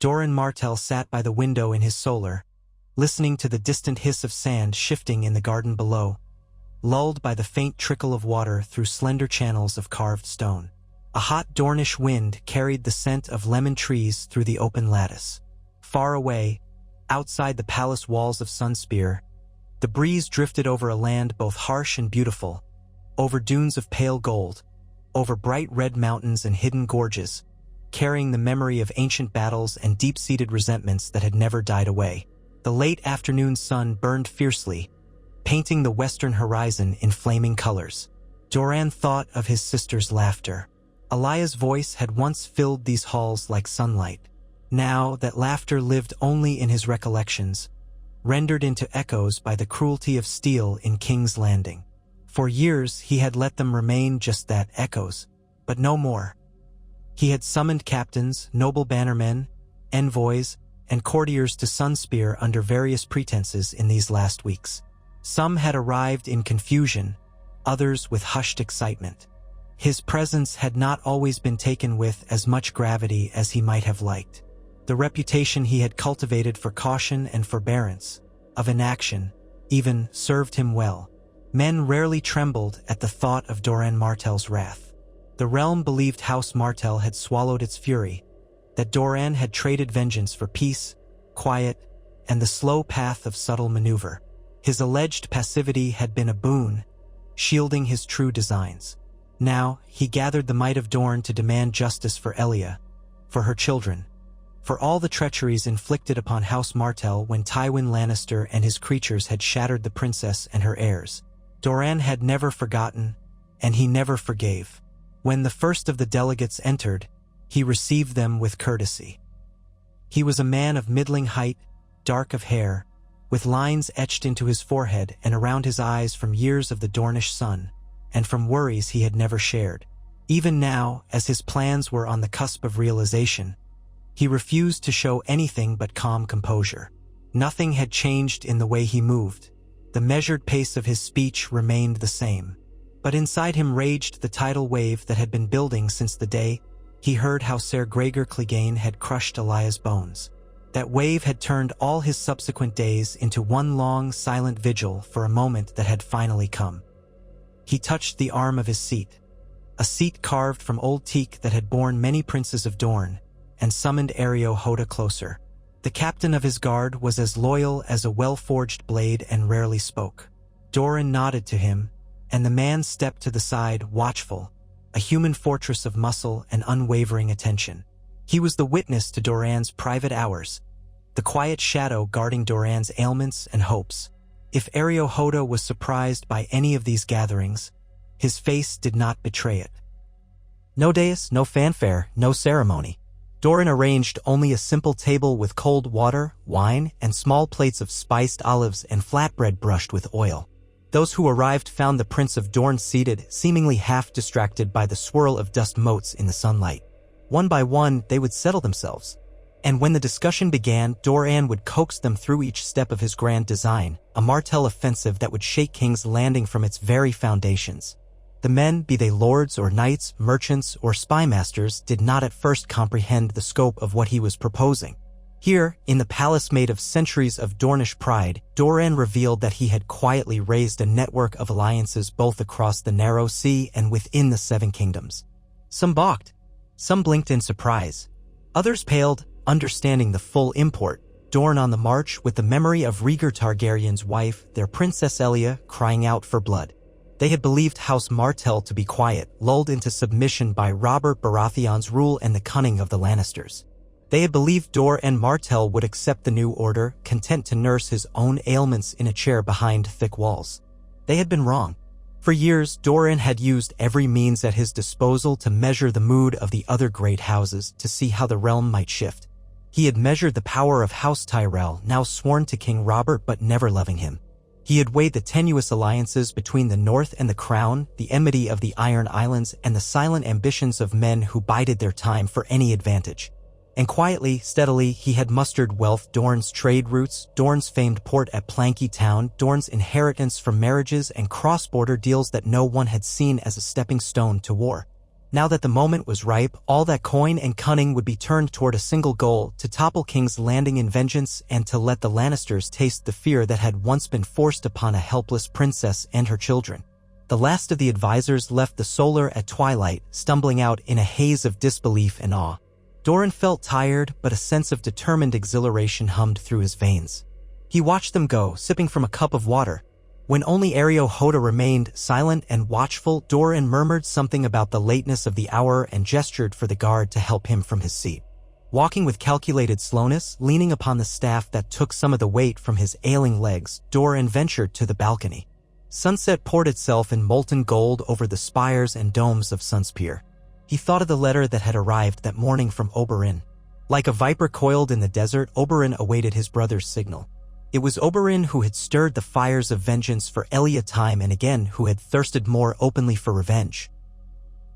Doran Martell sat by the window in his solar, listening to the distant hiss of sand shifting in the garden below, lulled by the faint trickle of water through slender channels of carved stone. A hot Dornish wind carried the scent of lemon trees through the open lattice. Far away, outside the palace walls of Sunspear, the breeze drifted over a land both harsh and beautiful, over dunes of pale gold, over bright red mountains and hidden gorges, carrying the memory of ancient battles and deep-seated resentments that had never died away. The late afternoon sun burned fiercely, painting the western horizon in flaming colors. Doran thought of his sister's laughter. Elia's voice had once filled these halls like sunlight. Now that laughter lived only in his recollections, rendered into echoes by the cruelty of steel in King's Landing. For years he had let them remain just that, echoes, but no more. He had summoned captains, noble bannermen, envoys, and courtiers to Sunspear under various pretenses in these last weeks. Some had arrived in confusion, others with hushed excitement. His presence had not always been taken with as much gravity as he might have liked. The reputation he had cultivated for caution and forbearance, of inaction, even served him well. Men rarely trembled at the thought of Doran Martell's wrath. The realm believed House Martell had swallowed its fury, that Doran had traded vengeance for peace, quiet, and the slow path of subtle maneuver. His alleged passivity had been a boon, shielding his true designs. Now, he gathered the might of Dorne to demand justice for Elia, for her children, for all the treacheries inflicted upon House Martell when Tywin Lannister and his creatures had shattered the princess and her heirs. Doran had never forgotten, and he never forgave. When the first of the delegates entered, he received them with courtesy. He was a man of middling height, dark of hair, with lines etched into his forehead and around his eyes from years of the Dornish sun, and from worries he had never shared. Even now, as his plans were on the cusp of realization, he refused to show anything but calm composure. Nothing had changed in the way he moved. The measured pace of his speech remained the same. But inside him raged the tidal wave that had been building since the day he heard how Ser Gregor Clegane had crushed Elia's bones. That wave had turned all his subsequent days into one long, silent vigil for a moment that had finally come. He touched the arm of his seat, a seat carved from old teak that had borne many princes of Dorne, and summoned Erio Hoda closer. The captain of his guard was as loyal as a well-forged blade and rarely spoke. Doran nodded to him, and the man stepped to the side, watchful, a human fortress of muscle and unwavering attention. He was the witness to Doran's private hours, the quiet shadow guarding Doran's ailments and hopes. If Erio Hoda was surprised by any of these gatherings, his face did not betray it. No dais, no fanfare, no ceremony. Doran arranged only a simple table with cold water, wine, and small plates of spiced olives and flatbread brushed with oil. Those who arrived found the Prince of Dorne seated, seemingly half distracted by the swirl of dust motes in the sunlight. One by one, they would settle themselves. And when the discussion began, Doran would coax them through each step of his grand design, a Martell offensive that would shake King's Landing from its very foundations. The men, be they lords or knights, merchants or spy masters, did not at first comprehend the scope of what he was proposing. Here, in the palace made of centuries of Dornish pride, Doran revealed that he had quietly raised a network of alliances both across the narrow sea and within the Seven Kingdoms. Some balked, some blinked in surprise. Others paled, understanding the full import. Dorne on the march with the memory of Rhaegar Targaryen's wife, their Princess Elia, crying out for blood. They had believed House Martell to be quiet, lulled into submission by Robert Baratheon's rule and the cunning of the Lannisters. They had believed Doran Martell would accept the new order, content to nurse his own ailments in a chair behind thick walls. They had been wrong. For years, Doran had used every means at his disposal to measure the mood of the other great houses to see how the realm might shift. He had measured the power of House Tyrell, now sworn to King Robert but never loving him. He had weighed the tenuous alliances between the North and the Crown, the enmity of the Iron Islands, and the silent ambitions of men who bided their time for any advantage. And quietly, steadily, he had mustered wealth, Dorne's trade routes, Dorne's famed port at Planky Town, Dorne's inheritance from marriages and cross-border deals that no one had seen as a stepping stone to war. Now that the moment was ripe, all that coin and cunning would be turned toward a single goal, to topple King's Landing in vengeance and to let the Lannisters taste the fear that had once been forced upon a helpless princess and her children. The last of the advisors left the Solar at twilight, stumbling out in a haze of disbelief and awe. Doran felt tired, but a sense of determined exhilaration hummed through his veins. He watched them go, sipping from a cup of water. When only Ario Hoda remained, silent and watchful, Doran murmured something about the lateness of the hour and gestured for the guard to help him from his seat. Walking with calculated slowness, leaning upon the staff that took some of the weight from his ailing legs, Doran ventured to the balcony. Sunset poured itself in molten gold over the spires and domes of Sunspear. He thought of the letter that had arrived that morning from Oberyn. Like a viper coiled in the desert, Oberyn awaited his brother's signal. It was Oberyn who had stirred the fires of vengeance for Elia time and again, who had thirsted more openly for revenge.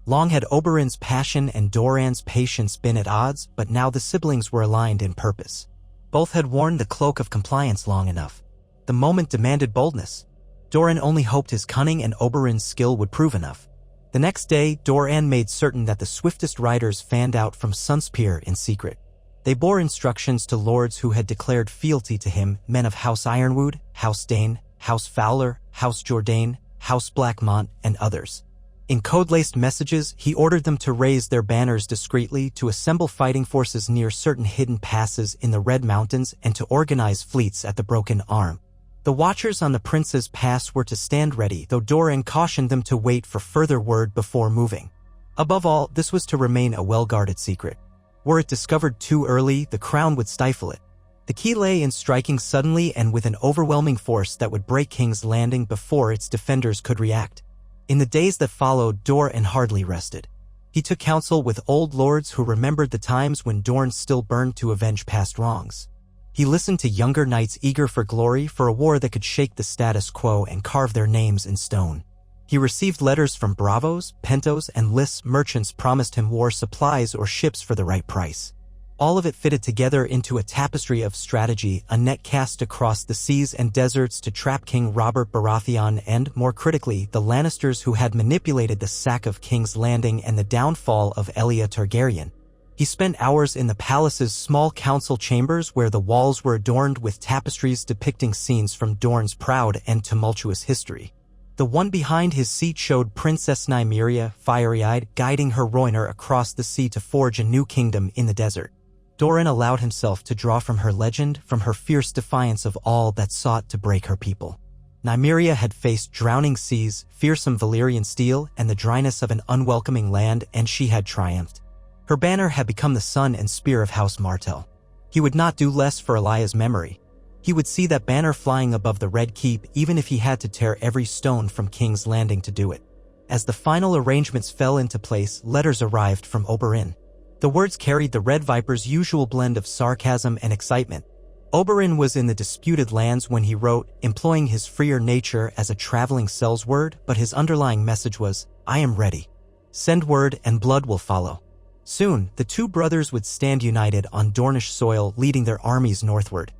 Long had Oberyn's passion and Doran's patience been at odds, but now the siblings were aligned in purpose. Both had worn the cloak of compliance long enough. The moment demanded boldness. Doran only hoped his cunning and Oberyn's skill would prove enough. The next day, Doran made certain that the swiftest riders fanned out from Sunspear in secret. They bore instructions to lords who had declared fealty to him, men of House Ironwood, House Dane, House Fowler, House Jourdain, House Blackmont, and others. In code-laced messages, he ordered them to raise their banners discreetly, to assemble fighting forces near certain hidden passes in the Red Mountains, and to organize fleets at the Broken Arm. The watchers on the Prince's Pass were to stand ready, though Doran cautioned them to wait for further word before moving. Above all, this was to remain a well-guarded secret. Were it discovered too early, the crown would stifle it. The key lay in striking suddenly and with an overwhelming force that would break King's Landing before its defenders could react. In the days that followed, Doran hardly rested. He took counsel with old lords who remembered the times when Dorne still burned to avenge past wrongs. He listened to younger knights eager for glory, for a war that could shake the status quo and carve their names in stone. He received letters from Bravos, Pentos, and Lys merchants promised him war supplies or ships for the right price. All of it fitted together into a tapestry of strategy, a net cast across the seas and deserts to trap King Robert Baratheon and, more critically, the Lannisters who had manipulated the sack of King's Landing and the downfall of Elia Targaryen. He spent hours in the palace's small council chambers where the walls were adorned with tapestries depicting scenes from Dorne's proud and tumultuous history. The one behind his seat showed Princess Nymeria, fiery-eyed, guiding her Rhoynar across the sea to forge a new kingdom in the desert. Doran allowed himself to draw from her legend, from her fierce defiance of all that sought to break her people. Nymeria had faced drowning seas, fearsome Valyrian steel, and the dryness of an unwelcoming land, and she had triumphed. Her banner had become the sun and spear of House Martell. He would not do less for Elia's memory. He would see that banner flying above the Red Keep even if he had to tear every stone from King's Landing to do it. As the final arrangements fell into place, letters arrived from Oberyn. The words carried the Red Viper's usual blend of sarcasm and excitement. Oberyn was in the disputed lands when he wrote, employing his freer nature as a traveling cell's word, but his underlying message was, "I am ready. Send word and blood will follow." Soon, the two brothers would stand united on Dornish soil, leading their armies northward.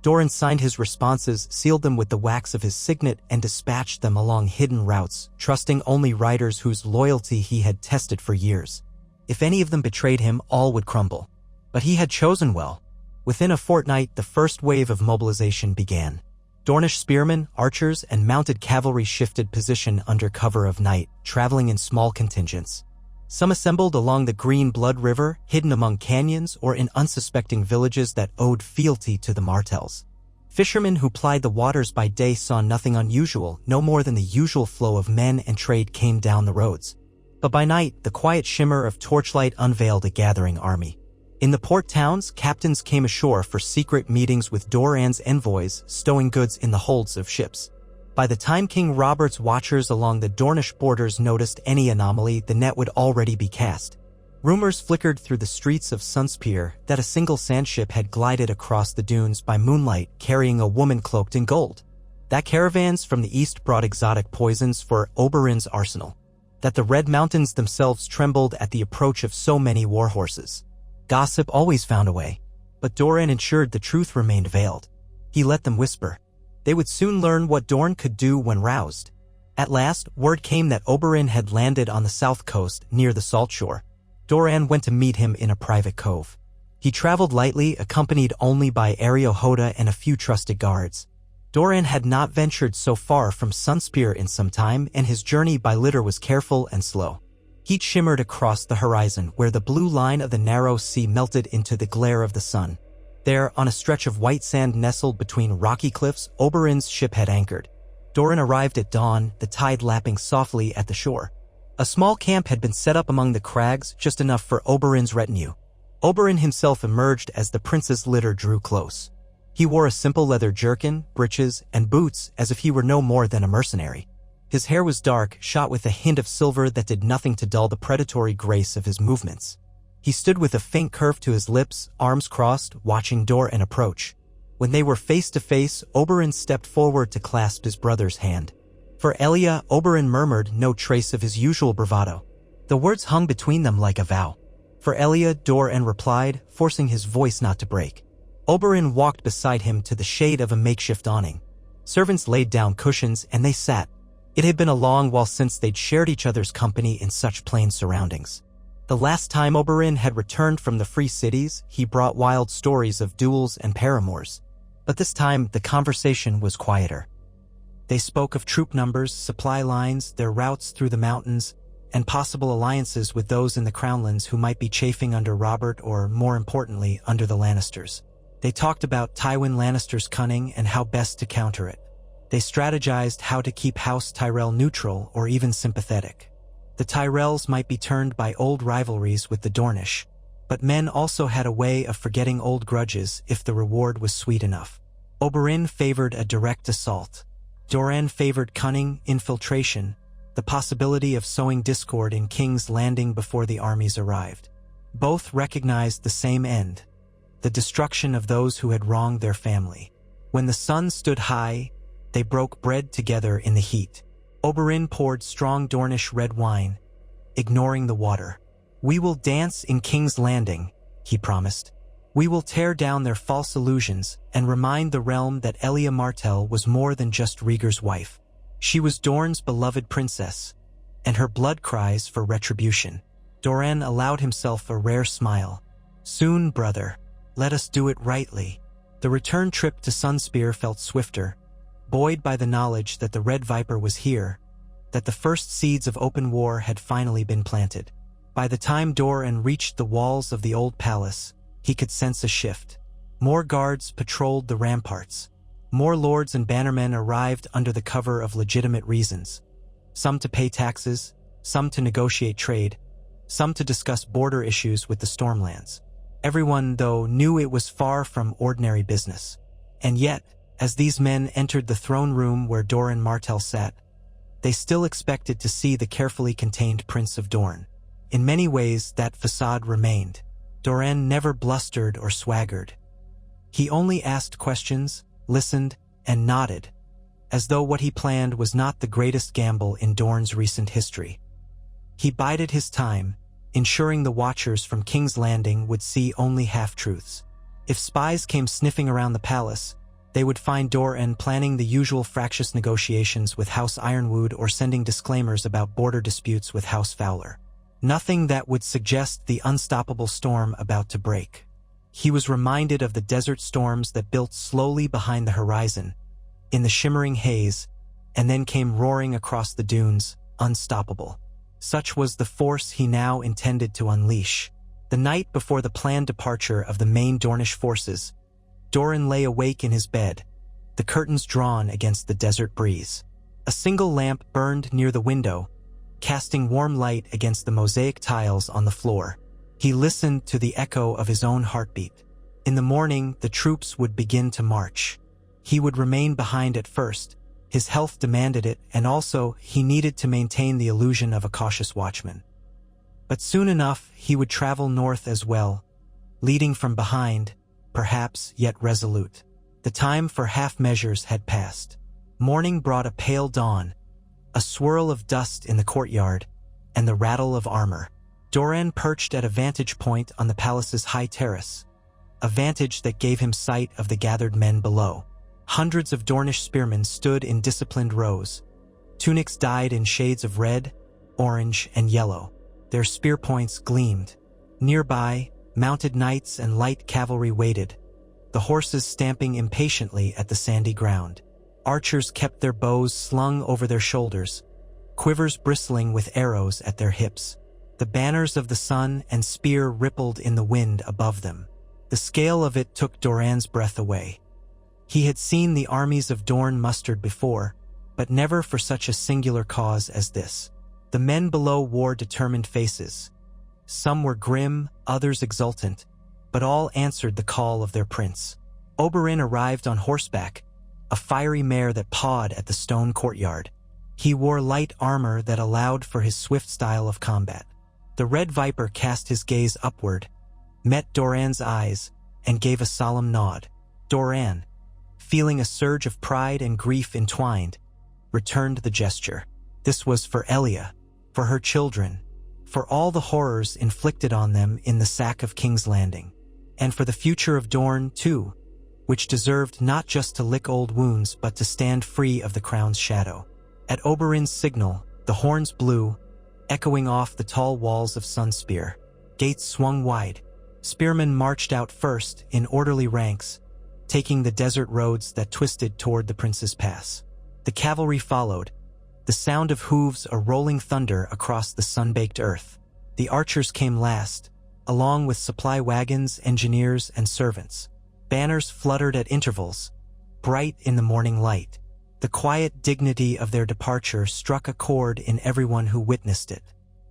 Doran signed his responses, sealed them with the wax of his signet, and dispatched them along hidden routes, trusting only riders whose loyalty he had tested for years. If any of them betrayed him, all would crumble. But he had chosen well. Within a fortnight, the first wave of mobilization began. Dornish spearmen, archers, and mounted cavalry shifted position under cover of night, traveling in small contingents. Some assembled along the Green Blood River, hidden among canyons or in unsuspecting villages that owed fealty to the Martells. Fishermen who plied the waters by day saw nothing unusual, no more than the usual flow of men and trade came down the roads. But by night, the quiet shimmer of torchlight unveiled a gathering army. In the port towns, captains came ashore for secret meetings with Doran's envoys, stowing goods in the holds of ships. By the time King Robert's watchers along the Dornish borders noticed any anomaly, the net would already be cast. Rumors flickered through the streets of Sunspear that a single sandship had glided across the dunes by moonlight, carrying a woman cloaked in gold. That caravans from the east brought exotic poisons for Oberyn's arsenal. That the Red Mountains themselves trembled at the approach of so many warhorses. Gossip always found a way. But Doran ensured the truth remained veiled. He let them whisper. They would soon learn what Dorne could do when roused. At last, word came that Oberyn had landed on the south coast near the salt shore. Doran went to meet him in a private cove. He traveled lightly, accompanied only by Hoda and a few trusted guards. Doran had not ventured so far from Sunspear in some time, and his journey by litter was careful and slow. Heat shimmered across the horizon, where the blue line of the narrow sea melted into the glare of the sun. There, on a stretch of white sand nestled between rocky cliffs, Oberyn's ship had anchored. Doran arrived at dawn, the tide lapping softly at the shore. A small camp had been set up among the crags, just enough for Oberyn's retinue. Oberyn himself emerged as the prince's litter drew close. He wore a simple leather jerkin, breeches, and boots as if he were no more than a mercenary. His hair was dark, shot with a hint of silver that did nothing to dull the predatory grace of his movements. He stood with a faint curve to his lips, arms crossed, watching Doran approach. When they were face to face, Oberyn stepped forward to clasp his brother's hand. For Elia, Oberyn murmured no trace of his usual bravado. The words hung between them like a vow. For Elia, Doran replied, forcing his voice not to break. Oberyn walked beside him to the shade of a makeshift awning. Servants laid down cushions and they sat. It had been a long while since they'd shared each other's company in such plain surroundings. The last time Oberyn had returned from the free cities, he brought wild stories of duels and paramours. But this time, the conversation was quieter. They spoke of troop numbers, supply lines, their routes through the mountains, and possible alliances with those in the Crownlands who might be chafing under Robert or, more importantly, under the Lannisters. They talked about Tywin Lannister's cunning and how best to counter it. They strategized how to keep House Tyrell neutral or even sympathetic. The Tyrells might be turned by old rivalries with the Dornish, but men also had a way of forgetting old grudges if the reward was sweet enough. Oberyn favored a direct assault. Doran favored cunning, infiltration, the possibility of sowing discord in King's Landing before the armies arrived. Both recognized the same end, the destruction of those who had wronged their family. When the sun stood high, they broke bread together in the heat. Oberyn poured strong Dornish red wine, ignoring the water. "We will dance in King's Landing," he promised. "We will tear down their false illusions and remind the realm that Elia Martell was more than just Rhaegar's wife. She was Dorne's beloved princess, and her blood cries for retribution." Doran allowed himself a rare smile. "Soon, brother. Let us do it rightly." The return trip to Sunspear felt swifter, buoyed by the knowledge that the Red Viper was here, that the first seeds of open war had finally been planted. By the time Doran reached the walls of the old palace, he could sense a shift. More guards patrolled the ramparts. More lords and bannermen arrived under the cover of legitimate reasons. Some to pay taxes, some to negotiate trade, some to discuss border issues with the Stormlands. Everyone, though, knew it was far from ordinary business. And yet, as these men entered the throne room where Doran Martell sat, they still expected to see the carefully contained Prince of Dorne. In many ways, that facade remained. Doran never blustered or swaggered. He only asked questions, listened, and nodded, as though what he planned was not the greatest gamble in Dorne's recent history. He bided his time, ensuring the watchers from King's Landing would see only half-truths. If spies came sniffing around the palace, they would find Doran planning the usual fractious negotiations with House Ironwood or sending disclaimers about border disputes with House Fowler. Nothing that would suggest the unstoppable storm about to break. He was reminded of the desert storms that built slowly behind the horizon, in the shimmering haze, and then came roaring across the dunes, unstoppable. Such was the force he now intended to unleash. The night before the planned departure of the main Dornish forces, Doran lay awake in his bed, the curtains drawn against the desert breeze. A single lamp burned near the window, casting warm light against the mosaic tiles on the floor. He listened to the echo of his own heartbeat. In the morning, the troops would begin to march. He would remain behind at first. His health demanded it, and also he needed to maintain the illusion of a cautious watchman. But soon enough, he would travel north as well, leading from behind, perhaps yet resolute. The time for half measures had passed. Morning brought a pale dawn, a swirl of dust in the courtyard, and the rattle of armor. Doran perched at a vantage point on the palace's high terrace, a vantage that gave him sight of the gathered men below. Hundreds of Dornish spearmen stood in disciplined rows, Tunics dyed in shades of red, orange, and yellow. Their spear points gleamed. Nearby, mounted knights and light cavalry waited, the horses stamping impatiently at the sandy ground. Archers kept their bows slung over their shoulders, quivers bristling with arrows at their hips. The banners of the sun and spear rippled in the wind above them. The scale of it took Doran's breath away. He had seen the armies of Dorn mustered before, but never for such a singular cause as this. The men below wore determined faces. Some were grim, others exultant, but all answered the call of their prince. Oberyn arrived on horseback, a fiery mare that pawed at the stone courtyard. He wore light armor that allowed for his swift style of combat. The Red Viper cast his gaze upward, met Doran's eyes, and gave a solemn nod. Doran, feeling a surge of pride and grief entwined, returned the gesture. This was for Elia, for her children, for all the horrors inflicted on them in the sack of King's Landing, and for the future of Dorn, too, which deserved not just to lick old wounds but to stand free of the crown's shadow. At Oberyn's signal, the horns blew, echoing off the tall walls of Sunspear. Gates swung wide. Spearmen marched out first in orderly ranks, taking the desert roads that twisted toward the Prince's Pass. The cavalry followed, the sound of hooves a rolling thunder across the sun-baked earth. The archers came last, along with supply wagons, engineers, and servants. Banners fluttered at intervals, bright in the morning light. The quiet dignity of their departure struck a chord in everyone who witnessed it.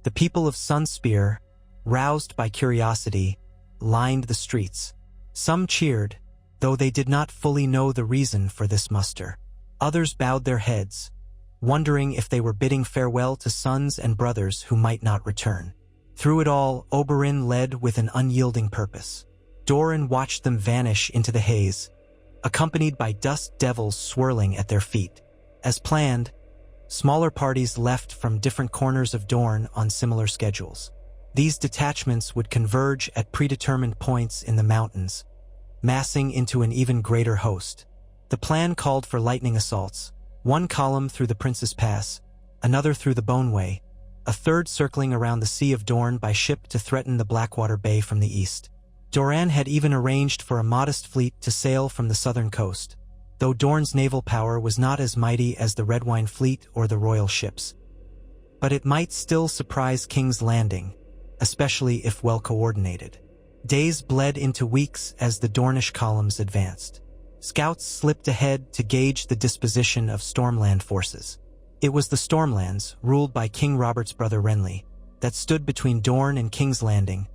The people of Sunspear, roused by curiosity, lined the streets. Some cheered, though they did not fully know the reason for this muster. Others bowed their heads, wondering if they were bidding farewell to sons and brothers who might not return. Through it all, Oberyn led with an unyielding purpose. Doran watched them vanish into the haze, accompanied by dust devils swirling at their feet. As planned, smaller parties left from different corners of Dorn on similar schedules. These detachments would converge at predetermined points in the mountains, massing into an even greater host. The plan called for lightning assaults, one column through the Prince's Pass, another through the Boneway, a third circling around the Sea of Dorn by ship to threaten the Blackwater Bay from the east. Doran had even arranged for a modest fleet to sail from the southern coast, though Dorn's naval power was not as mighty as the Redwyne fleet or the royal ships. But it might still surprise King's Landing, especially if well coordinated. Days bled into weeks as the Dornish columns advanced. Scouts slipped ahead to gauge the disposition of Stormland forces. It was the Stormlands, ruled by King Robert's brother Renly, that stood between Dorn and King's Landing,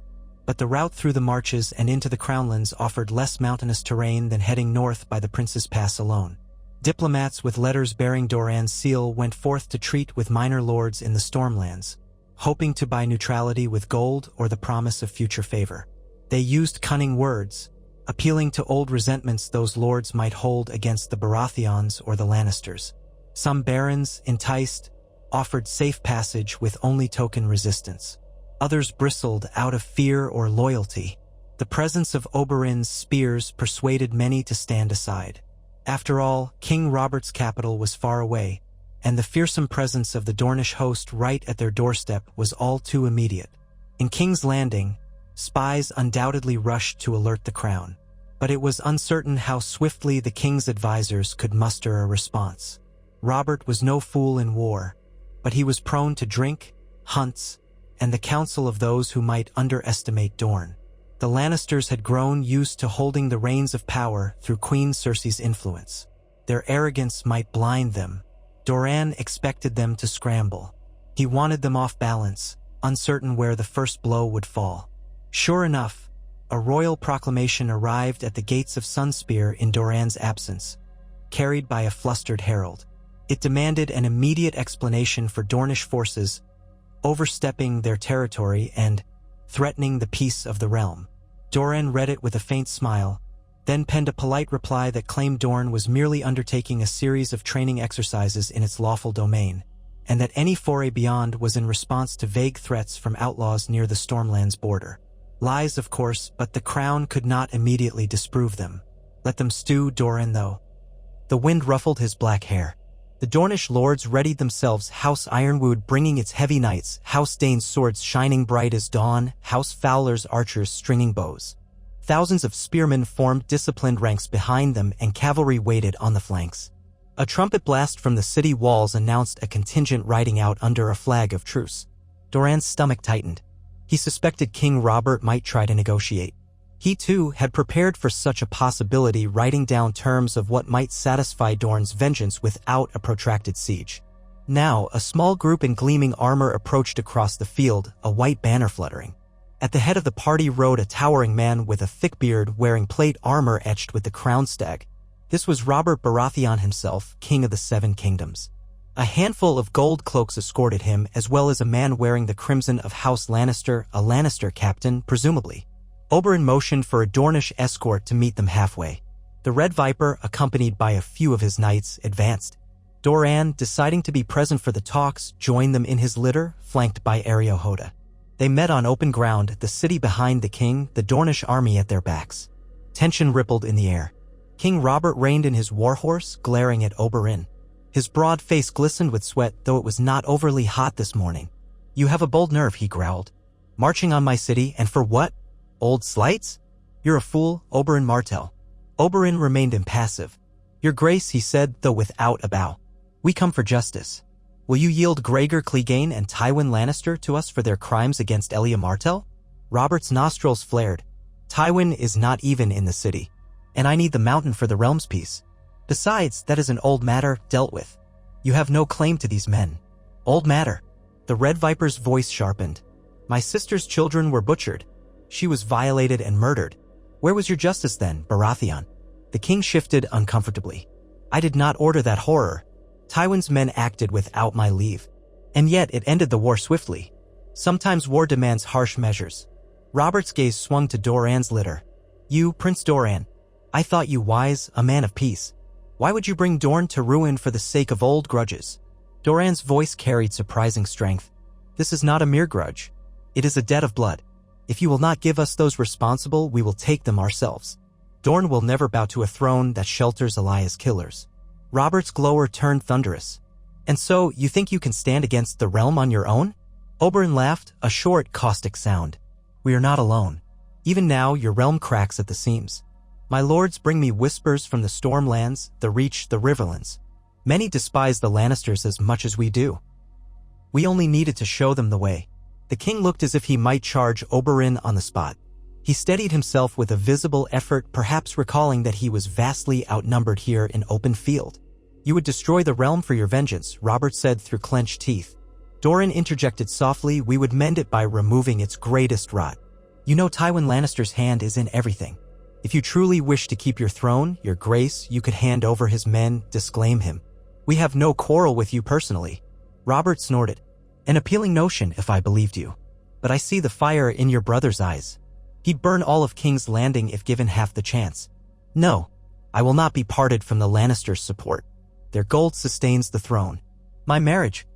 but the route through the marches and into the Crownlands offered less mountainous terrain than heading north by the Prince's Pass alone. Diplomats with letters bearing Doran's seal went forth to treat with minor lords in the Stormlands, hoping to buy neutrality with gold or the promise of future favor. They used cunning words, appealing to old resentments those lords might hold against the Baratheons or the Lannisters. Some barons, enticed, offered safe passage with only token resistance. Others bristled out of fear or loyalty. The presence of Oberyn's spears persuaded many to stand aside. After all, King Robert's capital was far away, and the fearsome presence of the Dornish host right at their doorstep was all too immediate. In King's Landing, spies undoubtedly rushed to alert the crown, but it was uncertain how swiftly the king's advisors could muster a response. Robert was no fool in war, but he was prone to drink, hunts, and the counsel of those who might underestimate Dorn. The Lannisters had grown used to holding the reins of power through Queen Cersei's influence. Their arrogance might blind them. Doran expected them to scramble. He wanted them off balance, uncertain where the first blow would fall. Sure enough, a royal proclamation arrived at the gates of Sunspear in Doran's absence, carried by a flustered herald. It demanded an immediate explanation for Dornish forces overstepping their territory and threatening the peace of the realm. Doran read it with a faint smile, then penned a polite reply that claimed Dorn was merely undertaking a series of training exercises in its lawful domain, and that any foray beyond was in response to vague threats from outlaws near the Stormlands border. Lies, of course, but the crown could not immediately disprove them. Let them stew, Doran, though. The wind ruffled his black hair. The Dornish lords readied themselves, House Ironwood bringing its heavy knights, House Dane's swords shining bright as dawn, House Fowler's archers stringing bows. Thousands of spearmen formed disciplined ranks behind them and cavalry waited on the flanks. A trumpet blast from the city walls announced a contingent riding out under a flag of truce. Doran's stomach tightened. He suspected King Robert might try to negotiate. He too had prepared for such a possibility, writing down terms of what might satisfy Doran's vengeance without a protracted siege. Now, a small group in gleaming armor approached across the field, a white banner fluttering. At the head of the party rode a towering man with a thick beard wearing plate armor etched with the crown stag. This was Robert Baratheon himself, King of the Seven Kingdoms. A handful of gold cloaks escorted him, as well as a man wearing the crimson of House Lannister, a Lannister captain, presumably. Oberyn motioned for a Dornish escort to meet them halfway. The Red Viper, accompanied by a few of his knights, advanced. Doran, deciding to be present for the talks, joined them in his litter, flanked by Hoda. They met on open ground, the city behind the king, the Dornish army at their backs. Tension rippled in the air. King Robert reined in his warhorse, glaring at Oberyn. His broad face glistened with sweat, though it was not overly hot this morning. "You have a bold nerve," he growled. "Marching on my city, and for what? Old slights? You're a fool, Oberyn Martell." Oberyn remained impassive. "Your Grace," he said, though without a bow. "We come for justice. Will you yield Gregor Clegane and Tywin Lannister to us for their crimes against Elia Martell?" Robert's nostrils flared. "Tywin is not even in the city. And I need the mountain for the realm's peace. Besides, that is an old matter dealt with. You have no claim to these men." "Old matter." The Red Viper's voice sharpened. "My sister's children were butchered. She was violated and murdered. Where was your justice then, Baratheon?" The king shifted uncomfortably. "I did not order that horror. Tywin's men acted without my leave. And yet it ended the war swiftly. Sometimes war demands harsh measures." Robert's gaze swung to Doran's litter. "You, Prince Doran. I thought you wise, a man of peace. Why would you bring Dorne to ruin for the sake of old grudges?" Doran's voice carried surprising strength. "This is not a mere grudge. It is a debt of blood. If you will not give us those responsible, we will take them ourselves. Dorne will never bow to a throne that shelters Elia's killers." Robert's glower turned thunderous. "And so, you think you can stand against the realm on your own?" Oberyn laughed, a short, caustic sound. "We are not alone. Even now, your realm cracks at the seams. My lords bring me whispers from the Stormlands, the Reach, the Riverlands. Many despise the Lannisters as much as we do. We only needed to show them the way." The king looked as if he might charge Oberyn on the spot. He steadied himself with a visible effort, perhaps recalling that he was vastly outnumbered here in open field. "You would destroy the realm for your vengeance," Robert said through clenched teeth. Doran interjected softly, "We would mend it by removing its greatest rot. You know Tywin Lannister's hand is in everything. If you truly wish to keep your throne, your grace, you could hand over his men, disclaim him. We have no quarrel with you personally." Robert snorted. "An appealing notion if I believed you. But I see the fire in your brother's eyes. He'd burn all of King's Landing if given half the chance. No, I will not be parted from the Lannisters' support. Their gold sustains the throne. My marriage.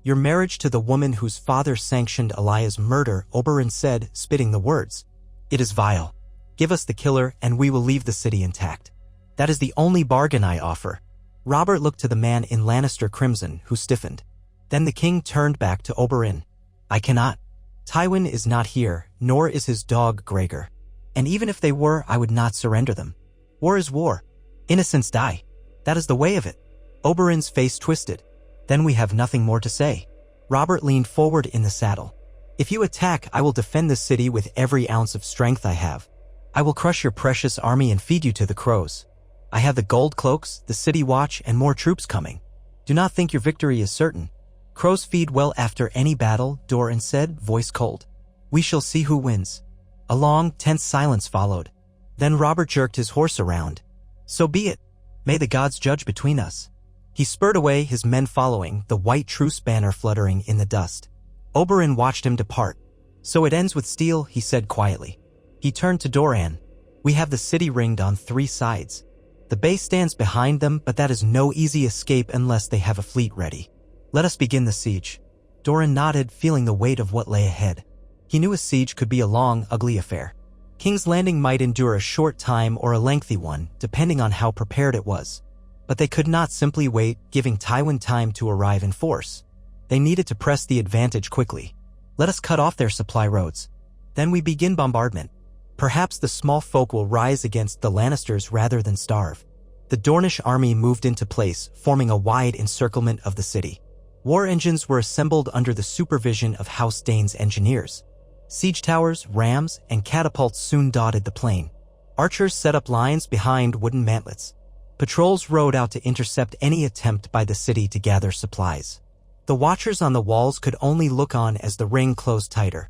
Your marriage to the woman whose father sanctioned Elia's murder," Oberyn said, spitting the words. "It is vile. Give us the killer and we will leave the city intact. That is the only bargain I offer." Robert looked to the man in Lannister crimson, who stiffened. Then the king turned back to Oberyn. "I cannot. Tywin is not here, nor is his dog Gregor. And even if they were, I would not surrender them. War is war. Innocents die. That is the way of it." Oberyn's face twisted. "Then we have nothing more to say." Robert leaned forward in the saddle. "If you attack, I will defend the city with every ounce of strength I have. I will crush your precious army and feed you to the crows. I have the gold cloaks, the city watch, and more troops coming. Do not think your victory is certain. Crows feed well after any battle," Doran said, voice cold. "We shall see who wins." A long, tense silence followed. Then Robert jerked his horse around. "So be it. May the gods judge between us." He spurred away, his men following, the white truce banner fluttering in the dust. Oberyn watched him depart. "So it ends with steel," he said quietly. He turned to Doran. "We have the city ringed on 3 sides. The bay stands behind them, but that is no easy escape unless they have a fleet ready. Let us begin the siege." Doran nodded, feeling the weight of what lay ahead. He knew a siege could be a long, ugly affair. King's Landing might endure a short time or a lengthy one, depending on how prepared it was. But they could not simply wait, giving Tywin time to arrive in force. They needed to press the advantage quickly. Let us cut off their supply roads. Then we begin bombardment. Perhaps the small folk will rise against the Lannisters rather than starve. The Dornish army moved into place, forming a wide encirclement of the city. War engines were assembled under the supervision of House Dane's engineers. Siege towers, rams, and catapults soon dotted the plain. Archers set up lines behind wooden mantlets. Patrols rode out to intercept any attempt by the city to gather supplies. The watchers on the walls could only look on as the ring closed tighter.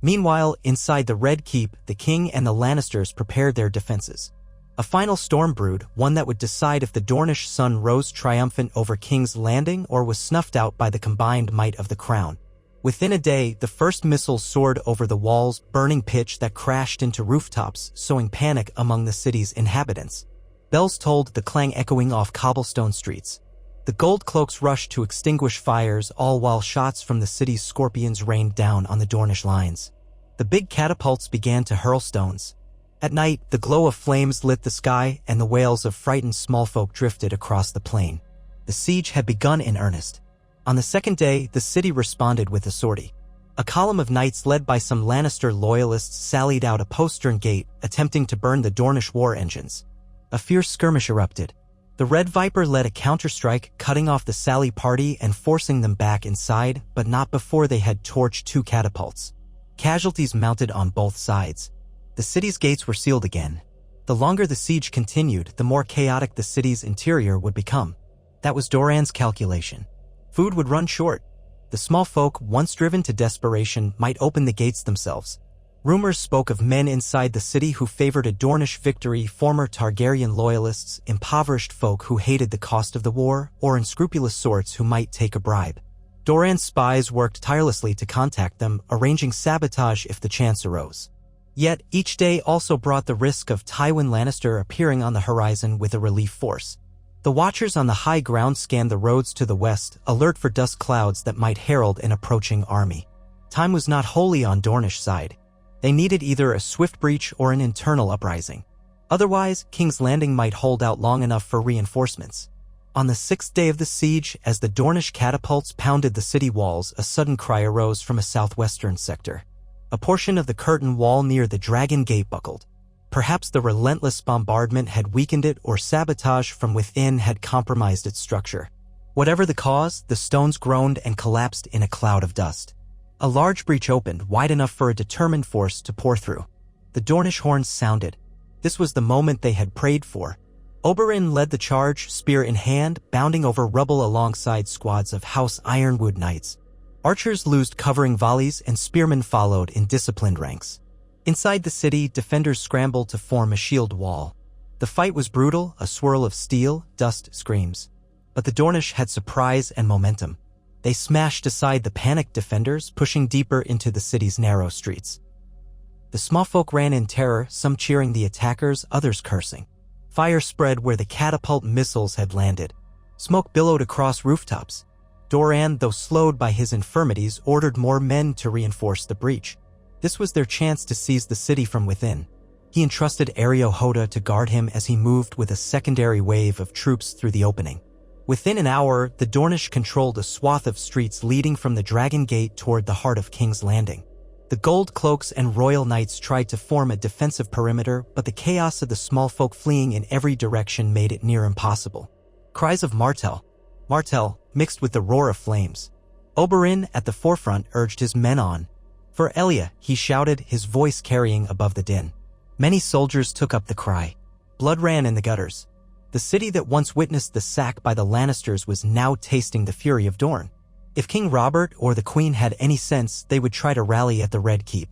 Meanwhile, inside the Red Keep, the king and the Lannisters prepared their defenses. A final storm brewed, one that would decide if the Dornish sun rose triumphant over King's Landing or was snuffed out by the combined might of the crown. Within a day, the first missiles soared over the walls, burning pitch that crashed into rooftops, sowing panic among the city's inhabitants. Bells tolled, the clang echoing off cobblestone streets. The gold cloaks rushed to extinguish fires, all while shots from the city's scorpions rained down on the Dornish lines. The big catapults began to hurl stones. At night, the glow of flames lit the sky, and the wails of frightened smallfolk drifted across the plain. The siege had begun in earnest. On the second day, the city responded with a sortie. A column of knights led by some Lannister loyalists sallied out a postern gate, attempting to burn the Dornish war engines. A fierce skirmish erupted. The Red Viper led a counterstrike, cutting off the sally party and forcing them back inside, but not before they had torched 2 catapults. Casualties mounted on both sides. The city's gates were sealed again. The longer the siege continued, the more chaotic the city's interior would become. That was Doran's calculation. Food would run short. The small folk, once driven to desperation, might open the gates themselves. Rumors spoke of men inside the city who favored a Dornish victory, former Targaryen loyalists, impoverished folk who hated the cost of the war, or unscrupulous sorts who might take a bribe. Doran's spies worked tirelessly to contact them, arranging sabotage if the chance arose. Yet, each day also brought the risk of Tywin Lannister appearing on the horizon with a relief force. The watchers on the high ground scanned the roads to the west, alert for dust clouds that might herald an approaching army. Time was not wholly on Dornish side. They needed either a swift breach or an internal uprising. Otherwise, King's Landing might hold out long enough for reinforcements. On the 6th day of the siege, as the Dornish catapults pounded the city walls, a sudden cry arose from a southwestern sector. A portion of the curtain wall near the Dragon Gate buckled. Perhaps the relentless bombardment had weakened it, or sabotage from within had compromised its structure. Whatever the cause, the stones groaned and collapsed in a cloud of dust. A large breach opened, wide enough for a determined force to pour through. The Dornish horns sounded. This was the moment they had prayed for. Oberyn led the charge, spear in hand, bounding over rubble alongside squads of House Ironwood knights. Archers loosed covering volleys and spearmen followed in disciplined ranks. Inside the city, defenders scrambled to form a shield wall. The fight was brutal, a swirl of steel, dust, screams. But the Dornish had surprise and momentum. They smashed aside the panicked defenders, pushing deeper into the city's narrow streets. The small folk ran in terror, some cheering the attackers, others cursing. Fire spread where the catapult missiles had landed. Smoke billowed across rooftops. Doran, though slowed by his infirmities, ordered more men to reinforce the breach. This was their chance to seize the city from within. He entrusted Areo Hoda to guard him as he moved with a secondary wave of troops through the opening. Within an hour, the Dornish controlled a swath of streets leading from the Dragon Gate toward the heart of King's Landing. The Gold Cloaks and Royal Knights tried to form a defensive perimeter, but the chaos of the small folk fleeing in every direction made it near impossible. Cries of Martell, Martell, mixed with the roar of flames. Oberyn, at the forefront, urged his men on. For Elia, he shouted, his voice carrying above the din. Many soldiers took up the cry. Blood ran in the gutters. The city that once witnessed the sack by the Lannisters was now tasting the fury of Doran. If King Robert or the Queen had any sense, they would try to rally at the Red Keep.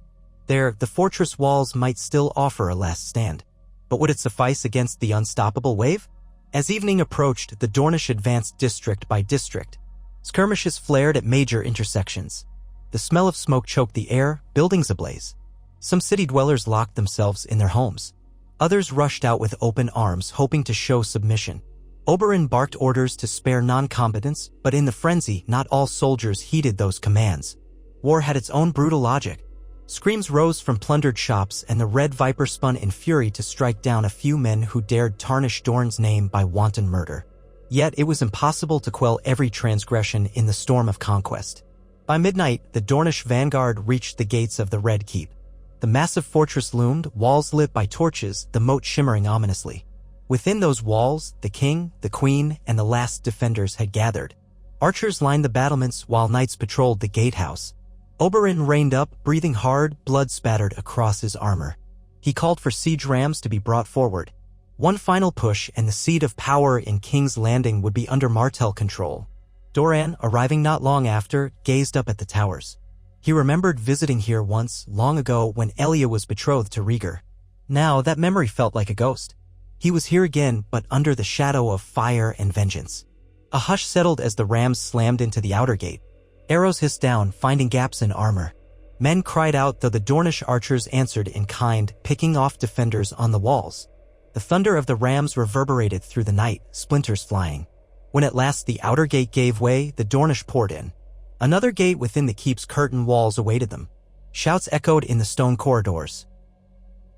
There, the fortress walls might still offer a last stand. But would it suffice against the unstoppable wave? As evening approached, the Dornish advanced district by district. Skirmishes flared at major intersections. The smell of smoke choked the air, buildings ablaze. Some city dwellers locked themselves in their homes. Others rushed out with open arms, hoping to show submission. Oberyn barked orders to spare non-combatants, but in the frenzy, not all soldiers heeded those commands. War had its own brutal logic. Screams rose from plundered shops, and the Red Viper spun in fury to strike down a few men who dared tarnish Doran's name by wanton murder. Yet it was impossible to quell every transgression in the storm of conquest. By midnight, the Dornish vanguard reached the gates of the Red Keep. The massive fortress loomed, walls lit by torches, the moat shimmering ominously. Within those walls, the king, the queen, and the last defenders had gathered. Archers lined the battlements while knights patrolled the gatehouse. Oberyn reined up, breathing hard, blood spattered across his armor. He called for siege rams to be brought forward. One final push and the seat of power in King's Landing would be under Martell control. Doran, arriving not long after, gazed up at the towers. He remembered visiting here once, long ago, when Elia was betrothed to Rhaegar. Now that memory felt like a ghost. He was here again, but under the shadow of fire and vengeance. A hush settled as the rams slammed into the outer gate. Arrows hissed down, finding gaps in armor. Men cried out, though the Dornish archers answered in kind, picking off defenders on the walls. The thunder of the rams reverberated through the night, splinters flying. When at last the outer gate gave way, the Dornish poured in. Another gate within the keep's curtain walls awaited them. Shouts echoed in the stone corridors.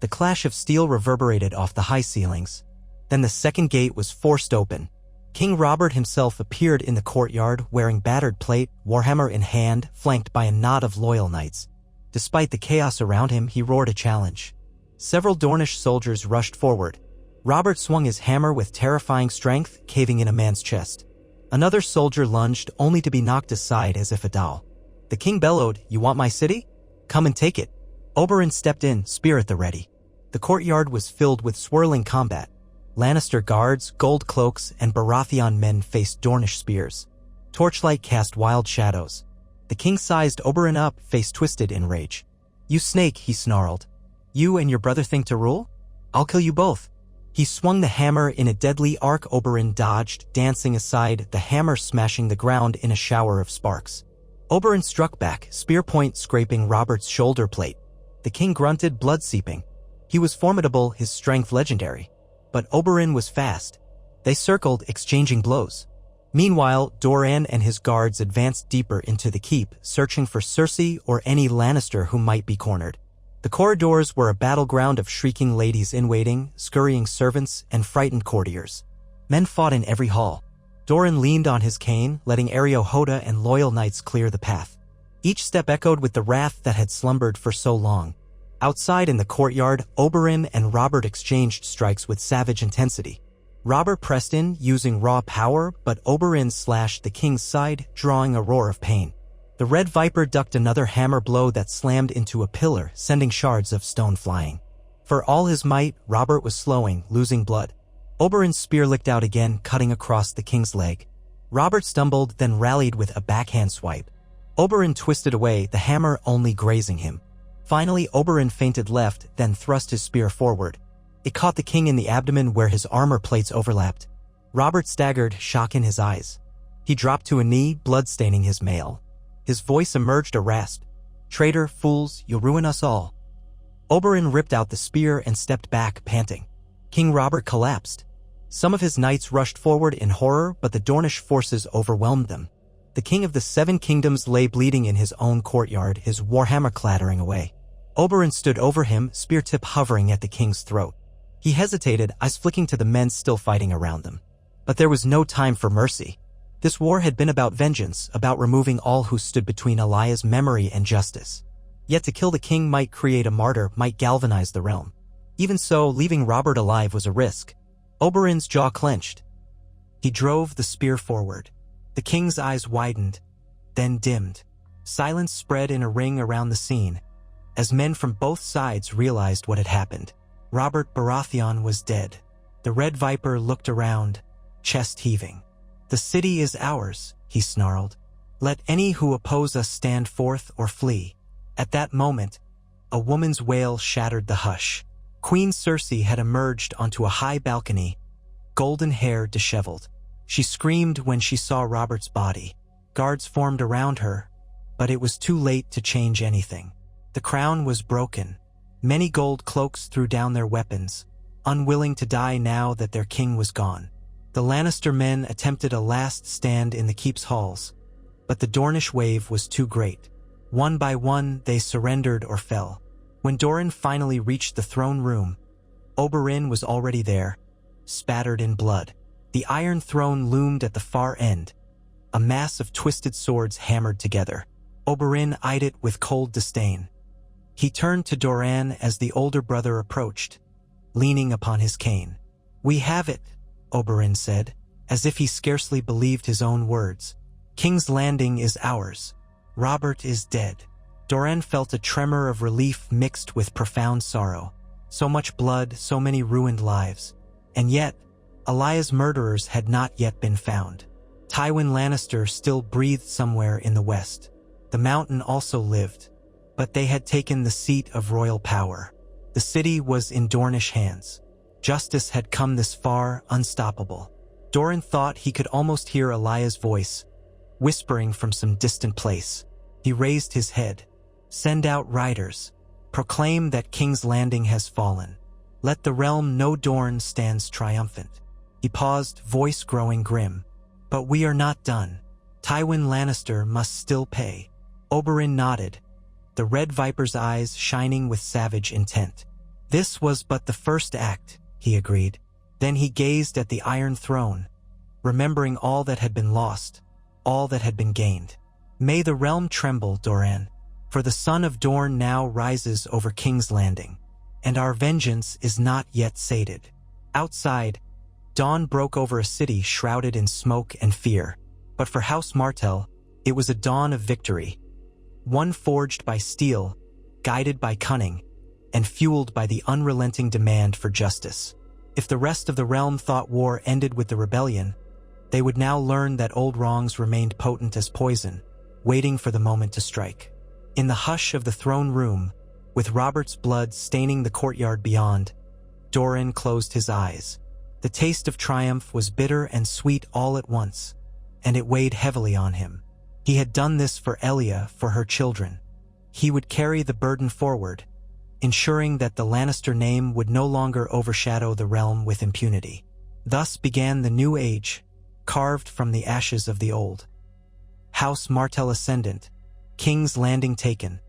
The clash of steel reverberated off the high ceilings. Then the second gate was forced open. King Robert himself appeared in the courtyard, wearing battered plate, warhammer in hand, flanked by a knot of loyal knights. Despite the chaos around him, he roared a challenge. Several Dornish soldiers rushed forward. Robert swung his hammer with terrifying strength, caving in a man's chest. Another soldier lunged, only to be knocked aside as if a doll. The king bellowed, "You want my city? Come and take it." Oberyn stepped in, spear at the ready. The courtyard was filled with swirling combat. Lannister guards, gold cloaks, and Baratheon men faced Dornish spears. Torchlight cast wild shadows. The king sized Oberyn up, face twisted in rage. "You snake," he snarled. "You and your brother think to rule? I'll kill you both." He swung the hammer in a deadly arc. Oberyn dodged, dancing aside, the hammer smashing the ground in a shower of sparks. Oberyn struck back, spear point scraping Robert's shoulder plate. The king grunted, blood seeping. He was formidable, his strength legendary. But Oberyn was fast. They circled, exchanging blows. Meanwhile, Doran and his guards advanced deeper into the keep, searching for Cersei or any Lannister who might be cornered. The corridors were a battleground of shrieking ladies-in-waiting, scurrying servants, and frightened courtiers. Men fought in every hall. Doran leaned on his cane, letting Areo Hoda and loyal knights clear the path. Each step echoed with the wrath that had slumbered for so long. Outside in the courtyard, Oberyn and Robert exchanged strikes with savage intensity. Robert pressed in, using raw power, but Oberyn slashed the king's side, drawing a roar of pain. The Red Viper ducked another hammer blow that slammed into a pillar, sending shards of stone flying. For all his might, Robert was slowing, losing blood. Oberyn's spear licked out again, cutting across the king's leg. Robert stumbled, then rallied with a backhand swipe. Oberyn twisted away, the hammer only grazing him. Finally, Oberyn feinted left, then thrust his spear forward. It caught the king in the abdomen where his armor plates overlapped. Robert staggered, shock in his eyes. He dropped to a knee, blood staining his mail. His voice emerged a rasp. "Traitor, fools, you'll ruin us all." Oberyn ripped out the spear and stepped back, panting. King Robert collapsed. Some of his knights rushed forward in horror, but the Dornish forces overwhelmed them. The king of the Seven Kingdoms lay bleeding in his own courtyard, his warhammer clattering away. Oberyn stood over him, spear tip hovering at the king's throat. He hesitated, eyes flicking to the men still fighting around them. But there was no time for mercy. This war had been about vengeance, about removing all who stood between Elia's memory and justice. Yet to kill the king might create a martyr, might galvanize the realm. Even so, leaving Robert alive was a risk. Oberyn's jaw clenched. He drove the spear forward. The king's eyes widened, then dimmed. Silence spread in a ring around the scene, as men from both sides realized what had happened. Robert Baratheon was dead. The Red Viper looked around, chest heaving. "The city is ours," he snarled. "Let any who oppose us stand forth or flee." At that moment, a woman's wail shattered the hush. Queen Cersei had emerged onto a high balcony, golden hair disheveled. She screamed when she saw Robert's body. Guards formed around her, but it was too late to change anything. The crown was broken. Many gold cloaks threw down their weapons, unwilling to die now that their king was gone. The Lannister men attempted a last stand in the keep's halls, but the Dornish wave was too great. One by one, they surrendered or fell. When Doran finally reached the throne room, Oberyn was already there, spattered in blood. The Iron Throne loomed at the far end, a mass of twisted swords hammered together. Oberyn eyed it with cold disdain. He turned to Doran as the older brother approached, leaning upon his cane. "We have it," Oberyn said, as if he scarcely believed his own words. "King's Landing is ours. Robert is dead." Doran felt a tremor of relief mixed with profound sorrow. So much blood, so many ruined lives. And yet, Elia's murderers had not yet been found. Tywin Lannister still breathed somewhere in the west. The Mountain also lived, but they had taken the seat of royal power. The city was in Dornish hands. Justice had come this far, unstoppable. Doran thought he could almost hear Elia's voice, whispering from some distant place. He raised his head. "Send out riders. Proclaim that King's Landing has fallen. Let the realm know Dorne stands triumphant." He paused, voice growing grim. "But we are not done. Tywin Lannister must still pay." Oberyn nodded, the red viper's eyes shining with savage intent. "This was but the first act," he agreed. Then he gazed at the Iron Throne, remembering all that had been lost, all that had been gained. "May the realm tremble, Doran, for the son of Dorne now rises over King's Landing, and our vengeance is not yet sated." Outside, dawn broke over a city shrouded in smoke and fear. But for House Martell, it was a dawn of victory. One forged by steel, guided by cunning, and fueled by the unrelenting demand for justice. If the rest of the realm thought war ended with the rebellion, they would now learn that old wrongs remained potent as poison, waiting for the moment to strike. In the hush of the throne room, with Robert's blood staining the courtyard beyond, Doran closed his eyes. The taste of triumph was bitter and sweet all at once, and it weighed heavily on him. He had done this for Elia, for her children. He would carry the burden forward, ensuring that the Lannister name would no longer overshadow the realm with impunity. Thus began the new age, carved from the ashes of the old. House Martell ascendant, King's Landing taken.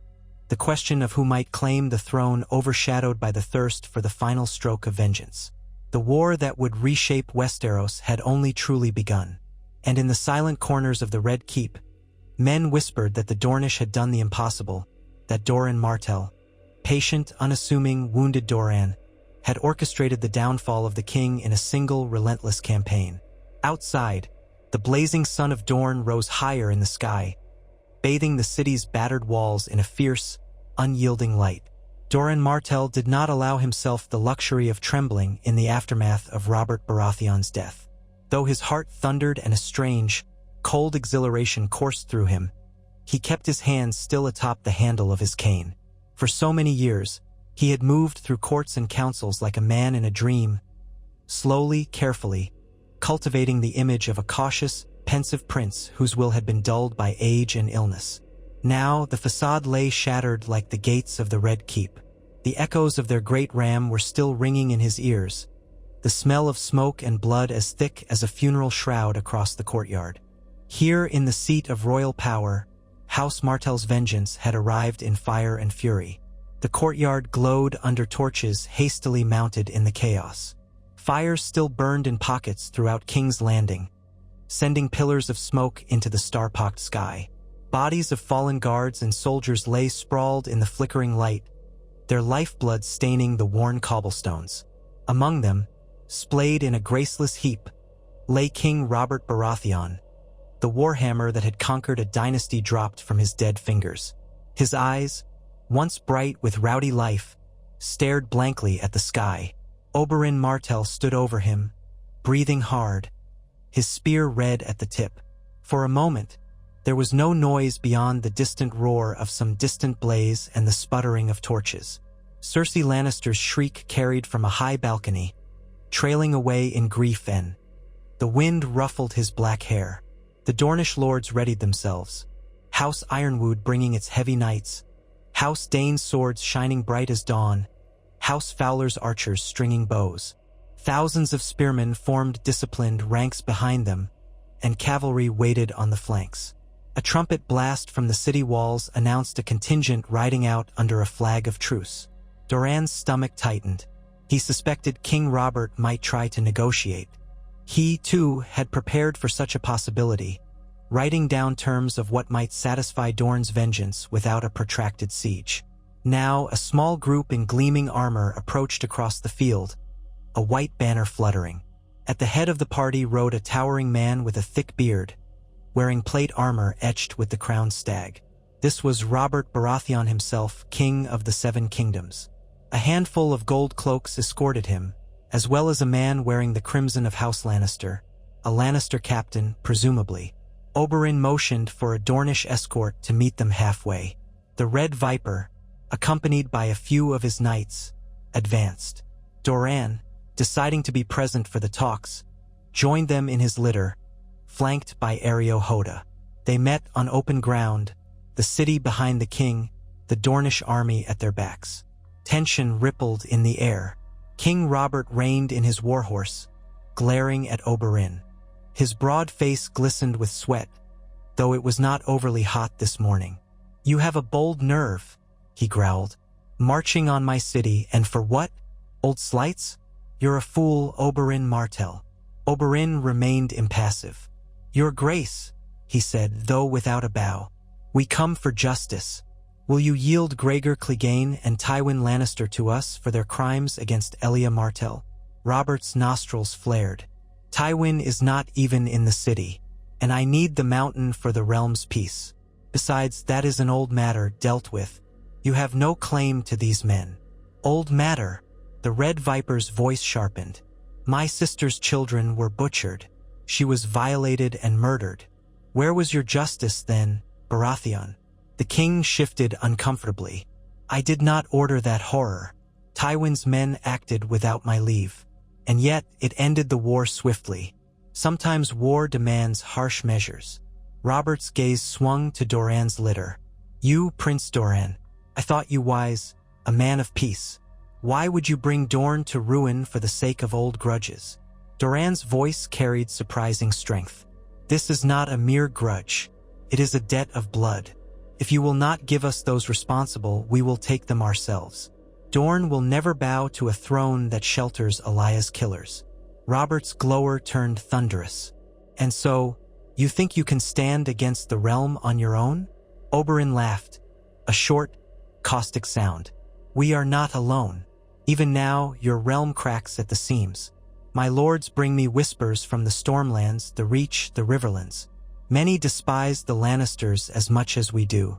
The question of who might claim the throne overshadowed by the thirst for the final stroke of vengeance. The war that would reshape Westeros had only truly begun, and in the silent corners of the Red Keep, men whispered that the Dornish had done the impossible, that Doran Martell, patient, unassuming, wounded Doran, had orchestrated the downfall of the king in a single, relentless campaign. Outside, the blazing sun of Dorne rose higher in the sky, bathing the city's battered walls in a fierce, unyielding light. Doran Martell did not allow himself the luxury of trembling in the aftermath of Robert Baratheon's death. Though his heart thundered and a strange, cold exhilaration coursed through him, he kept his hands still atop the handle of his cane. For so many years, he had moved through courts and councils like a man in a dream, slowly, carefully, cultivating the image of a cautious, pensive prince whose will had been dulled by age and illness. Now the facade lay shattered like the gates of the Red Keep. The echoes of their great ram were still ringing in his ears, the smell of smoke and blood as thick as a funeral shroud across the courtyard. Here in the seat of royal power, House Martell's vengeance had arrived in fire and fury. The courtyard glowed under torches hastily mounted in the chaos. Fires still burned in pockets throughout King's Landing, sending pillars of smoke into the star-pocked sky. Bodies of fallen guards and soldiers lay sprawled in the flickering light, their lifeblood staining the worn cobblestones. Among them, splayed in a graceless heap, lay King Robert Baratheon, the warhammer that had conquered a dynasty dropped from his dead fingers. His eyes, once bright with rowdy life, stared blankly at the sky. Oberyn Martell stood over him, breathing hard, his spear red at the tip. For a moment, there was no noise beyond the distant roar of some distant blaze and the sputtering of torches. Cersei Lannister's shriek carried from a high balcony, trailing away in grief, and the wind ruffled his black hair. The Dornish lords readied themselves, House Ironwood bringing its heavy knights, House Dane's swords shining bright as dawn, House Fowler's archers stringing bows. Thousands of spearmen formed disciplined ranks behind them, and cavalry waited on the flanks. A trumpet blast from the city walls announced a contingent riding out under a flag of truce. Doran's stomach tightened. He suspected King Robert might try to negotiate. He, too, had prepared for such a possibility, writing down terms of what might satisfy Doran's vengeance without a protracted siege. Now, a small group in gleaming armor approached across the field, a white banner fluttering. At the head of the party rode a towering man with a thick beard, wearing plate armor etched with the crowned stag. This was Robert Baratheon himself, King of the Seven Kingdoms. A handful of gold cloaks escorted him, as well as a man wearing the crimson of House Lannister, a Lannister captain, presumably. Oberyn motioned for a Dornish escort to meet them halfway. The Red Viper, accompanied by a few of his knights, advanced. Doran, deciding to be present for the talks, joined them in his litter, flanked by Areo Hoda. They met on open ground, the city behind the king, the Dornish army at their backs. Tension rippled in the air. King Robert reined in his warhorse, glaring at Oberyn. His broad face glistened with sweat, though it was not overly hot this morning. "You have a bold nerve," he growled. "Marching on my city, and for what? Old slights? You're a fool, Oberyn Martell." Oberyn remained impassive. "Your Grace," he said, though without a bow. "We come for justice. Will you yield Gregor Clegane and Tywin Lannister to us for their crimes against Elia Martell?" Robert's nostrils flared. "Tywin is not even in the city, and I need the mountain for the realm's peace. Besides, that is an old matter dealt with. You have no claim to these men." "Old matter?" The Red Viper's voice sharpened. "My sister's children were butchered. She was violated and murdered. Where was your justice then, Baratheon?" The king shifted uncomfortably. "I did not order that horror. Tywin's men acted without my leave. And yet, it ended the war swiftly. Sometimes war demands harsh measures." Robert's gaze swung to Doran's litter. "You, Prince Doran, I thought you wise, a man of peace. Why would you bring Dorne to ruin for the sake of old grudges?" Doran's voice carried surprising strength. "This is not a mere grudge. It is a debt of blood. If you will not give us those responsible, we will take them ourselves. Dorne will never bow to a throne that shelters Elia's killers." Robert's glower turned thunderous. "And so, you think you can stand against the realm on your own?" Oberyn laughed, a short, caustic sound. "We are not alone. Even now, your realm cracks at the seams. My lords bring me whispers from the Stormlands, the Reach, the Riverlands. Many despise the Lannisters as much as we do.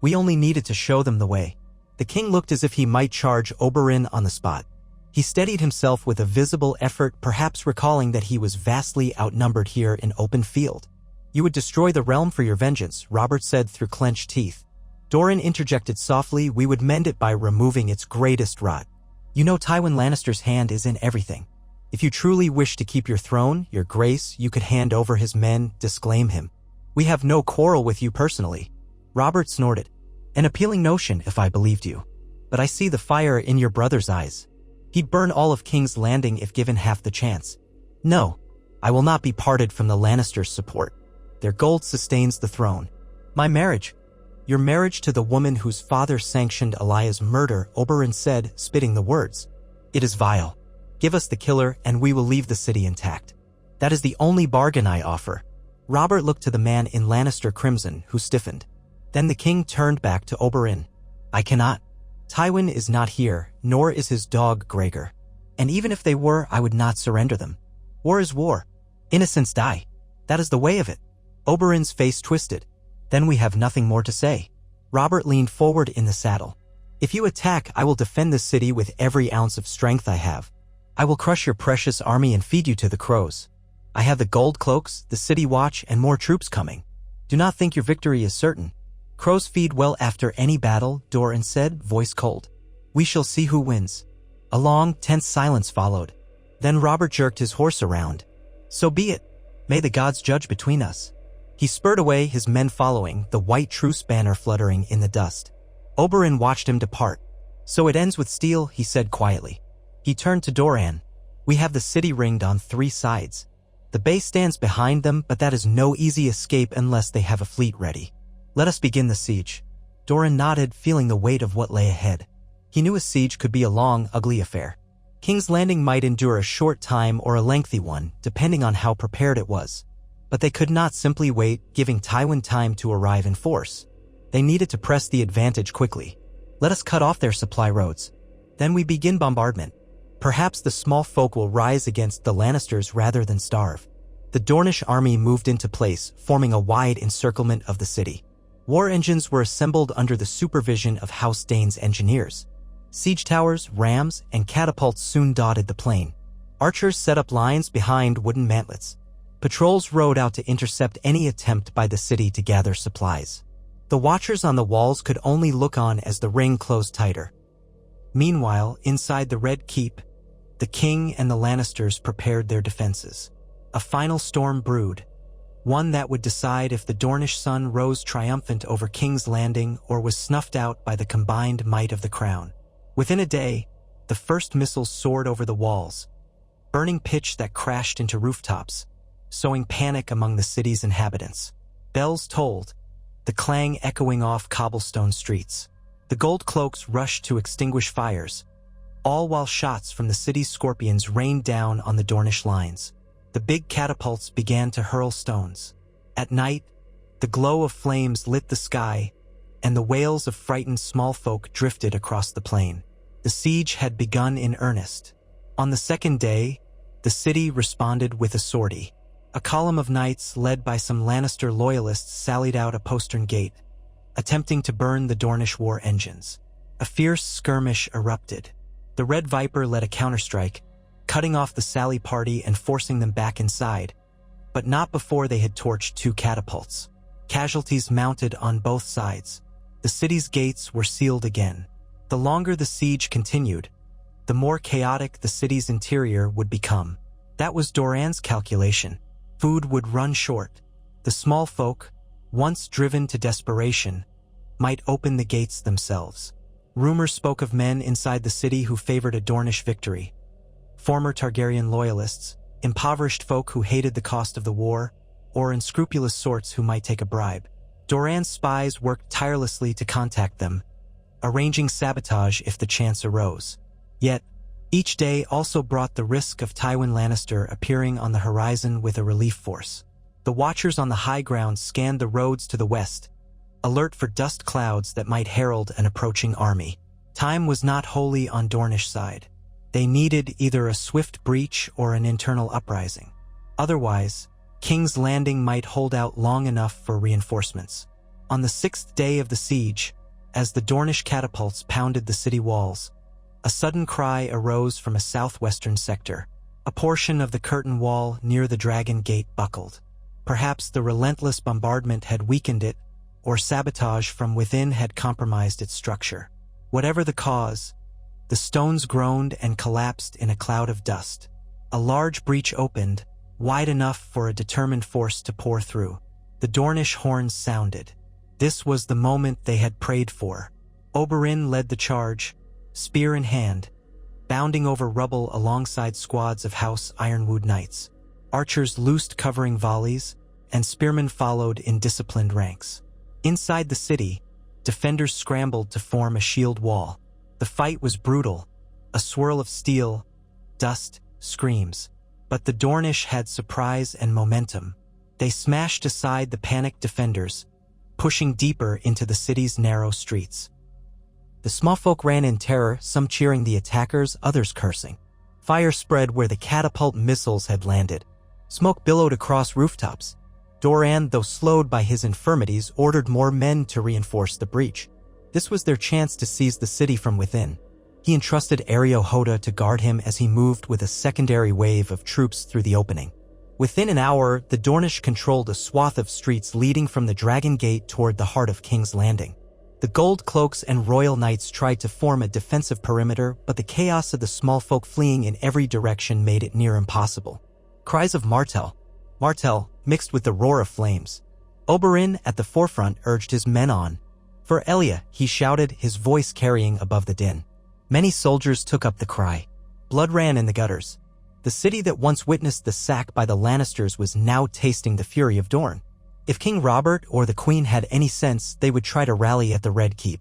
We only needed to show them the way." The king looked as if he might charge Oberyn on the spot. He steadied himself with a visible effort, perhaps recalling that he was vastly outnumbered here in open field. "You would destroy the realm for your vengeance," Robert said through clenched teeth. Doran interjected softly, "We would mend it by removing its greatest rot. You know Tywin Lannister's hand is in everything. If you truly wish to keep your throne, your grace, you could hand over his men, disclaim him. We have no quarrel with you personally." Robert snorted. "An appealing notion, if I believed you. But I see the fire in your brother's eyes. He'd burn all of King's Landing if given half the chance. No, I will not be parted from the Lannisters' support. Their gold sustains the throne. My marriage, your marriage to the woman whose father sanctioned Elia's murder," Oberyn said, spitting the words. "It is vile. Give us the killer and we will leave the city intact. That is the only bargain I offer." Robert looked to the man in Lannister crimson, who stiffened. Then the king turned back to Oberyn. "I cannot. Tywin is not here, nor is his dog Gregor. And even if they were, I would not surrender them. War is war. Innocents die. That is the way of it." Oberyn's face twisted. "Then we have nothing more to say." Robert leaned forward in the saddle. "If you attack, I will defend the city with every ounce of strength I have. I will crush your precious army and feed you to the crows. I have the gold cloaks, the city watch, and more troops coming. Do not think your victory is certain. Crows feed well after any battle," Doran said, voice cold. "We shall see who wins." A long, tense silence followed. Then Robert jerked his horse around. "So be it. May the gods judge between us." He spurred away, his men following, the white truce banner fluttering in the dust. Oberyn watched him depart. "So it ends with steel," he said quietly. He turned to Doran. "We have the city ringed on 3 sides. The base stands behind them, but that is no easy escape unless they have a fleet ready. Let us begin the siege. Doran nodded, feeling the weight of what lay ahead. He knew a siege could be a long, ugly affair. King's Landing might endure a short time or a lengthy one, depending on how prepared it was. But they could not simply wait, giving Tywin time to arrive in force. They needed to press the advantage quickly. Let us cut off their supply roads. Then we begin bombardment. Perhaps the small folk will rise against the Lannisters rather than starve. The Dornish army moved into place, forming a wide encirclement of the city. War engines were assembled under the supervision of House Dane's engineers. Siege towers, rams, and catapults soon dotted the plain. Archers set up lines behind wooden mantlets. Patrols rode out to intercept any attempt by the city to gather supplies. The watchers on the walls could only look on as the ring closed tighter. Meanwhile, inside the Red Keep, the king and the Lannisters prepared their defenses. A final storm brewed, one that would decide if the Dornish sun rose triumphant over King's Landing or was snuffed out by the combined might of the crown. Within a day, the first missiles soared over the walls, burning pitch that crashed into rooftops, sowing panic among the city's inhabitants. Bells tolled, the clang echoing off cobblestone streets. The gold cloaks rushed to extinguish fires, all while shots from the city's scorpions rained down on the Dornish lines. The big catapults began to hurl stones. At night, the glow of flames lit the sky, and the wails of frightened small folk drifted across the plain. The siege had begun in earnest. On the second day, the city responded with a sortie. A column of knights led by some Lannister loyalists sallied out a postern gate, attempting to burn the Dornish war engines. A fierce skirmish erupted. The Red Viper led a counterstrike, cutting off the sally party and forcing them back inside, but not before they had torched 2 catapults. Casualties mounted on both sides. The city's gates were sealed again. The longer the siege continued, the more chaotic the city's interior would become. That was Doran's calculation. Food would run short. The small folk, once driven to desperation, might open the gates themselves. Rumors spoke of men inside the city who favored a Dornish victory. Former Targaryen loyalists, impoverished folk who hated the cost of the war, or unscrupulous sorts who might take a bribe. Doran's spies worked tirelessly to contact them, arranging sabotage if the chance arose. Yet, each day also brought the risk of Tywin Lannister appearing on the horizon with a relief force. The watchers on the high ground scanned the roads to the west, alert for dust clouds that might herald an approaching army. Time was not wholly on Dornish side. They needed either a swift breach or an internal uprising. Otherwise, King's Landing might hold out long enough for reinforcements. On the 6th day of the siege, as the Dornish catapults pounded the city walls, a sudden cry arose from a southwestern sector. A portion of the curtain wall near the Dragon Gate buckled. Perhaps the relentless bombardment had weakened it, or sabotage from within had compromised its structure. Whatever the cause, the stones groaned and collapsed in a cloud of dust. A large breach opened, wide enough for a determined force to pour through. The Dornish horns sounded. This was the moment they had prayed for. Oberyn led the charge, spear in hand, bounding over rubble alongside squads of House Ironwood knights. Archers loosed covering volleys, and spearmen followed in disciplined ranks. Inside the city, defenders scrambled to form a shield wall. The fight was brutal, a swirl of steel, dust, screams. But the Dornish had surprise and momentum. They smashed aside the panicked defenders, pushing deeper into the city's narrow streets. The small folk ran in terror, some cheering the attackers, others cursing. Fire spread where the catapult missiles had landed. Smoke billowed across rooftops. Doran, though slowed by his infirmities, ordered more men to reinforce the breach. This was their chance to seize the city from within. He entrusted Areo Hoda to guard him as he moved with a secondary wave of troops through the opening. Within an hour, the Dornish controlled a swath of streets leading from the Dragon Gate toward the heart of King's Landing. The Gold Cloaks and Royal Knights tried to form a defensive perimeter, but the chaos of the small folk fleeing in every direction made it near impossible. Cries of Martell, Martell, mixed with the roar of flames. Oberyn, at the forefront, urged his men on. For Elia, he shouted, his voice carrying above the din. Many soldiers took up the cry. Blood ran in the gutters. The city that once witnessed the sack by the Lannisters was now tasting the fury of Doran. If King Robert or the Queen had any sense, they would try to rally at the Red Keep.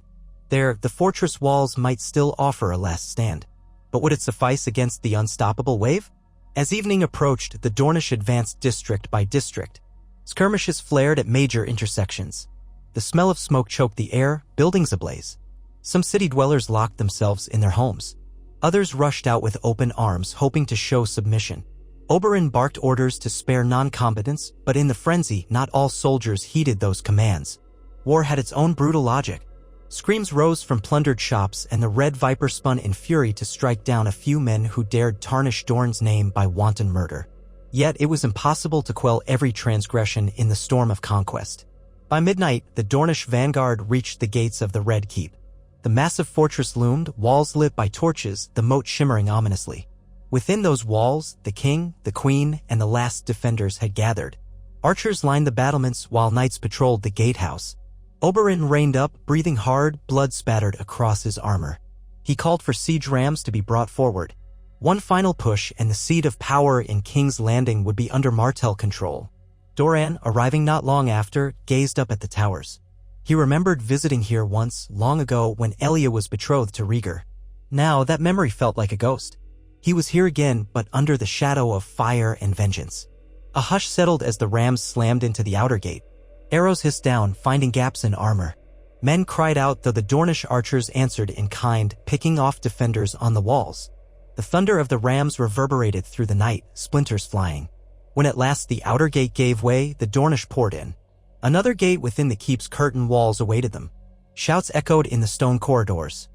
There, the fortress walls might still offer a last stand. But would it suffice against the unstoppable wave? As evening approached, the Dornish advanced district by district. Skirmishes flared at major intersections. The smell of smoke choked the air, buildings ablaze. Some city dwellers locked themselves in their homes. Others rushed out with open arms, hoping to show submission. Oberyn barked orders to spare non-combatants, but in the frenzy, not all soldiers heeded those commands. War had its own brutal logic. Screams rose from plundered shops, and the Red Viper spun in fury to strike down a few men who dared tarnish Doran's name by wanton murder. Yet it was impossible to quell every transgression in the storm of conquest. By midnight, the Dornish vanguard reached the gates of the Red Keep. The massive fortress loomed, walls lit by torches, the moat shimmering ominously. Within those walls, the king, the queen, and the last defenders had gathered. Archers lined the battlements while knights patrolled the gatehouse. Oberyn reined up, breathing hard, blood spattered across his armor. He called for siege rams to be brought forward. One final push and the seat of power in King's Landing would be under Martell control. Doran, arriving not long after, gazed up at the towers. He remembered visiting here once, long ago, when Elia was betrothed to Rhaegar. Now that memory felt like a ghost. He was here again, but under the shadow of fire and vengeance. A hush settled as the rams slammed into the outer gate. Arrows hissed down, finding gaps in armor. Men cried out, though the Dornish archers answered in kind, picking off defenders on the walls. The thunder of the rams reverberated through the night, splinters flying. When at last the outer gate gave way, the Dornish poured in. Another gate within the keep's curtain walls awaited them. Shouts echoed in the stone corridors.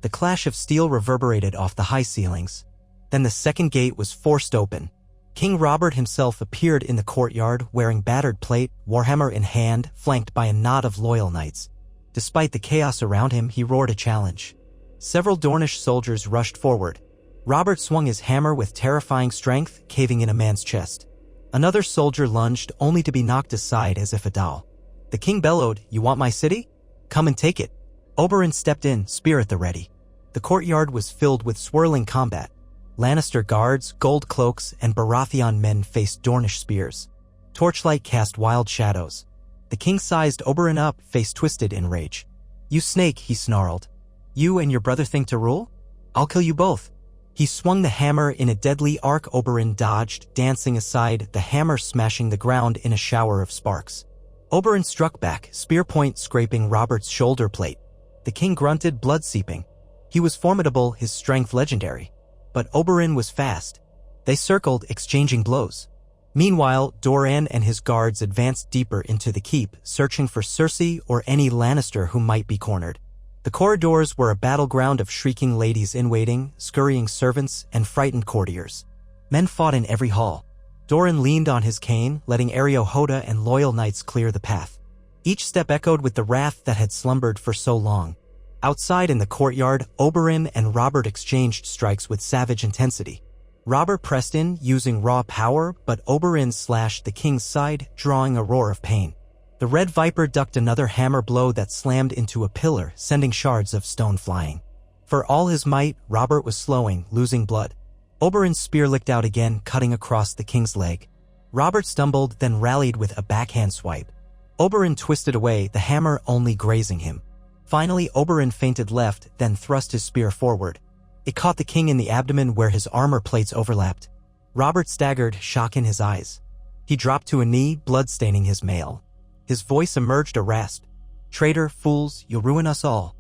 The clash of steel reverberated off the high ceilings. Then the second gate was forced open. King Robert himself appeared in the courtyard, wearing battered plate, warhammer in hand, flanked by a knot of loyal knights. Despite the chaos around him, he roared a challenge. Several Dornish soldiers rushed forward. Robert swung his hammer with terrifying strength, caving in a man's chest. Another soldier lunged, only to be knocked aside as if a doll. The king bellowed, "You want my city? Come and take it." Oberyn stepped in, spear at the ready. The courtyard was filled with swirling combat. Lannister guards, gold cloaks, and Baratheon men faced Dornish spears. Torchlight cast wild shadows. The king sized Oberyn up, face twisted in rage. "You snake," he snarled. "You and your brother think to rule? I'll kill you both." He swung the hammer in a deadly arc. Oberyn dodged, dancing aside, the hammer smashing the ground in a shower of sparks. Oberyn struck back, spear point scraping Robert's shoulder plate. The king grunted, blood seeping. He was formidable, his strength legendary. But Oberyn was fast. They circled, exchanging blows. Meanwhile, Doran and his guards advanced deeper into the keep, searching for Cersei or any Lannister who might be cornered. The corridors were a battleground of shrieking ladies-in-waiting, scurrying servants, and frightened courtiers. Men fought in every hall. Doran leaned on his cane, letting Areo Hoda and loyal knights clear the path. Each step echoed with the wrath that had slumbered for so long. Outside in the courtyard, Oberyn and Robert exchanged strikes with savage intensity. Robert pressed in, using raw power, but Oberyn slashed the king's side, drawing a roar of pain. The Red Viper ducked another hammer blow that slammed into a pillar, sending shards of stone flying. For all his might, Robert was slowing, losing blood. Oberyn's spear licked out again, cutting across the king's leg. Robert stumbled, then rallied with a backhand swipe. Oberyn twisted away, the hammer only grazing him. Finally, Oberyn feinted left, then thrust his spear forward. It caught the king in the abdomen where his armor plates overlapped. Robert staggered, shock in his eyes. He dropped to a knee, blood staining his mail. His voice emerged a rasp. "Traitor, fools, you'll ruin us all."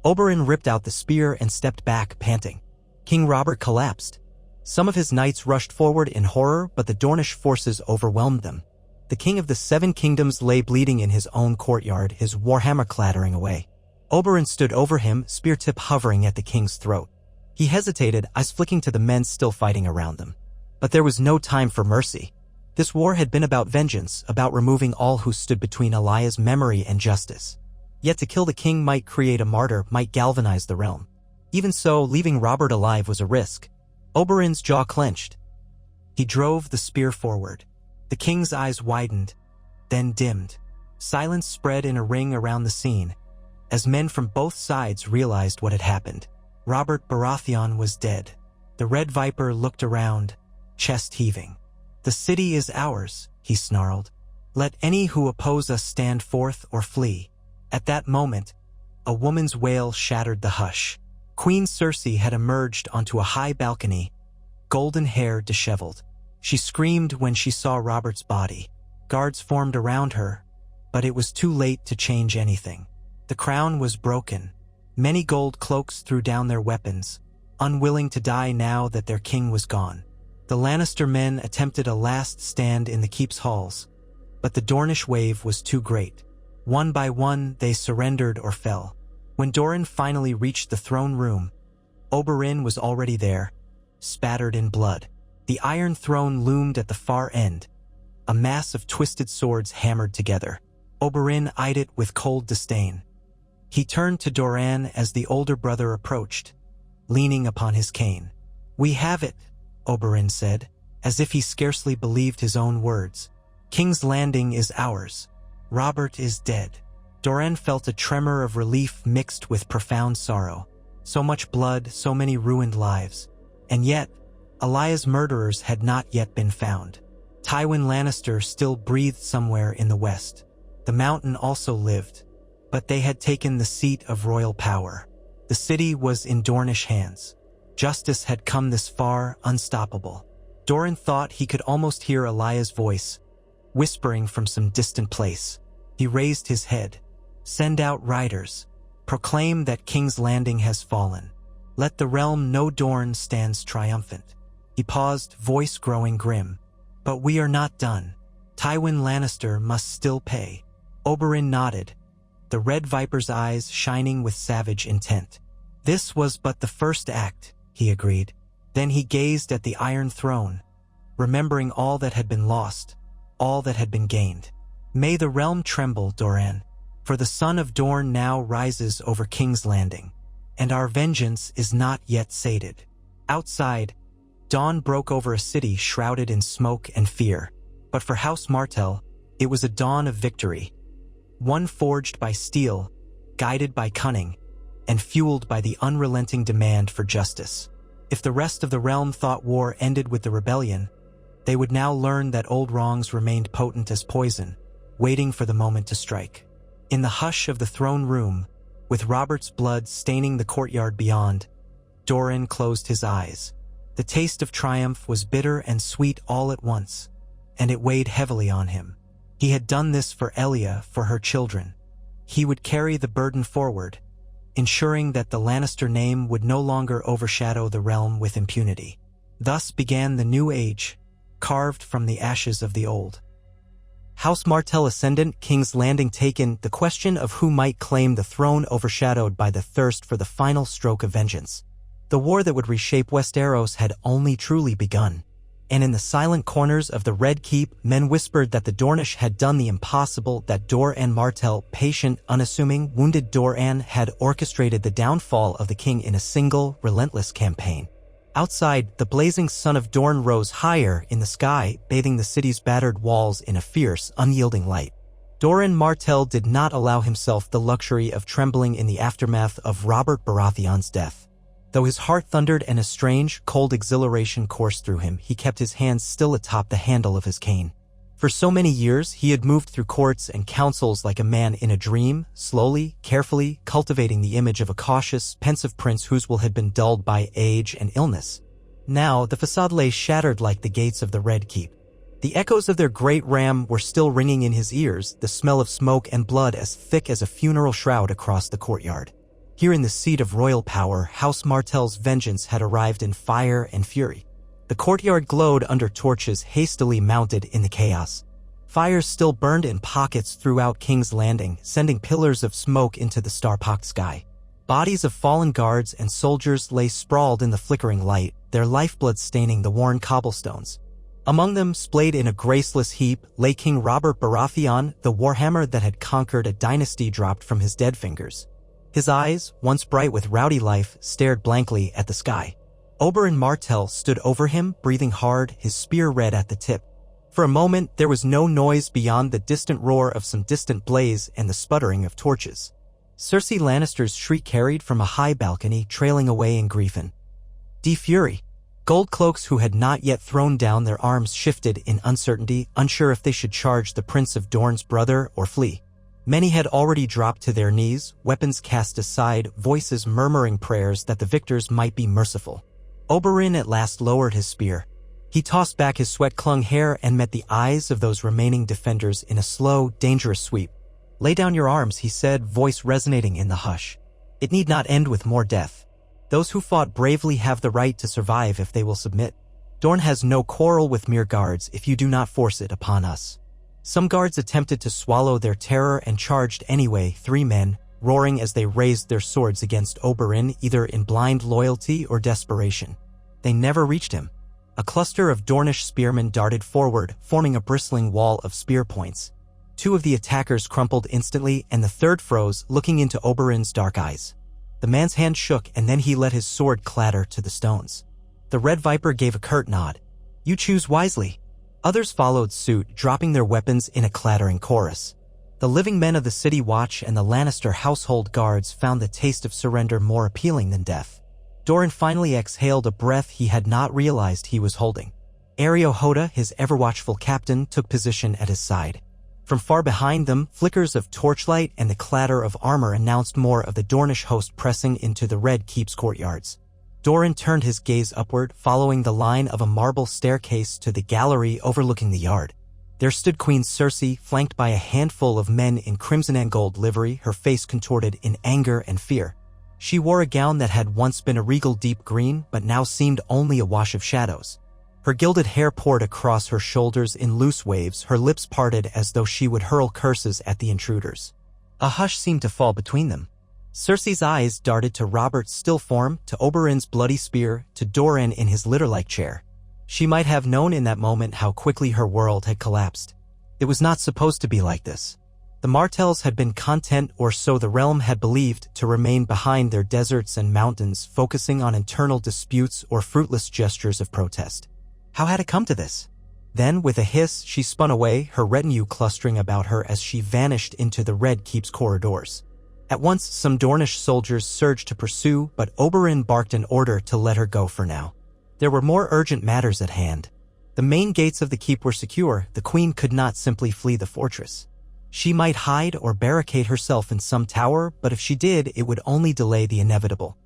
Oberyn ripped out the spear and stepped back, panting. King Robert collapsed. Some of his knights rushed forward in horror, but the Dornish forces overwhelmed them. The king of the Seven Kingdoms lay bleeding in his own courtyard, his warhammer clattering away. Oberyn stood over him, spear tip hovering at the king's throat. He hesitated, eyes flicking to the men still fighting around them. But there was no time for mercy. This war had been about vengeance, about removing all who stood between Elia's memory and justice. Yet to kill the king might create a martyr, might galvanize the realm. Even so, leaving Robert alive was a risk. Oberyn's jaw clenched. He drove the spear forward. The king's eyes widened, then dimmed. Silence spread in a ring around the scene, as men from both sides realized what had happened. Robert Baratheon was dead. The Red Viper looked around, chest heaving. "The city is ours," he snarled. "Let any who oppose us stand forth or flee." At that moment, a woman's wail shattered the hush. Queen Circe had emerged onto a high balcony, golden hair disheveled. She screamed when she saw Robert's body. Guards formed around her, but it was too late to change anything. The crown was broken. Many gold cloaks threw down their weapons, unwilling to die now that their king was gone. The Lannister men attempted a last stand in the keep's halls, but the Dornish wave was too great. One by one, they surrendered or fell. When Doran finally reached the throne room, Oberyn was already there, spattered in blood. The Iron Throne loomed at the far end, a mass of twisted swords hammered together. Oberyn eyed it with cold disdain. He turned to Doran as the older brother approached, leaning upon his cane. "We have it," Oberyn said, as if he scarcely believed his own words. "King's Landing is ours. Robert is dead." Doran felt a tremor of relief mixed with profound sorrow. So much blood, so many ruined lives. And yet, Elia's murderers had not yet been found. Tywin Lannister still breathed somewhere in the west. The mountain also lived, but they had taken the seat of royal power. The city was in Dornish hands. Justice had come this far, unstoppable. Doran thought he could almost hear Elia's voice, whispering from some distant place. He raised his head. "Send out riders. Proclaim that King's Landing has fallen. Let the realm know Dorne stands triumphant." He paused, voice growing grim. "But we are not done. Tywin Lannister must still pay." Oberyn nodded, the Red Viper's eyes shining with savage intent. "This was but the first act," he agreed. Then he gazed at the Iron Throne, remembering all that had been lost, all that had been gained. "May the realm tremble, Doran, for the son of Dorne now rises over King's Landing, and our vengeance is not yet sated." Outside, dawn broke over a city shrouded in smoke and fear. But for House Martell, it was a dawn of victory. One forged by steel, guided by cunning, and fueled by the unrelenting demand for justice. If the rest of the realm thought war ended with the rebellion, they would now learn that old wrongs remained potent as poison, waiting for the moment to strike. In the hush of the throne room, with Robert's blood staining the courtyard beyond, Doran closed his eyes. The taste of triumph was bitter and sweet all at once, and it weighed heavily on him. He had done this for Elia, for her children. He would carry the burden forward, ensuring that the Lannister name would no longer overshadow the realm with impunity. Thus began the new age, carved from the ashes of the old. House Martell ascendant, King's Landing taken, the question of who might claim the throne overshadowed by the thirst for the final stroke of vengeance. The war that would reshape Westeros had only truly begun. And in the silent corners of the Red Keep, men whispered that the Dornish had done the impossible, that Doran Martell, patient, unassuming, wounded Doran, had orchestrated the downfall of the king in a single, relentless campaign. Outside, the blazing sun of Dorne rose higher in the sky, bathing the city's battered walls in a fierce, unyielding light. Doran Martell did not allow himself the luxury of trembling in the aftermath of Robert Baratheon's death. Though his heart thundered and a strange, cold exhilaration coursed through him, he kept his hands still atop the handle of his cane. For so many years, he had moved through courts and councils like a man in a dream, slowly, carefully, cultivating the image of a cautious, pensive prince whose will had been dulled by age and illness. Now, the facade lay shattered like the gates of the Red Keep. The echoes of their great ram were still ringing in his ears, the smell of smoke and blood as thick as a funeral shroud across the courtyard. Here in the seat of royal power, House Martell's vengeance had arrived in fire and fury. The courtyard glowed under torches hastily mounted in the chaos. Fires still burned in pockets throughout King's Landing, sending pillars of smoke into the star-pocked sky. Bodies of fallen guards and soldiers lay sprawled in the flickering light, their lifeblood staining the worn cobblestones. Among them, splayed in a graceless heap, lay King Robert Baratheon, the warhammer that had conquered a dynasty dropped from his dead fingers. His eyes, once bright with rowdy life, stared blankly at the sky. Oberyn Martell stood over him, breathing hard, his spear red at the tip. For a moment, there was no noise beyond the distant roar of some distant blaze and the sputtering of torches. Cersei Lannister's shriek carried from a high balcony, trailing away in grief. "De Fury," Gold cloaks who had not yet thrown down their arms shifted in uncertainty, unsure if they should charge the Prince of Dorn's brother or flee. Many had already dropped to their knees, weapons cast aside, voices murmuring prayers that the victors might be merciful. Oberyn at last lowered his spear. He tossed back his sweat-clung hair and met the eyes of those remaining defenders in a slow, dangerous sweep. "Lay down your arms," he said, voice resonating in the hush. "It need not end with more death. Those who fought bravely have the right to survive if they will submit. Dorn has no quarrel with mere guards if you do not force it upon us." Some guards attempted to swallow their terror and charged anyway, 3 men, roaring as they raised their swords against Oberyn, either in blind loyalty or desperation. They never reached him. A cluster of Dornish spearmen darted forward, forming a bristling wall of spear points. 2 of the attackers crumpled instantly, and the third froze, looking into Oberyn's dark eyes. The man's hand shook, and then he let his sword clatter to the stones. The Red Viper gave a curt nod. "You choose wisely." Others followed suit, dropping their weapons in a clattering chorus. The living men of the City Watch and the Lannister household guards found the taste of surrender more appealing than death. Doran finally exhaled a breath he had not realized he was holding. Ario Hoda, his ever-watchful captain, took position at his side. From far behind them, flickers of torchlight and the clatter of armor announced more of the Dornish host pressing into the Red Keep's courtyards. Doran turned his gaze upward, following the line of a marble staircase to the gallery overlooking the yard. There stood Queen Cersei, flanked by a handful of men in crimson and gold livery, her face contorted in anger and fear. She wore a gown that had once been a regal deep green, but now seemed only a wash of shadows. Her gilded hair poured across her shoulders in loose waves, her lips parted as though she would hurl curses at the intruders. A hush seemed to fall between them. Cersei's eyes darted to Robert's still form, to Oberyn's bloody spear, to Doran in his litter-like chair. She might have known in that moment how quickly her world had collapsed. It was not supposed to be like this. The Martells had been content, or so the realm had believed, to remain behind their deserts and mountains, focusing on internal disputes or fruitless gestures of protest. How had it come to this? Then, with a hiss, she spun away, her retinue clustering about her as she vanished into the Red Keep's corridors. At once, some Dornish soldiers surged to pursue, but Oberyn barked an order to let her go for now. There were more urgent matters at hand. The main gates of the keep were secure. The queen could not simply flee the fortress. She might hide or barricade herself in some tower, but if she did, it would only delay the inevitable.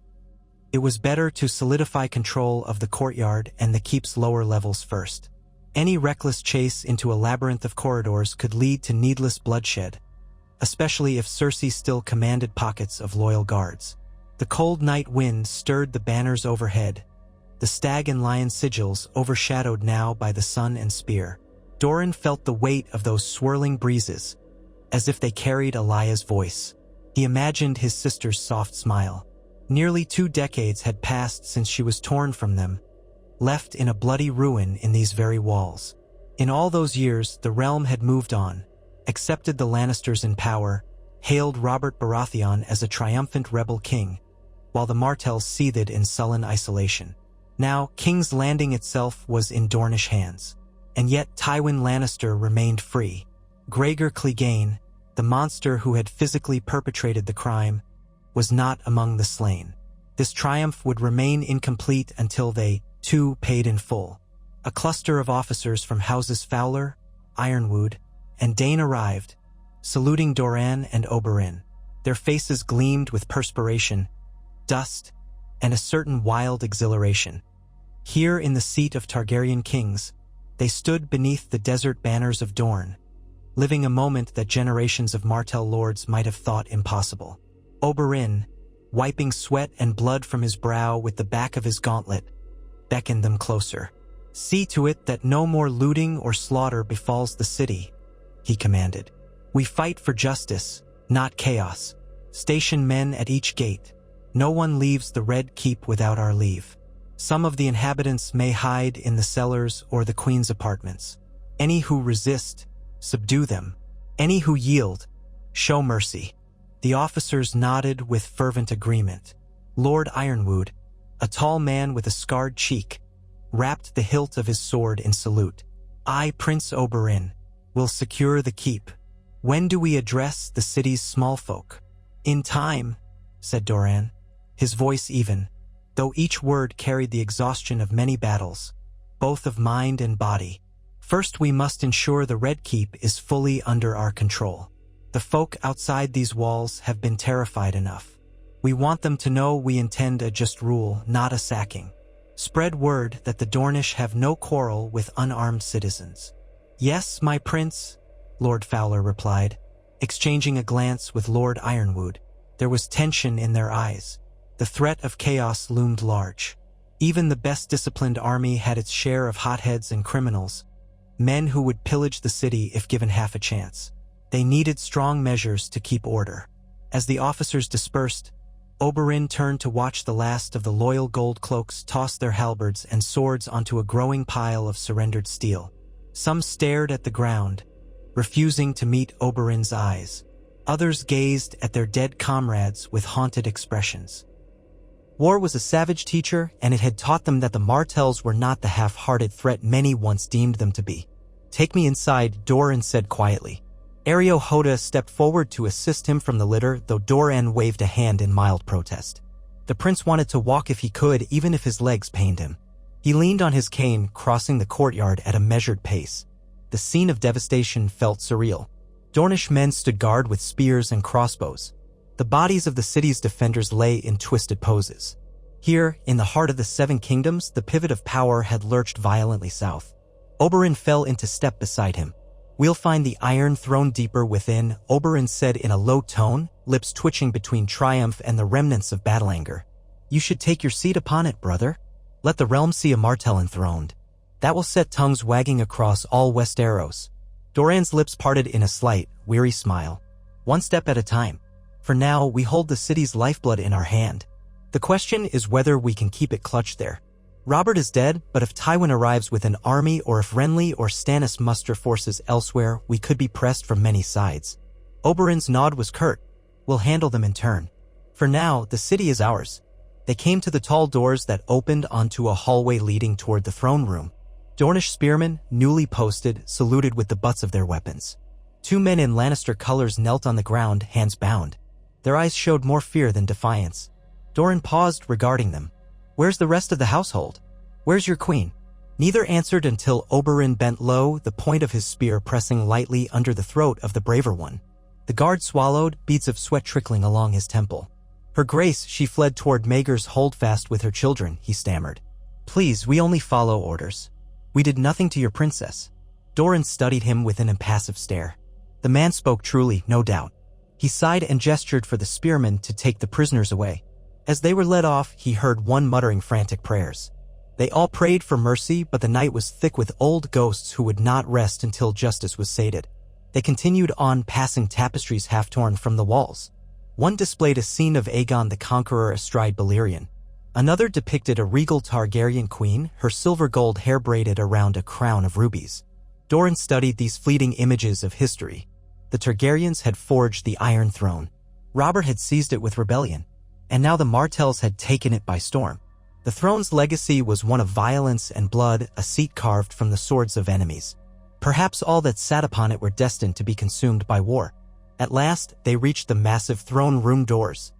It was better to solidify control of the courtyard and the keep's lower levels first. Any reckless chase into a labyrinth of corridors could lead to needless bloodshed, especially if Cersei still commanded pockets of loyal guards. The cold night wind stirred the banners overhead, the stag and lion sigils overshadowed now by the sun and spear. Doran felt the weight of those swirling breezes, as if they carried Elia's voice. He imagined his sister's soft smile. Nearly 2 decades had passed since she was torn from them, left in a bloody ruin in these very walls. In all those years, the realm had moved on, accepted the Lannisters in power, hailed Robert Baratheon as a triumphant rebel king, while the Martells seethed in sullen isolation. Now, King's Landing itself was in Dornish hands, and yet Tywin Lannister remained free. Gregor Clegane, the monster who had physically perpetrated the crime, was not among the slain. This triumph would remain incomplete until they, too, paid in full. A cluster of officers from houses Fowler, Ironwood, and Dane arrived, saluting Doran and Oberyn. Their faces gleamed with perspiration, dust, and a certain wild exhilaration. Here in the seat of Targaryen kings, they stood beneath the desert banners of Dorne, living a moment that generations of Martell lords might have thought impossible. Oberyn, wiping sweat and blood from his brow with the back of his gauntlet, beckoned them closer. "See to it that no more looting or slaughter befalls the city," he commanded. "We fight for justice, not chaos. Station men at each gate. No one leaves the Red Keep without our leave. Some of the inhabitants may hide in the cellars or the queen's apartments. Any who resist, subdue them. Any who yield, show mercy." The officers nodded with fervent agreement. Lord Ironwood, a tall man with a scarred cheek, rapped the hilt of his sword in salute. "I, Prince Oberyn, will secure the keep. When do we address the city's small folk?" "In time," said Doran, his voice even, though each word carried the exhaustion of many battles, both of mind and body. First, we must ensure the Red Keep is fully under our control. The folk outside these walls have been terrified enough. We want them to know we intend a just rule, not a sacking. Spread word that the Dornish have no quarrel with unarmed citizens. Yes, my prince, Lord Fowler replied, exchanging a glance with Lord Ironwood. There was tension in their eyes. The threat of chaos loomed large. Even the best disciplined army had its share of hotheads and criminals, men who would pillage the city if given half a chance. They needed strong measures to keep order. As the officers dispersed, Oberyn turned to watch the last of the loyal gold cloaks toss their halberds and swords onto a growing pile of surrendered steel. Some stared at the ground, refusing to meet Oberyn's eyes. Others gazed at their dead comrades with haunted expressions. War was a savage teacher, and it had taught them that the Martells were not the half-hearted threat many once deemed them to be. "Take me inside," Doran said quietly. Ario Hoda stepped forward to assist him from the litter, though Doran waved a hand in mild protest. The prince wanted to walk if he could, even if his legs pained him. He leaned on his cane, crossing the courtyard at a measured pace. The scene of devastation felt surreal. Dornish men stood guard with spears and crossbows. The bodies of the city's defenders lay in twisted poses. Here, in the heart of the Seven Kingdoms, the pivot of power had lurched violently south. Oberyn fell into step beside him. "We'll find the Iron Throne deeper within," Oberyn said in a low tone, lips twitching between triumph and the remnants of battle anger. "You should take your seat upon it, brother. Let the realm see a Martell enthroned. That will set tongues wagging across all Westeros." Doran's lips parted in a slight, weary smile. "One step at a time. For now, we hold the city's lifeblood in our hand. The question is whether we can keep it clutched there. Robert is dead, but if Tywin arrives with an army or if Renly or Stannis muster forces elsewhere, we could be pressed from many sides." Oberyn's nod was curt. "We'll handle them in turn. For now, the city is ours." They came to the tall doors that opened onto a hallway leading toward the throne room. Dornish spearmen, newly posted, saluted with the butts of their weapons. Two men in Lannister colors knelt on the ground, hands bound. Their eyes showed more fear than defiance. Doran paused, regarding them. "Where's the rest of the household? Where's your queen?" Neither answered until Oberyn bent low, the point of his spear pressing lightly under the throat of the braver one. The guard swallowed, beads of sweat trickling along his temple. "Her Grace," she fled toward Maegor's holdfast with her children, he stammered. "Please, we only follow orders. We did nothing to your princess." Doran studied him with an impassive stare. The man spoke truly, no doubt. He sighed and gestured for the spearmen to take the prisoners away. As they were led off, he heard one muttering frantic prayers. They all prayed for mercy, but the night was thick with old ghosts who would not rest until justice was sated. They continued on, passing tapestries half-torn from the walls. One displayed a scene of Aegon the Conqueror astride Balerion. Another depicted a regal Targaryen queen, her silver gold hair braided around a crown of rubies. Doran studied these fleeting images of history. The Targaryens had forged the Iron Throne. Robert had seized it with rebellion, and now the Martells had taken it by storm. The throne's legacy was one of violence and blood, a seat carved from the swords of enemies. Perhaps all that sat upon it were destined to be consumed by war. At last, they reached the massive throne room doors.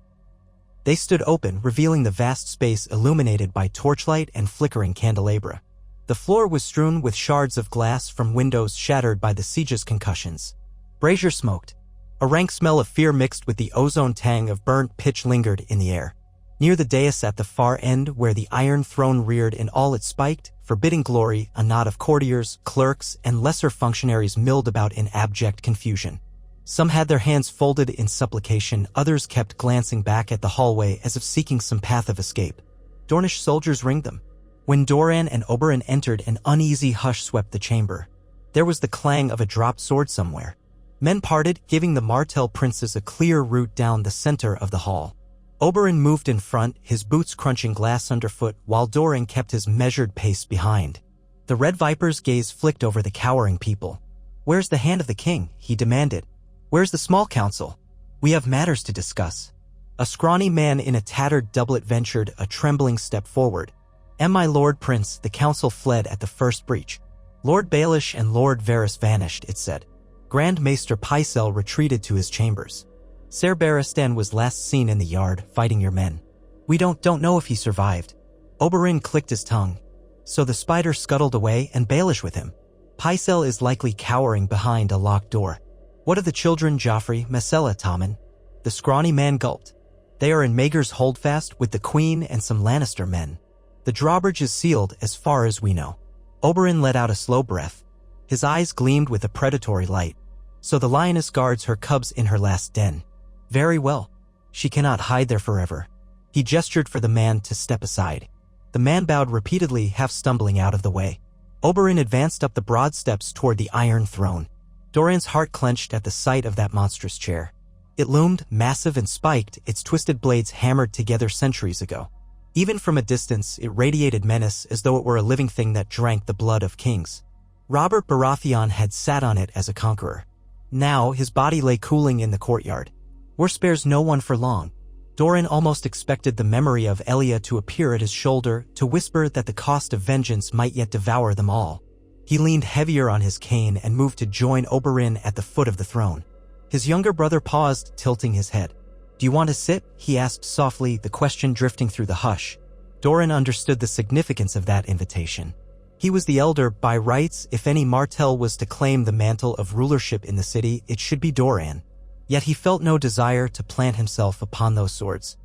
They stood open, revealing the vast space illuminated by torchlight and flickering candelabra. The floor was strewn with shards of glass from windows shattered by the siege's concussions. Brazier smoked. A rank smell of fear mixed with the ozone tang of burnt pitch lingered in the air. Near the dais at the far end, where the Iron Throne reared in all its spiked, forbidding glory, a knot of courtiers, clerks, and lesser functionaries milled about in abject confusion. Some had their hands folded in supplication, others kept glancing back at the hallway as if seeking some path of escape. Dornish soldiers ringed them. When Doran and Oberyn entered, an uneasy hush swept the chamber. There was the clang of a dropped sword somewhere. Men parted, giving the Martell princes a clear route down the center of the hall. Oberyn moved in front, his boots crunching glass underfoot, while Doran kept his measured pace behind. The Red Viper's gaze flicked over the cowering people. "Where's the hand of the king?" he demanded. "Where's the small council? We have matters to discuss." A scrawny man in a tattered doublet ventured a trembling step forward. "And my Lord Prince," the council fled at the first breach. "Lord Baelish and Lord Varys vanished," it said. Grand Maester Pycelle retreated to his chambers. "Ser Barristan was last seen in the yard, fighting your men." We don't know if he survived. Oberyn clicked his tongue. So the spider scuttled away and Baelish with him. Pycelle is likely cowering behind a locked door. What of the children, Joffrey, Myrcella, Tommen? The scrawny man gulped. They are in Maegor's holdfast with the queen and some Lannister men. The drawbridge is sealed as far as we know. Oberyn let out a slow breath. His eyes gleamed with a predatory light. So the lioness guards her cubs in her last den. Very well. She cannot hide there forever. He gestured for the man to step aside. The man bowed repeatedly, half stumbling out of the way. Oberyn advanced up the broad steps toward the Iron Throne. Doran's heart clenched at the sight of that monstrous chair. It loomed, massive and spiked, its twisted blades hammered together centuries ago. Even from a distance, it radiated menace as though it were a living thing that drank the blood of kings. Robert Baratheon had sat on it as a conqueror. Now his body lay cooling in the courtyard. War spares no one for long. Doran almost expected the memory of Elia to appear at his shoulder to whisper that the cost of vengeance might yet devour them all. He leaned heavier on his cane and moved to join Oberyn at the foot of the throne. His younger brother paused, tilting his head. "Do you want to sit?" he asked softly, the question drifting through the hush. Doran understood the significance of that invitation. He was the elder by rights. If any Martell was to claim the mantle of rulership in the city, it should be Doran. Yet he felt no desire to plant himself upon those swords.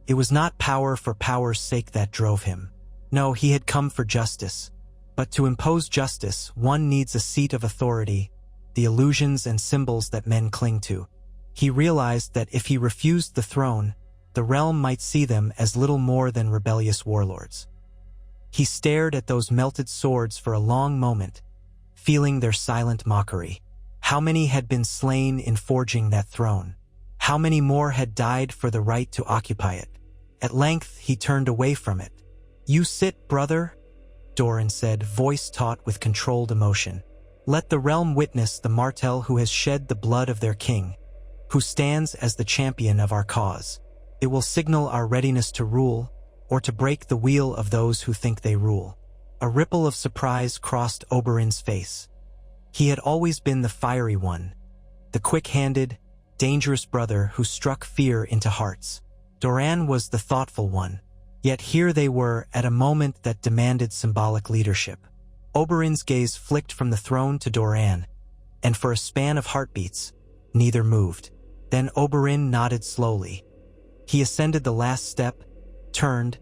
It was not power for power's sake that drove him. No, he had come for justice. But to impose justice, one needs a seat of authority, the illusions and symbols that men cling to. He realized that if he refused the throne, the realm might see them as little more than rebellious warlords. He stared at those melted swords for a long moment, feeling their silent mockery. How many had been slain in forging that throne? How many more had died for the right to occupy it? At length, he turned away from it. "You sit, brother," Doran said, voice taut with controlled emotion. "Let the realm witness the Martell who has shed the blood of their king, who stands as the champion of our cause. It will signal our readiness to rule, or to break the wheel of those who think they rule." A ripple of surprise crossed Oberyn's face. He had always been the fiery one, the quick-handed, dangerous brother who struck fear into hearts. Doran was the thoughtful one, yet here they were at a moment that demanded symbolic leadership. Oberyn's gaze flicked from the throne to Doran, and for a span of heartbeats, neither moved. Then Oberyn nodded slowly. He ascended the last step, turned,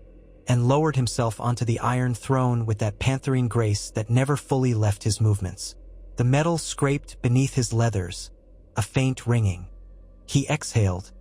and lowered himself onto the Iron Throne with that pantherine grace that never fully left his movements. The metal scraped beneath his leathers, a faint ringing. He exhaled,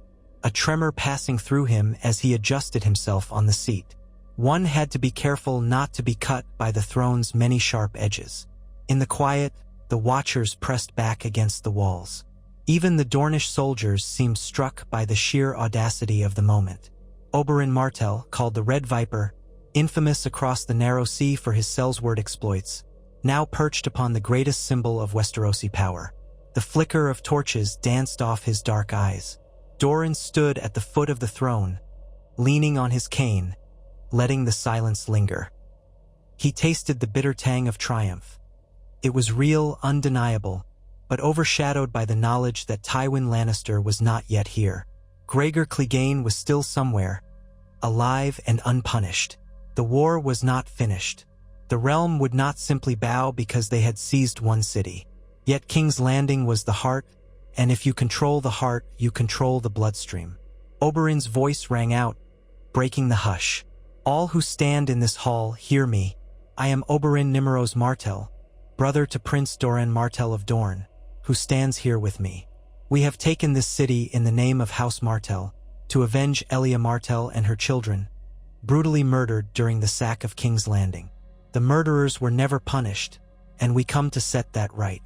a tremor passing through him as he adjusted himself on the seat. One had to be careful not to be cut by the throne's many sharp edges. In the quiet, the watchers pressed back against the walls. Even the Dornish soldiers seemed struck by the sheer audacity of the moment. Oberyn Martell, called the Red Viper, infamous across the narrow sea for his Sellsword exploits, now perched upon the greatest symbol of Westerosi power. The flicker of torches danced off his dark eyes. Doran stood at the foot of the throne, leaning on his cane, letting the silence linger. He tasted the bitter tang of triumph. It was real, undeniable, but overshadowed by the knowledge that Tywin Lannister was not yet here. Gregor Clegane was still somewhere, alive and unpunished. The war was not finished. The realm would not simply bow because they had seized one city. Yet King's Landing was the heart, and if you control the heart, you control the bloodstream. Oberyn's voice rang out, breaking the hush. "All who stand in this hall, hear me. I am Oberyn Nymeros Martell, brother to Prince Doran Martell of Dorne, who stands here with me. We have taken this city in the name of House Martell, to avenge Elia Martell and her children, brutally murdered during the sack of King's Landing. The murderers were never punished, and we come to set that right."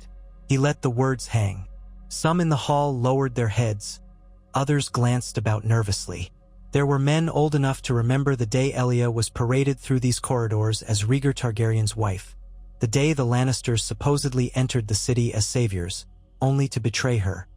He let the words hang. Some in the hall lowered their heads, others glanced about nervously. There were men old enough to remember the day Elia was paraded through these corridors as Rhaegar Targaryen's wife, the day the Lannisters supposedly entered the city as saviors, only to betray her.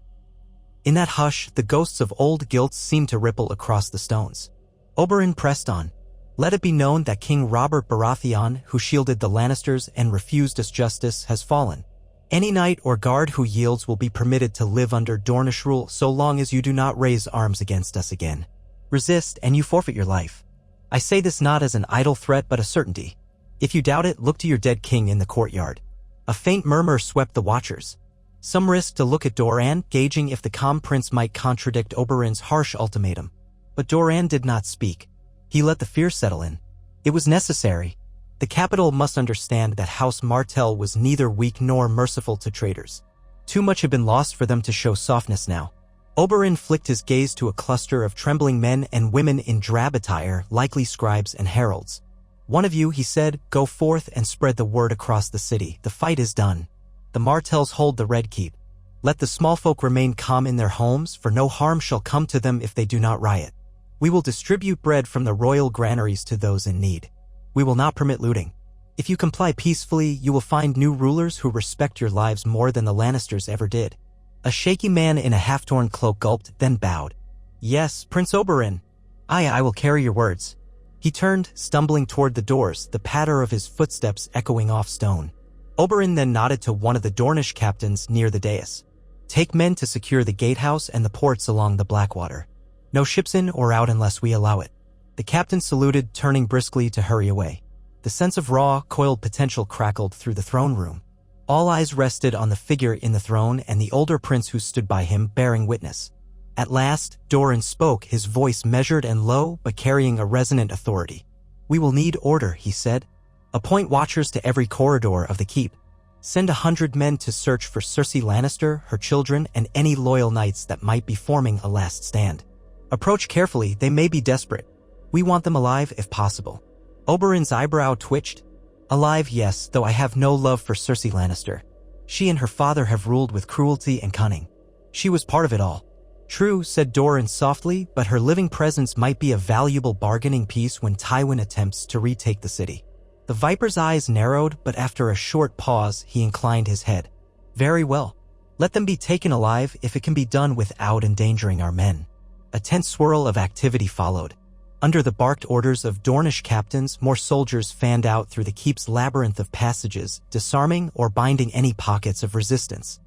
In that hush, the ghosts of old guilts seemed to ripple across the stones. Oberyn pressed on. "Let it be known that King Robert Baratheon, who shielded the Lannisters and refused us justice, has fallen. Any knight or guard who yields will be permitted to live under Dornish rule so long as you do not raise arms against us again." Resist, and you forfeit your life. I say this not as an idle threat but a certainty. If you doubt it, look to your dead king in the courtyard. A faint murmur swept the watchers. Some risked a look at Doran, gauging if the calm prince might contradict Oberyn's harsh ultimatum. But Doran did not speak. He let the fear settle in. It was necessary. The capital must understand that House Martell was neither weak nor merciful to traitors. Too much had been lost for them to show softness now. Oberyn flicked his gaze to a cluster of trembling men and women in drab attire, likely scribes and heralds. One of you, he said, go forth and spread the word across the city. The fight is done. The Martells hold the Red Keep. Let the small folk remain calm in their homes, for no harm shall come to them if they do not riot. We will distribute bread from the royal granaries to those in need. We will not permit looting. If you comply peacefully, you will find new rulers who respect your lives more than the Lannisters ever did. A shaky man in a half-torn cloak gulped, then bowed. Yes, Prince Oberyn. I will carry your words. He turned, stumbling toward the doors, the patter of his footsteps echoing off stone. Oberyn then nodded to one of the Dornish captains near the dais. Take men to secure the gatehouse and the ports along the Blackwater. No ships in or out unless we allow it. The captain saluted, turning briskly to hurry away. The sense of raw, coiled potential crackled through the throne room. All eyes rested on the figure in the throne and the older prince who stood by him, bearing witness. At last, Doran spoke, his voice measured and low, but carrying a resonant authority. We will need order, he said. Appoint watchers to every corridor of the keep. Send 100 men to search for Cersei Lannister, her children, and any loyal knights that might be forming a last stand. Approach carefully, they may be desperate. We want them alive if possible. Oberyn's eyebrow twitched. Alive, yes, though I have no love for Cersei Lannister. She and her father have ruled with cruelty and cunning. She was part of it all. True, said Doran softly, but her living presence might be a valuable bargaining piece when Tywin attempts to retake the city. The Viper's eyes narrowed, but after a short pause, he inclined his head. Very well. Let them be taken alive if it can be done without endangering our men. A tense swirl of activity followed. Under the barked orders of Dornish captains, more soldiers fanned out through the keep's labyrinth of passages, disarming or binding any pockets of resistance.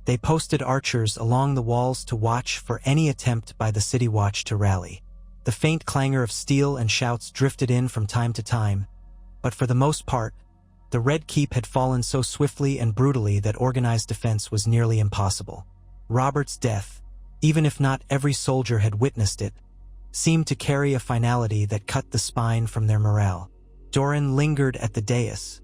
They posted archers along the walls to watch for any attempt by the city watch to rally. The faint clangor of steel and shouts drifted in from time to time, but for the most part, the Red Keep had fallen so swiftly and brutally that organized defense was nearly impossible. Robert's death, even if not every soldier had witnessed it, seemed to carry a finality that cut the spine from their morale. Doran lingered at the dais,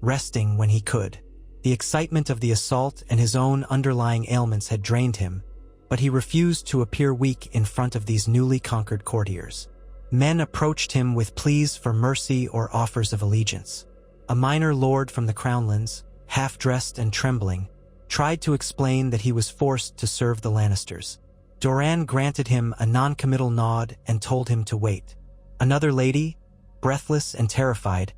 resting when he could. The excitement of the assault and his own underlying ailments had drained him, but he refused to appear weak in front of these newly conquered courtiers. Men approached him with pleas for mercy or offers of allegiance. A minor lord from the Crownlands, half-dressed and trembling, tried to explain that he was forced to serve the Lannisters. Doran granted him a non-committal nod and told him to wait. Another lady, breathless and terrified,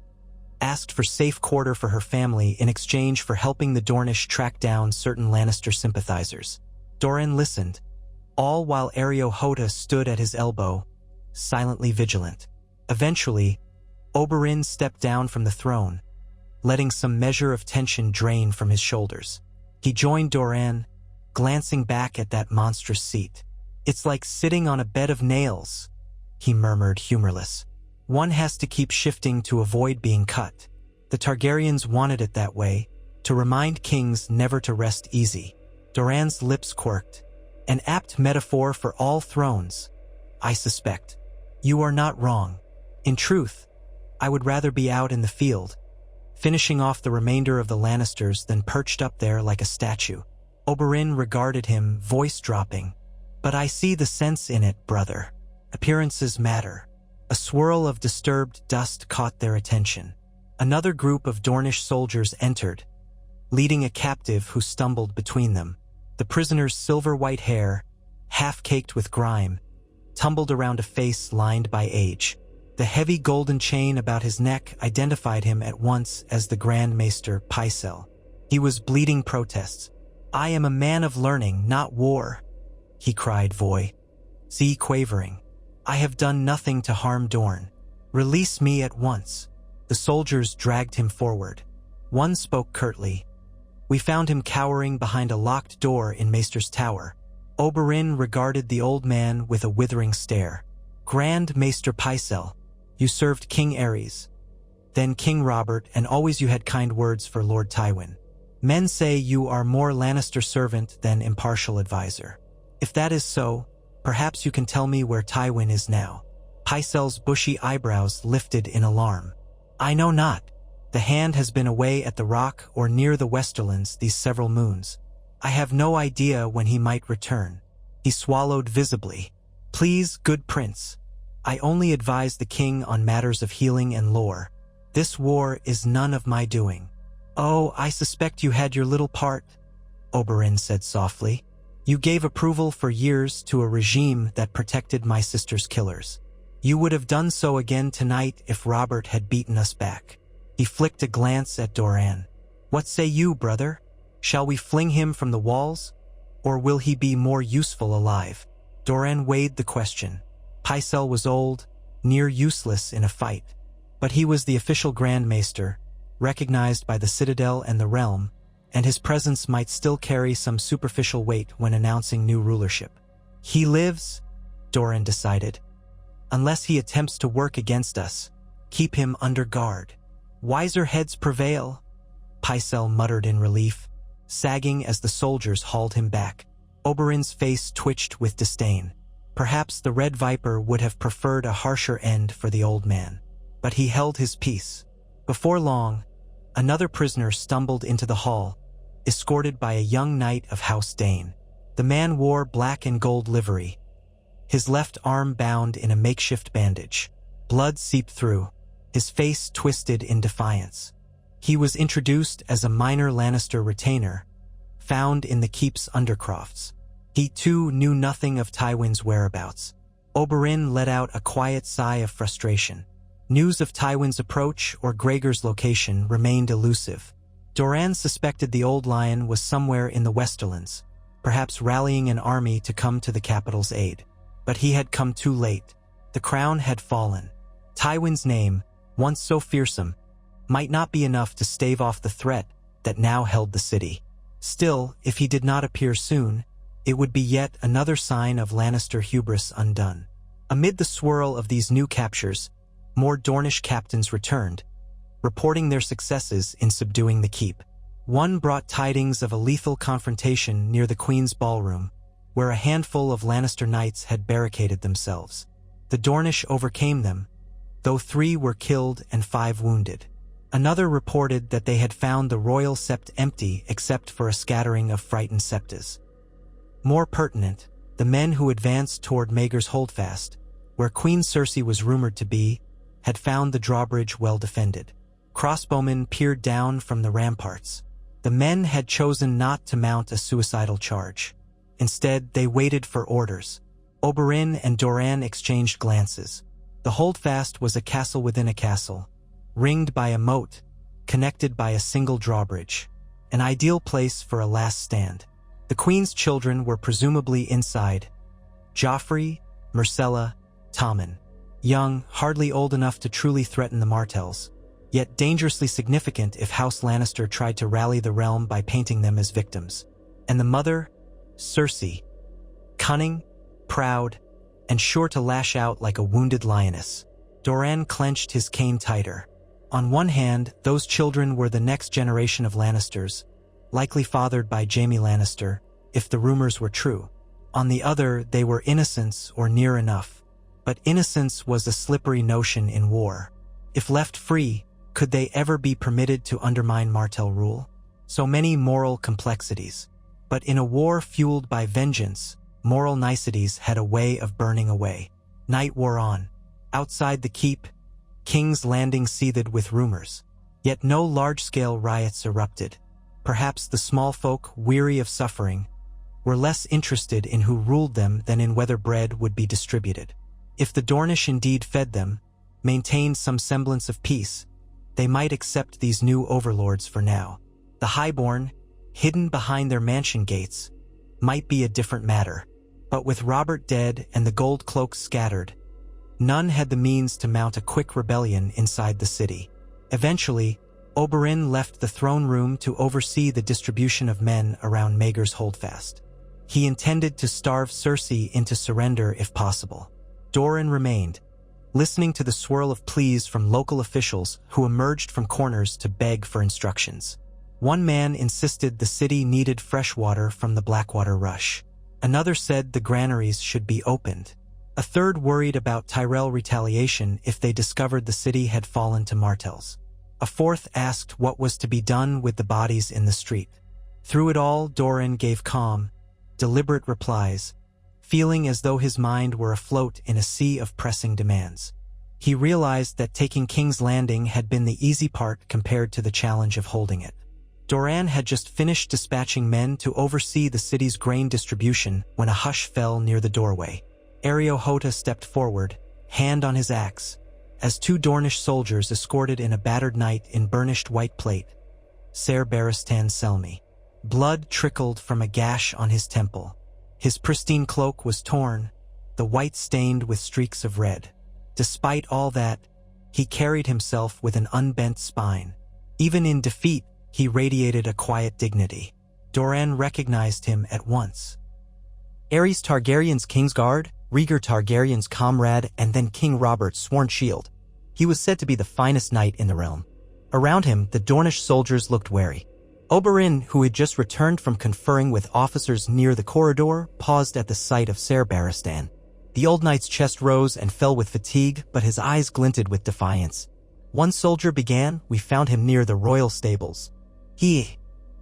asked for safe quarter for her family in exchange for helping the Dornish track down certain Lannister sympathizers. Doran listened, all while Areo Hota stood at his elbow, silently vigilant. Eventually, Oberyn stepped down from the throne, letting some measure of tension drain from his shoulders. He joined Doran, glancing back at that monstrous seat. It's like sitting on a bed of nails, he murmured, humorless. One has to keep shifting to avoid being cut. The Targaryens wanted it that way, to remind kings never to rest easy. Doran's lips quirked. An apt metaphor for all thrones, I suspect. You are not wrong. In truth, I would rather be out in the field, finishing off the remainder of the Lannisters than perched up there like a statue. Oberyn regarded him, voice dropping. But I see the sense in it, brother. Appearances matter. A swirl of disturbed dust caught their attention. Another group of Dornish soldiers entered, leading a captive who stumbled between them. The prisoner's silver-white hair, half-caked with grime, tumbled around a face lined by age. The heavy golden chain about his neck identified him at once as the Grand Maester Pycelle. He was bleeding protests. I am a man of learning, not war, he cried, quavering. I have done nothing to harm Dorne. Release me at once. The soldiers dragged him forward. One spoke curtly. We found him cowering behind a locked door in Maester's tower. Oberyn regarded the old man with a withering stare. Grand Maester Pycelle, you served King Ares, then King Robert, and always you had kind words for Lord Tywin. Men say you are more Lannister servant than impartial advisor. If that is so, perhaps you can tell me where Tywin is now." Pycelle's bushy eyebrows lifted in alarm. "I know not. The Hand has been away at the Rock or near the Westerlands these several moons. I have no idea when he might return." He swallowed visibly. "Please, good prince, I only advise the king on matters of healing and lore. This war is none of my doing." "Oh, I suspect you had your little part," Oberyn said softly. "You gave approval for years to a regime that protected my sister's killers. You would have done so again tonight if Robert had beaten us back." He flicked a glance at Doran. "What say you, brother? Shall we fling him from the walls, or will he be more useful alive?" Doran weighed the question. Pycelle was old, near useless in a fight, but he was the official Grand Maester, recognized by the Citadel and the realm, and his presence might still carry some superficial weight when announcing new rulership. "He lives," Doran decided. "Unless he attempts to work against us, keep him under guard." "Wiser heads prevail," Pycelle muttered in relief, sagging as the soldiers hauled him back. Oberyn's face twitched with disdain. Perhaps the Red Viper would have preferred a harsher end for the old man, but he held his peace. Before long, another prisoner stumbled into the hall, escorted by a young knight of House Dane. The man wore black and gold livery, his left arm bound in a makeshift bandage. Blood seeped through, his face twisted in defiance. He was introduced as a minor Lannister retainer, found in the keep's undercrofts. He too knew nothing of Tywin's whereabouts. Oberyn let out a quiet sigh of frustration. News of Tywin's approach or Gregor's location remained elusive. Doran suspected the Old Lion was somewhere in the Westerlands, perhaps rallying an army to come to the capital's aid. But he had come too late. The crown had fallen. Tywin's name, once so fearsome, might not be enough to stave off the threat that now held the city. Still, if he did not appear soon, it would be yet another sign of Lannister hubris undone. Amid the swirl of these new captures, more Dornish captains returned, reporting their successes in subduing the keep. One brought tidings of a lethal confrontation near the Queen's ballroom, where a handful of Lannister knights had barricaded themselves. The Dornish overcame them, though 3 were killed and 5 wounded. Another reported that they had found the royal sept empty except for a scattering of frightened septas. More pertinent, the men who advanced toward Maegor's Holdfast, where Queen Cersei was rumored to be, had found the drawbridge well defended. Crossbowmen peered down from the ramparts. The men had chosen not to mount a suicidal charge. Instead, they waited for orders. Oberyn and Doran exchanged glances. The Holdfast was a castle within a castle, ringed by a moat, connected by a single drawbridge. An ideal place for a last stand. The Queen's children were presumably inside. Joffrey, Myrcella, Tommen. Young, hardly old enough to truly threaten the Martells, yet dangerously significant if House Lannister tried to rally the realm by painting them as victims. And the mother, Cersei, cunning, proud, and sure to lash out like a wounded lioness. Doran clenched his cane tighter. On one hand, those children were the next generation of Lannisters, likely fathered by Jaime Lannister, if the rumors were true. On the other, they were innocents or near enough. But innocence was a slippery notion in war. If left free, could they ever be permitted to undermine Martell rule? So many moral complexities. But in a war fueled by vengeance, moral niceties had a way of burning away. Night wore on. Outside the keep, King's Landing seethed with rumors. Yet no large-scale riots erupted. Perhaps the small folk, weary of suffering, were less interested in who ruled them than in whether bread would be distributed. If the Dornish indeed fed them, maintained some semblance of peace, they might accept these new overlords for now. The highborn, hidden behind their mansion gates, might be a different matter. But with Robert dead and the gold cloaks scattered, none had the means to mount a quick rebellion inside the city. Eventually, Oberyn left the throne room to oversee the distribution of men around Maegor's Holdfast. He intended to starve Cersei into surrender if possible. Doran remained, listening to the swirl of pleas from local officials who emerged from corners to beg for instructions. One man insisted the city needed fresh water from the Blackwater rush. Another said the granaries should be opened. A third worried about Tyrell retaliation if they discovered the city had fallen to Martells. A fourth asked what was to be done with the bodies in the street. Through it all, Doran gave calm, deliberate replies, feeling as though his mind were afloat in a sea of pressing demands. He realized that taking King's Landing had been the easy part compared to the challenge of holding it. Doran had just finished dispatching men to oversee the city's grain distribution when a hush fell near the doorway. Hota stepped forward, hand on his axe, as two Dornish soldiers escorted in a battered knight in burnished white plate, Ser Barristan Selmy. Blood trickled from a gash on his temple. His pristine cloak was torn, the white stained with streaks of red. Despite all that, he carried himself with an unbent spine. Even in defeat, he radiated a quiet dignity. Doran recognized him at once. Aerys Targaryen's Kingsguard, Rhaegar Targaryen's comrade, and then King Robert's sworn shield. He was said to be the finest knight in the realm. Around him, the Dornish soldiers looked wary. Oberyn, who had just returned from conferring with officers near the corridor, paused at the sight of Ser Barristan. The old knight's chest rose and fell with fatigue, but his eyes glinted with defiance. One soldier began, "We found him near the royal stables."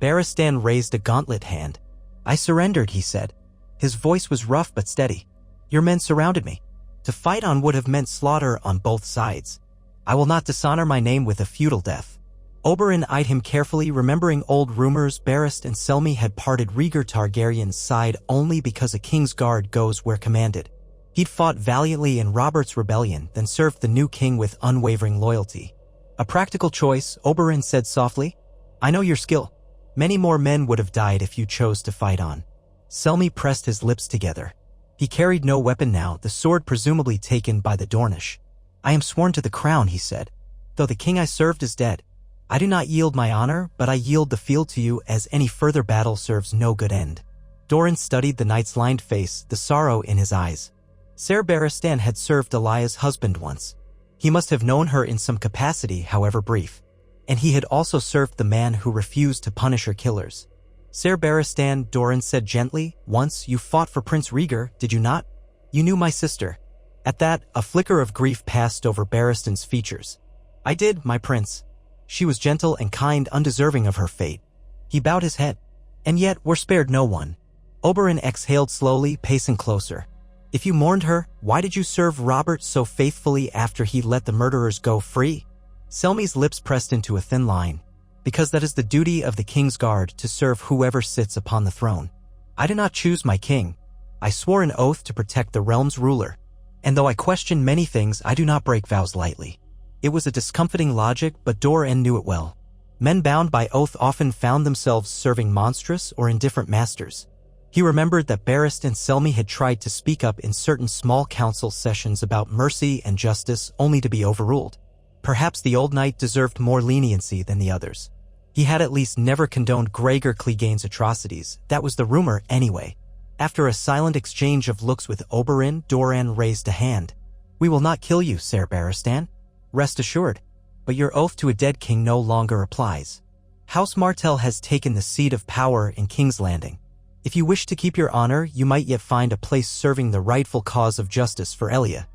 Barristan raised a gauntlet hand. "I surrendered," he said. His voice was rough but steady. "Your men surrounded me. To fight on would have meant slaughter on both sides. I will not dishonor my name with a futile death." Oberyn eyed him carefully, remembering old rumors Barristan Selmy had parted Rhaegar Targaryen's side only because a king's guard goes where commanded. He'd fought valiantly in Robert's rebellion, then served the new king with unwavering loyalty. "A practical choice," Oberyn said softly. "I know your skill. Many more men would have died if you chose to fight on." Selmy pressed his lips together. He carried no weapon now, the sword presumably taken by the Dornish. "I am sworn to the crown," he said. "Though the king I served is dead. I do not yield my honor, but I yield the field to you, as any further battle serves no good end." Doran studied the knight's lined face, the sorrow in his eyes. Ser Barristan had served Elia's husband once. He must have known her in some capacity, however brief. And he had also served the man who refused to punish her killers. "Ser Barristan," Doran said gently, "once you fought for Prince Rhaegar, did you not? You knew my sister." At that, a flicker of grief passed over Barristan's features. "I did, my prince. She was gentle and kind, undeserving of her fate." He bowed his head. "And yet we're spared no one." Oberyn exhaled slowly, pacing closer. "If you mourned her, why did you serve Robert so faithfully after he let the murderers go free?" Selmy's lips pressed into a thin line. "Because that is the duty of the king's guard, to serve whoever sits upon the throne. I do not choose my king. I swore an oath to protect the realm's ruler. And though I question many things, I do not break vows lightly." It was a discomfiting logic, but Doran knew it well. Men bound by oath often found themselves serving monstrous or indifferent masters. He remembered that Barristan Selmy had tried to speak up in certain small council sessions about mercy and justice, only to be overruled. Perhaps the old knight deserved more leniency than the others. He had at least never condoned Gregor Clegane's atrocities. That was the rumor anyway. After a silent exchange of looks with Oberyn, Doran raised a hand. "We will not kill you, Ser Barristan. Rest assured. But your oath to a dead king no longer applies. House Martell has taken the seat of power in King's Landing. If you wish to keep your honor, you might yet find a place serving the rightful cause of justice for Elia.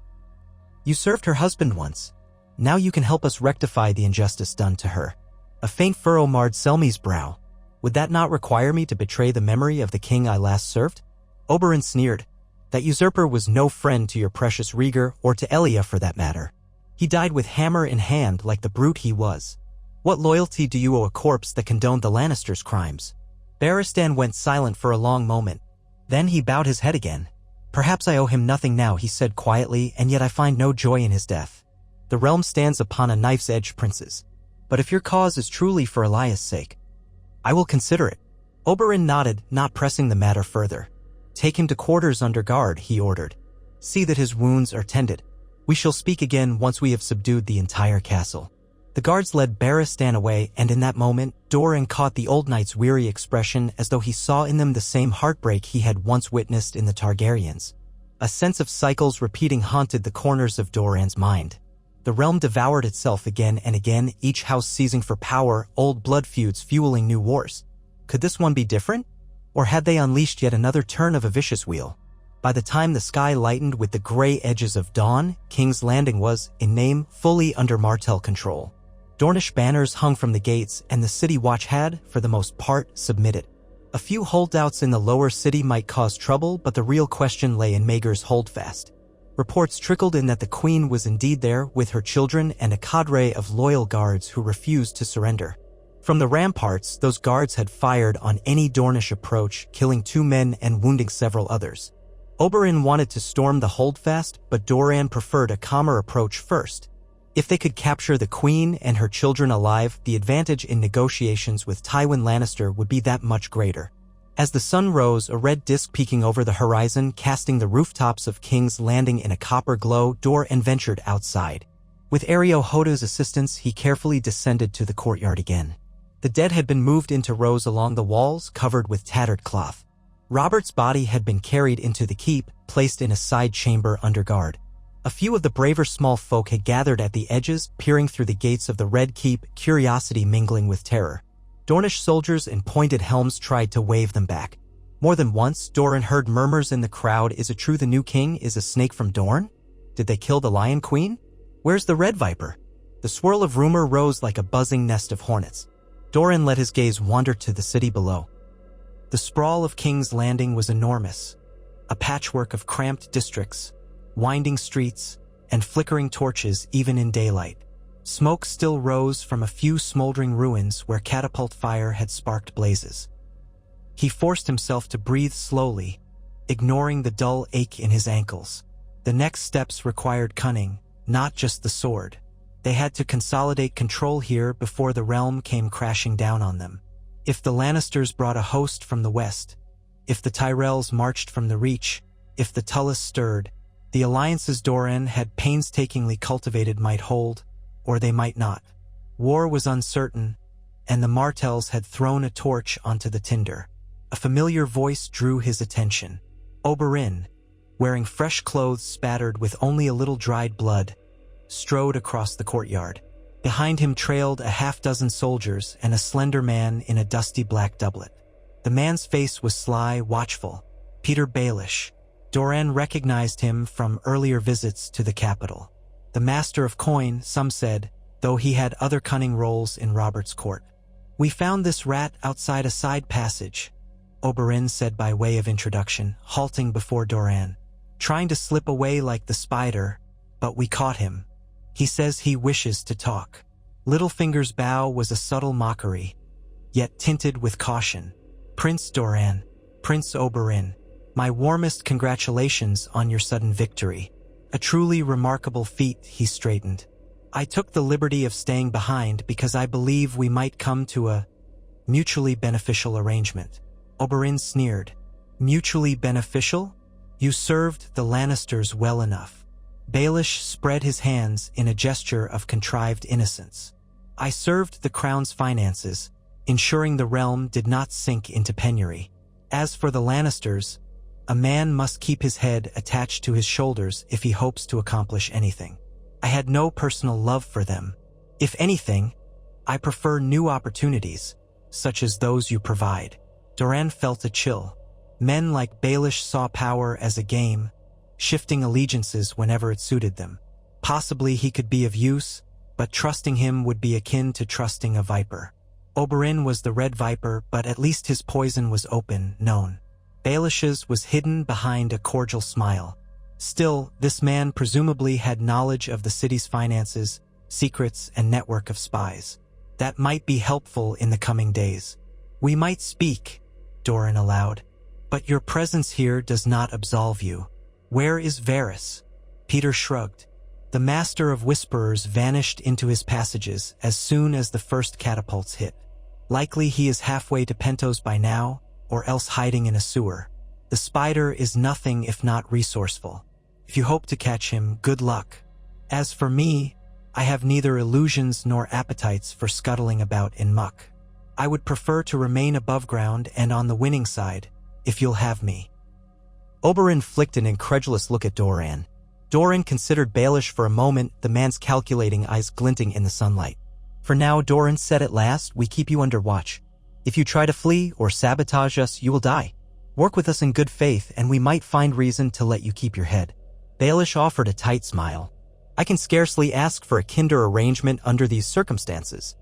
You served her husband once. Now you can help us rectify the injustice done to her." A faint furrow marred Selmy's brow. "Would that not require me to betray the memory of the king I last served?" Oberyn sneered. "That usurper was no friend to your precious Rhaegar, or to Elia for that matter. He died with hammer in hand like the brute he was. What loyalty do you owe a corpse that condoned the Lannisters' crimes?" Barristan went silent for a long moment. Then he bowed his head again. "Perhaps I owe him nothing now," he said quietly, "and yet I find no joy in his death. The realm stands upon a knife's edge, princes. But if your cause is truly for Elia's sake, I will consider it." Oberyn nodded, not pressing the matter further. "Take him to quarters under guard," he ordered. "See that his wounds are tended. We shall speak again once we have subdued the entire castle." The guards led Barristan away, and in that moment, Doran caught the old knight's weary expression, as though he saw in them the same heartbreak he had once witnessed in the Targaryens. A sense of cycles repeating haunted the corners of Doran's mind. The realm devoured itself again and again, each house seizing for power, old blood feuds fueling new wars. Could this one be different? Or had they unleashed yet another turn of a vicious wheel? By the time the sky lightened with the gray edges of dawn, King's Landing was, in name, fully under Martell control. Dornish banners hung from the gates, and the city watch had, for the most part, submitted. A few holdouts in the lower city might cause trouble, but the real question lay in Maegor's holdfast. Reports trickled in that the queen was indeed there, with her children and a cadre of loyal guards who refused to surrender. From the ramparts, those guards had fired on any Dornish approach, killing 2 men and wounding several others. Oberyn wanted to storm the holdfast, but Doran preferred a calmer approach first. If they could capture the queen and her children alive, the advantage in negotiations with Tywin Lannister would be that much greater. As the sun rose, a red disk peeking over the horizon, casting the rooftops of King's Landing in a copper glow, Doran ventured outside. With Areo Hoda's assistance, he carefully descended to the courtyard again. The dead had been moved into rows along the walls, covered with tattered cloth. Robert's body had been carried into the keep, placed in a side chamber under guard. A few of the braver small folk had gathered at the edges, peering through the gates of the Red Keep, curiosity mingling with terror. Dornish soldiers in pointed helms tried to wave them back. More than once, Doran heard murmurs in the crowd. Is it true the new king is a snake from Dorne? Did they kill the Lion Queen? Where's the Red Viper? The swirl of rumor rose like a buzzing nest of hornets. Doran let his gaze wander to the city below. The sprawl of King's Landing was enormous, a patchwork of cramped districts, winding streets, and flickering torches even in daylight. Smoke still rose from a few smoldering ruins where catapult fire had sparked blazes. He forced himself to breathe slowly, ignoring the dull ache in his ankles. The next steps required cunning, not just the sword. They had to consolidate control here before the realm came crashing down on them. If the Lannisters brought a host from the west, if the Tyrells marched from the Reach, if the Tullus stirred, the alliances Doran had painstakingly cultivated might hold, or they might not. War was uncertain, and the Martells had thrown a torch onto the tinder. A familiar voice drew his attention. Oberyn, wearing fresh clothes spattered with only a little dried blood, strode across the courtyard. Behind him trailed a half-dozen soldiers and a slender man in a dusty black doublet. The man's face was sly, watchful. Peter Baelish. Doran recognized him from earlier visits to the capital. The master of coin, some said, though he had other cunning roles in Robert's court. "We found this rat outside a side passage," Oberyn said by way of introduction, halting before Doran. "Trying to slip away like the spider, but we caught him. He says he wishes to talk." Littlefinger's bow was a subtle mockery, yet tinted with caution. "Prince Doran, Prince Oberyn, my warmest congratulations on your sudden victory. A truly remarkable feat," he straightened. "I took the liberty of staying behind because I believe we might come to a mutually beneficial arrangement." Oberyn sneered. "Mutually beneficial? You served the Lannisters well enough." Baelish spread his hands in a gesture of contrived innocence. "I served the crown's finances, ensuring the realm did not sink into penury. As for the Lannisters, a man must keep his head attached to his shoulders if he hopes to accomplish anything. I had no personal love for them. If anything, I prefer new opportunities, such as those you provide." Doran felt a chill. Men like Baelish saw power as a game, shifting allegiances whenever it suited them. Possibly he could be of use, but trusting him would be akin to trusting a viper. Oberyn was the Red Viper, but at least his poison was open, known. Baelish's was hidden behind a cordial smile. Still, this man presumably had knowledge of the city's finances, secrets, and network of spies. That might be helpful in the coming days. "We might speak," Doran allowed, "but your presence here does not absolve you. Where is Varys?" Peter shrugged. The master of whisperers vanished into his passages as soon as the first catapults hit. Likely he is halfway to Pentos by now, or else hiding in a sewer. The spider is nothing if not resourceful. If you hope to catch him, good luck. As for me, I have neither illusions nor appetites for scuttling about in muck. I would prefer to remain above ground and on the winning side, if you'll have me." Oberyn flicked an incredulous look at Doran. Doran considered Baelish for a moment, the man's calculating eyes glinting in the sunlight. For now, Doran said at last, we keep you under watch. If you try to flee or sabotage us, you will die. Work with us in good faith and we might find reason to let you keep your head. Baelish offered a tight smile. I can scarcely ask for a kinder arrangement under these circumstances.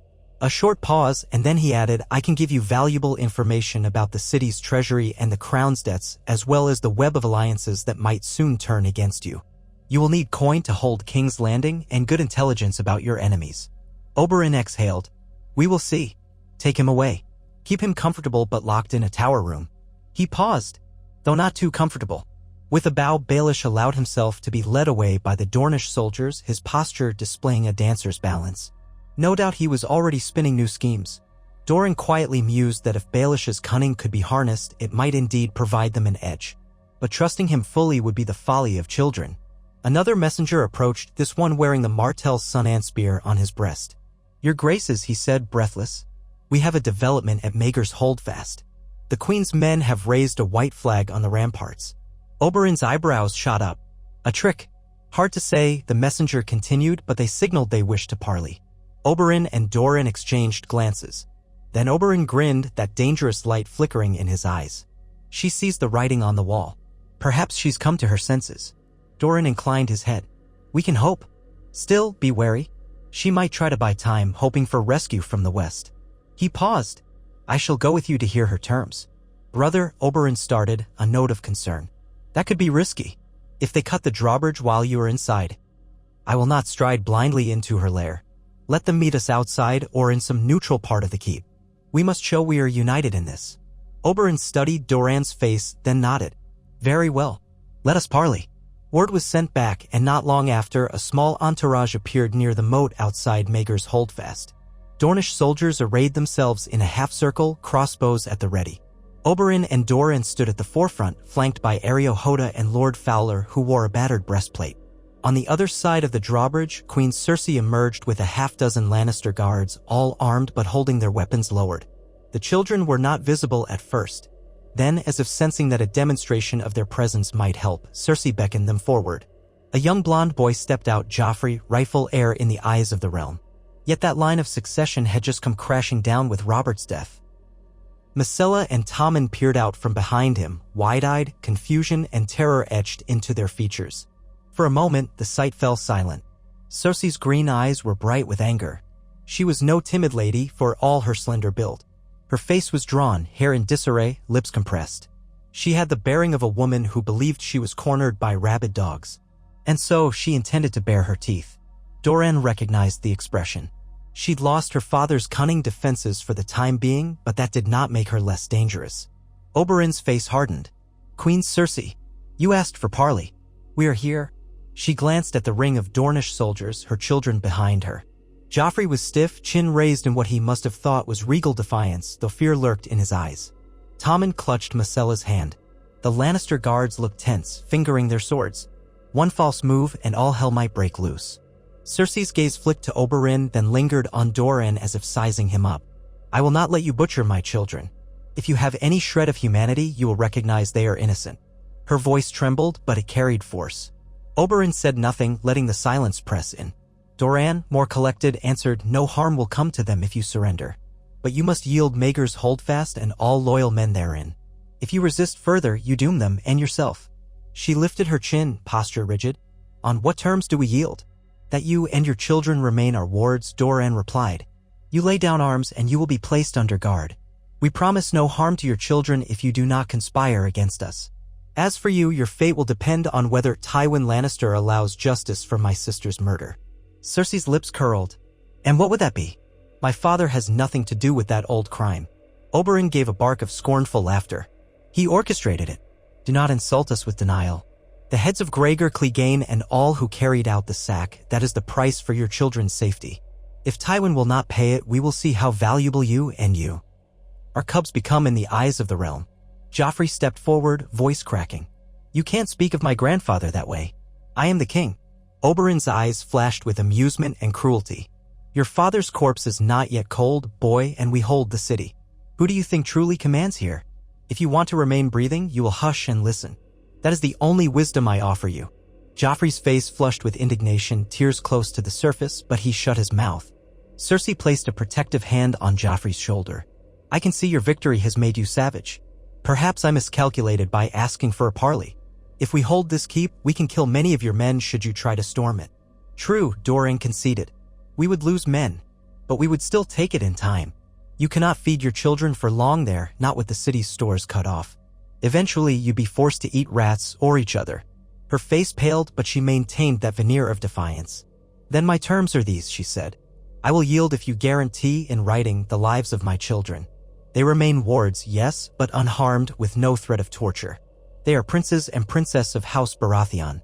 A short pause, and then he added, I can give you valuable information about the city's treasury and the crown's debts, as well as the web of alliances that might soon turn against you. You will need coin to hold King's Landing and good intelligence about your enemies. Oberyn exhaled. We will see. Take him away. Keep him comfortable but locked in a tower room. He paused, though not too comfortable. With a bow, Baelish allowed himself to be led away by the Dornish soldiers, his posture displaying a dancer's balance. No doubt he was already spinning new schemes. Doran quietly mused that if Baelish's cunning could be harnessed, it might indeed provide them an edge. But trusting him fully would be the folly of children. Another messenger approached, this one wearing the Martell sun spear on his breast. Your Graces, he said, breathless. We have a development at Maegor's Holdfast. The Queen's men have raised a white flag on the ramparts. Oberyn's eyebrows shot up. A trick. Hard to say, the messenger continued, but they signaled they wished to parley. Oberyn and Doran exchanged glances. Then Oberyn grinned, that dangerous light flickering in his eyes. She sees the writing on the wall. Perhaps she's come to her senses. Doran inclined his head. We can hope. Still, be wary. She might try to buy time, hoping for rescue from the west. He paused. I shall go with you to hear her terms. Brother, Oberyn started, a note of concern. That could be risky. If they cut the drawbridge while you are inside. I will not stride blindly into her lair. Let them meet us outside or in some neutral part of the keep. We must show we are united in this. Oberyn studied Doran's face, then nodded. Very well. Let us parley. Word was sent back, and not long after, a small entourage appeared near the moat outside Maegor's Holdfast. Dornish soldiers arrayed themselves in a half-circle, crossbows at the ready. Oberyn and Doran stood at the forefront, flanked by Areo Hoda and Lord Fowler, who wore a battered breastplate. On the other side of the drawbridge, Queen Cersei emerged with a half-dozen Lannister guards, all armed but holding their weapons lowered. The children were not visible at first. Then, as if sensing that a demonstration of their presence might help, Cersei beckoned them forward. A young blonde boy stepped out, Joffrey, rightful heir in the eyes of the realm. Yet that line of succession had just come crashing down with Robert's death. Myrcella and Tommen peered out from behind him, wide-eyed, confusion and terror etched into their features. For a moment, the sight fell silent. Cersei's green eyes were bright with anger. She was no timid lady for all her slender build. Her face was drawn, hair in disarray, lips compressed. She had the bearing of a woman who believed she was cornered by rabid dogs. And so she intended to bare her teeth. Doran recognized the expression. She'd lost her father's cunning defenses for the time being, but that did not make her less dangerous. Oberyn's face hardened. Queen Cersei, you asked for parley. We are here. She glanced at the ring of Dornish soldiers, her children behind her. Joffrey was stiff, chin raised in what he must have thought was regal defiance, though fear lurked in his eyes. Tommen clutched Myrcella's hand. The Lannister guards looked tense, fingering their swords. One false move and all hell might break loose. Cersei's gaze flicked to Oberyn, then lingered on Doran as if sizing him up. I will not let you butcher my children. If you have any shred of humanity, you will recognize they are innocent. Her voice trembled, but it carried force. Oberyn said nothing, letting the silence press in. Doran, more collected, answered, no harm will come to them if you surrender. But you must yield Maegor's Holdfast and all loyal men therein. If you resist further, you doom them and yourself. She lifted her chin, posture rigid. On what terms do we yield? That you and your children remain our wards, Doran replied. You lay down arms and you will be placed under guard. We promise no harm to your children if you do not conspire against us. As for you, your fate will depend on whether Tywin Lannister allows justice for my sister's murder. Cersei's lips curled. And what would that be? My father has nothing to do with that old crime. Oberyn gave a bark of scornful laughter. He orchestrated it. Do not insult us with denial. The heads of Gregor Clegane and all who carried out the sack, that is the price for your children's safety. If Tywin will not pay it, we will see how valuable you our cubs become in the eyes of the realm. Joffrey stepped forward, voice cracking. You can't speak of my grandfather that way. I am the king. Oberyn's eyes flashed with amusement and cruelty. Your father's corpse is not yet cold, boy, and we hold the city. Who do you think truly commands here? If you want to remain breathing, you will hush and listen. That is the only wisdom I offer you." Joffrey's face flushed with indignation, tears close to the surface, but he shut his mouth. Cersei placed a protective hand on Joffrey's shoulder. "I can see your victory has made you savage. Perhaps I miscalculated by asking for a parley. If we hold this keep, we can kill many of your men should you try to storm it." "True," Doran conceded. "We would lose men, but we would still take it in time. You cannot feed your children for long there, not with the city's stores cut off. Eventually, you'd be forced to eat rats or each other." Her face paled, but she maintained that veneer of defiance. "Then my terms are these," she said. "I will yield if you guarantee in writing the lives of my children. They remain wards, yes, but unharmed with no threat of torture. They are princes and princess of House Baratheon."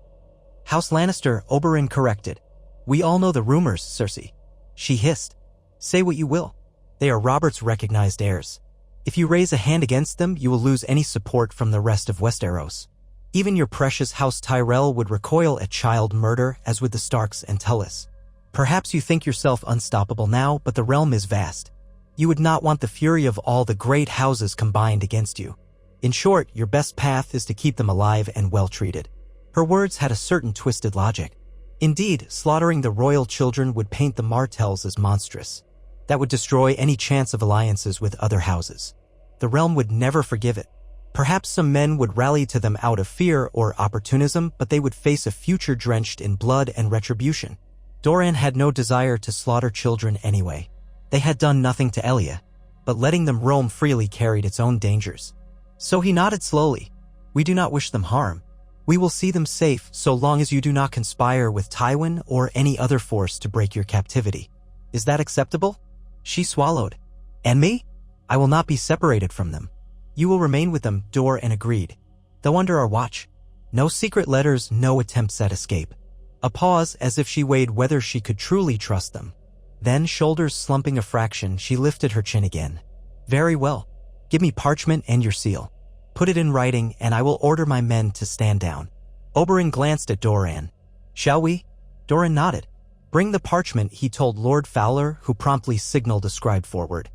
"House Lannister," Oberyn corrected. "We all know the rumors, Cersei." She hissed. "Say what you will. They are Robert's recognized heirs. If you raise a hand against them, you will lose any support from the rest of Westeros. Even your precious House Tyrell would recoil at child murder, as would the Starks and Tullis. Perhaps you think yourself unstoppable now, but the realm is vast. You would not want the fury of all the great houses combined against you. In short, your best path is to keep them alive and well-treated." Her words had a certain twisted logic. Indeed, slaughtering the royal children would paint the Martells as monstrous. That would destroy any chance of alliances with other houses. The realm would never forgive it. Perhaps some men would rally to them out of fear or opportunism, but they would face a future drenched in blood and retribution. Doran had no desire to slaughter children anyway. They had done nothing to Elia, but letting them roam freely carried its own dangers. So he nodded slowly. "We do not wish them harm. We will see them safe so long as you do not conspire with Tywin or any other force to break your captivity. Is that acceptable?" She swallowed. "And me? I will not be separated from them. You will remain with them," Doran agreed. "Though under our watch. No secret letters, no attempts at escape." A pause, as if she weighed whether she could truly trust them. Then, shoulders slumping a fraction, she lifted her chin again. "Very well. Give me parchment and your seal. Put it in writing, and I will order my men to stand down." Oberyn glanced at Doran. "Shall we?" Doran nodded. "Bring the parchment," he told Lord Fowler, who promptly signaled a scribe forward.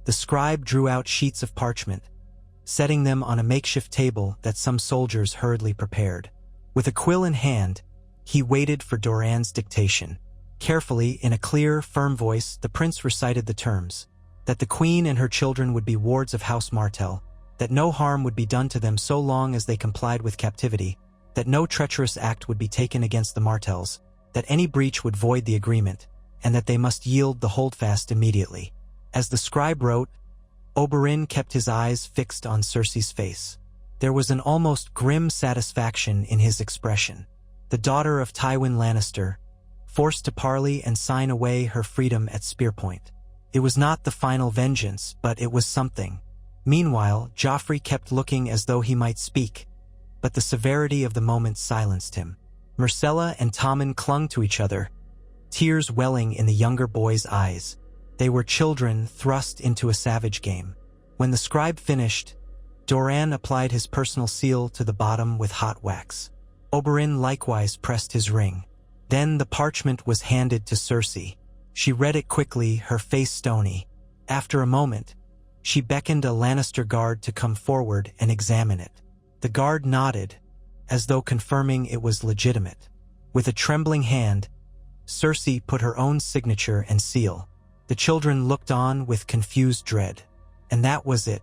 The scribe drew out sheets of parchment, setting them on a makeshift table that some soldiers hurriedly prepared. With a quill in hand, he waited for Doran's dictation. Carefully, in a clear, firm voice, the prince recited the terms: that the queen and her children would be wards of House Martell, that no harm would be done to them so long as they complied with captivity, that no treacherous act would be taken against the Martells, that any breach would void the agreement, and that they must yield the holdfast immediately. As the scribe wrote, Oberyn kept his eyes fixed on Cersei's face. There was an almost grim satisfaction in his expression. The daughter of Tywin Lannister, forced to parley and sign away her freedom at spearpoint. It was not the final vengeance, but it was something. Meanwhile, Joffrey kept looking as though he might speak, but the severity of the moment silenced him. Myrcella and Tommen clung to each other, tears welling in the younger boy's eyes. They were children thrust into a savage game. When the scribe finished, Doran applied his personal seal to the bottom with hot wax. Oberyn likewise pressed his ring. Then the parchment was handed to Cersei. She read it quickly, her face stony. After a moment, she beckoned a Lannister guard to come forward and examine it. The guard nodded, as though confirming it was legitimate. With a trembling hand, Cersei put her own signature and seal. The children looked on with confused dread. And that was it.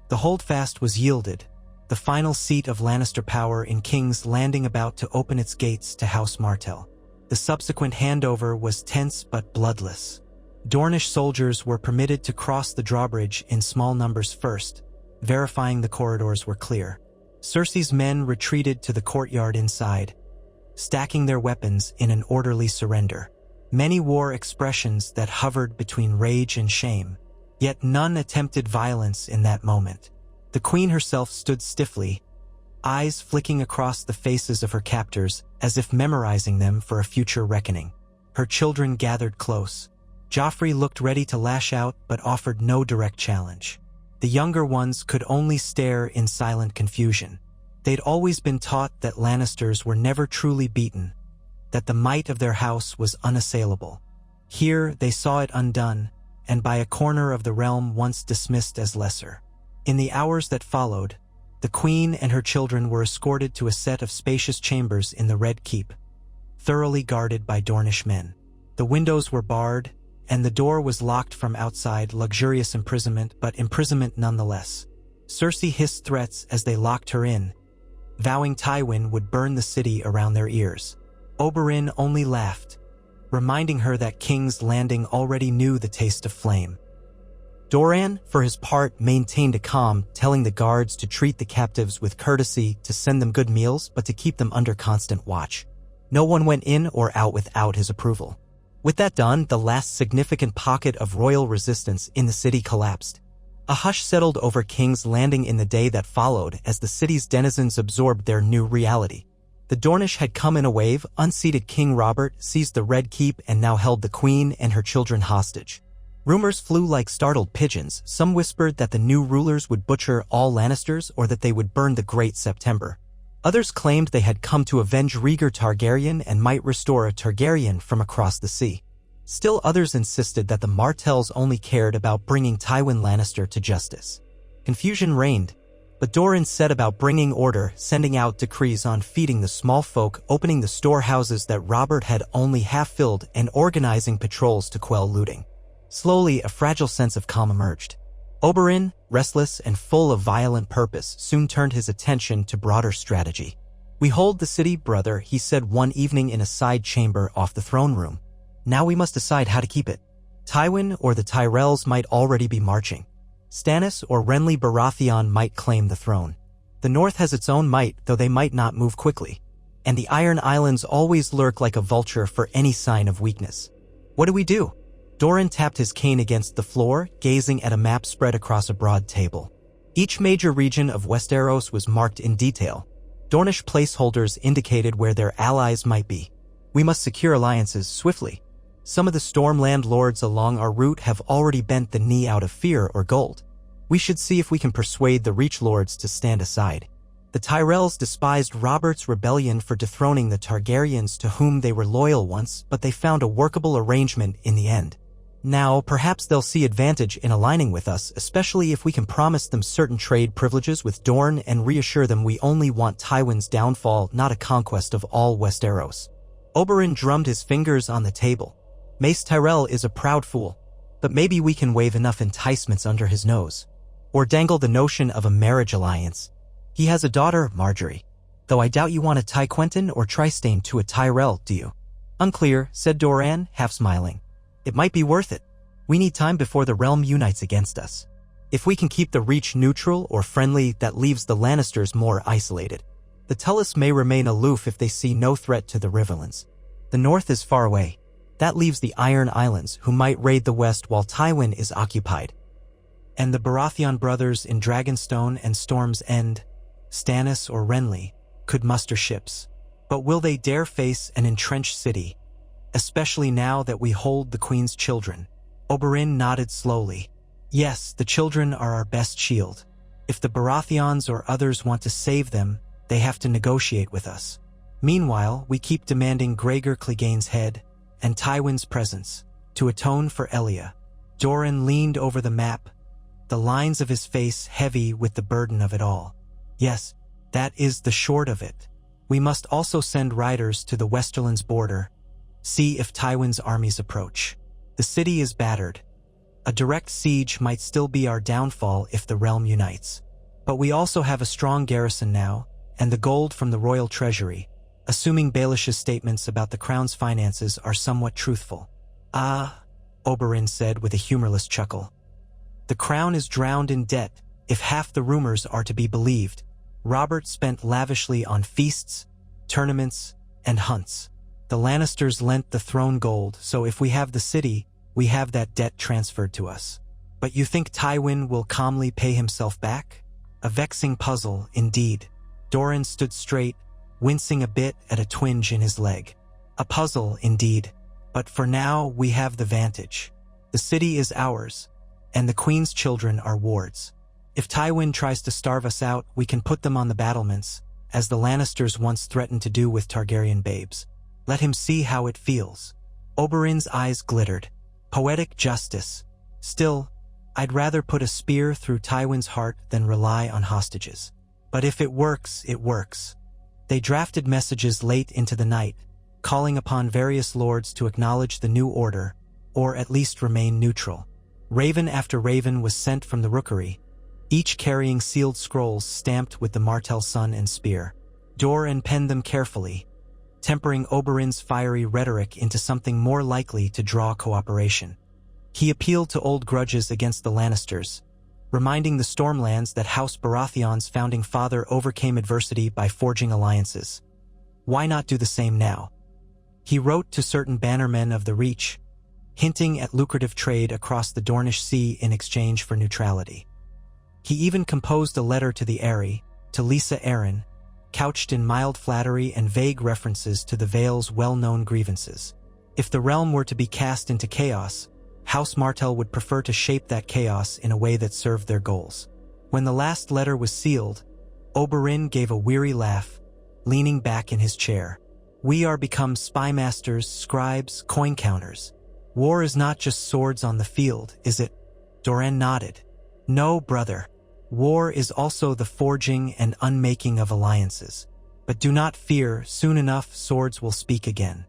The holdfast was yielded, the final seat of Lannister power in King's Landing about to open its gates to House Martell. The subsequent handover was tense but bloodless. Dornish soldiers were permitted to cross the drawbridge in small numbers first, verifying the corridors were clear. Cersei's men retreated to the courtyard inside, stacking their weapons in an orderly surrender. Many wore expressions that hovered between rage and shame, yet none attempted violence in that moment. The queen herself stood stiffly, eyes flicking across the faces of her captors as if memorizing them for a future reckoning. Her children gathered close. Joffrey looked ready to lash out but offered no direct challenge. The younger ones could only stare in silent confusion. They'd always been taught that Lannisters were never truly beaten, that the might of their house was unassailable. Here they saw it undone, and by a corner of the realm once dismissed as lesser. In the hours that followed, The queen and her children were escorted to a set of spacious chambers in the Red Keep, thoroughly guarded by Dornish men. The windows were barred, and the door was locked from outside. Luxurious imprisonment, but imprisonment nonetheless. Cersei hissed threats as they locked her in, vowing Tywin would burn the city around their ears. Oberyn only laughed, reminding her that King's Landing already knew the taste of flame. Doran, for his part, maintained a calm, telling the guards to treat the captives with courtesy, to send them good meals, but to keep them under constant watch. No one went in or out without his approval. With that done, the last significant pocket of royal resistance in the city collapsed. A hush settled over King's Landing in the day that followed as the city's denizens absorbed their new reality. The Dornish had come in a wave, unseated King Robert, seized the Red Keep, and now held the Queen and her children hostage. Rumors flew like startled pigeons. Some whispered that the new rulers would butcher all Lannisters or that they would burn the Great September. Others claimed they had come to avenge Rhaegar Targaryen and might restore a Targaryen from across the sea. Still others insisted that the Martells only cared about bringing Tywin Lannister to justice. Confusion reigned, but Doran set about bringing order, sending out decrees on feeding the small folk, opening the storehouses that Robert had only half filled, and organizing patrols to quell looting. Slowly, a fragile sense of calm emerged. Oberyn, restless and full of violent purpose, soon turned his attention to broader strategy. "We hold the city, brother," he said one evening in a side chamber off the throne room. "Now we must decide how to keep it. Tywin or the Tyrells might already be marching. Stannis or Renly Baratheon might claim the throne. The North has its own might, though they might not move quickly. And the Iron Islands always lurk like a vulture for any sign of weakness. What do we do?" Doran tapped his cane against the floor, gazing at a map spread across a broad table. Each major region of Westeros was marked in detail. Dornish placeholders indicated where their allies might be. "We must secure alliances swiftly. Some of the Stormland lords along our route have already bent the knee out of fear or gold. We should see if we can persuade the Reach lords to stand aside. The Tyrells despised Robert's rebellion for dethroning the Targaryens to whom they were loyal once, but they found a workable arrangement in the end. Now, perhaps they'll see advantage in aligning with us, especially if we can promise them certain trade privileges with Dorne and reassure them we only want Tywin's downfall, not a conquest of all Westeros." Oberyn drummed his fingers on the table. "Mace Tyrell is a proud fool, but maybe we can wave enough enticements under his nose. Or dangle the notion of a marriage alliance. He has a daughter, Marjorie. Though I doubt you want to tie Quentyn or Trystane to a Tyrell, do you?" "Unclear," said Doran, half smiling. "It might be worth it. We need time before the realm unites against us. If we can keep the Reach neutral or friendly, that leaves the Lannisters more isolated. The Tullys may remain aloof if they see no threat to the Riverlands. The North is far away. That leaves the Iron Islands, who might raid the West while Tywin is occupied. And the Baratheon brothers in Dragonstone and Storm's End, Stannis or Renly, could muster ships. But will they dare face an entrenched city, especially now that we hold the Queen's children?" Oberyn nodded slowly. "Yes, the children are our best shield. If the Baratheons or others want to save them, they have to negotiate with us. Meanwhile, we keep demanding Gregor Clegane's head and Tywin's presence to atone for Elia." Doran leaned over the map, the lines of his face heavy with the burden of it all. "Yes, that is the short of it. We must also send riders to the Westerlands border, see if Tywin's armies approach. The city is battered. A direct siege might still be our downfall if the realm unites. But we also have a strong garrison now, and the gold from the royal treasury, assuming Baelish's statements about the crown's finances are somewhat truthful." "Ah," Oberyn said with a humorless chuckle. "The crown is drowned in debt, if half the rumors are to be believed. Robert spent lavishly on feasts, tournaments, and hunts. The Lannisters lent the throne gold, so if we have the city, we have that debt transferred to us. But you think Tywin will calmly pay himself back? A vexing puzzle, indeed." Doran stood straight, wincing a bit at a twinge in his leg. "A puzzle, indeed. But for now, we have the vantage. The city is ours, and the Queen's children are wards. If Tywin tries to starve us out, we can put them on the battlements, as the Lannisters once threatened to do with Targaryen babes. Let him see how it feels." Oberyn's eyes glittered. "Poetic justice. Still, I'd rather put a spear through Tywin's heart than rely on hostages." But if it works, it works. They drafted messages late into the night, calling upon various lords to acknowledge the new order, or at least remain neutral. Raven after raven was sent from the rookery, each carrying sealed scrolls stamped with the Martell sun and spear. Doran penned them carefully, tempering Oberyn's fiery rhetoric into something more likely to draw cooperation. He appealed to old grudges against the Lannisters, reminding the Stormlands that House Baratheon's founding father overcame adversity by forging alliances. Why not do the same now? He wrote to certain bannermen of the Reach, hinting at lucrative trade across the Dornish Sea in exchange for neutrality. He even composed a letter to the Eyrie, to Lisa Arryn, couched in mild flattery and vague references to the Vale's well-known grievances. If the realm were to be cast into chaos, House Martell would prefer to shape that chaos in a way that served their goals. When the last letter was sealed, Oberyn gave a weary laugh, leaning back in his chair. We are become spymasters, scribes, coin counters. War is not just swords on the field, is it? Doran nodded. No, brother. War is also the forging and unmaking of alliances. But do not fear, soon enough swords will speak again.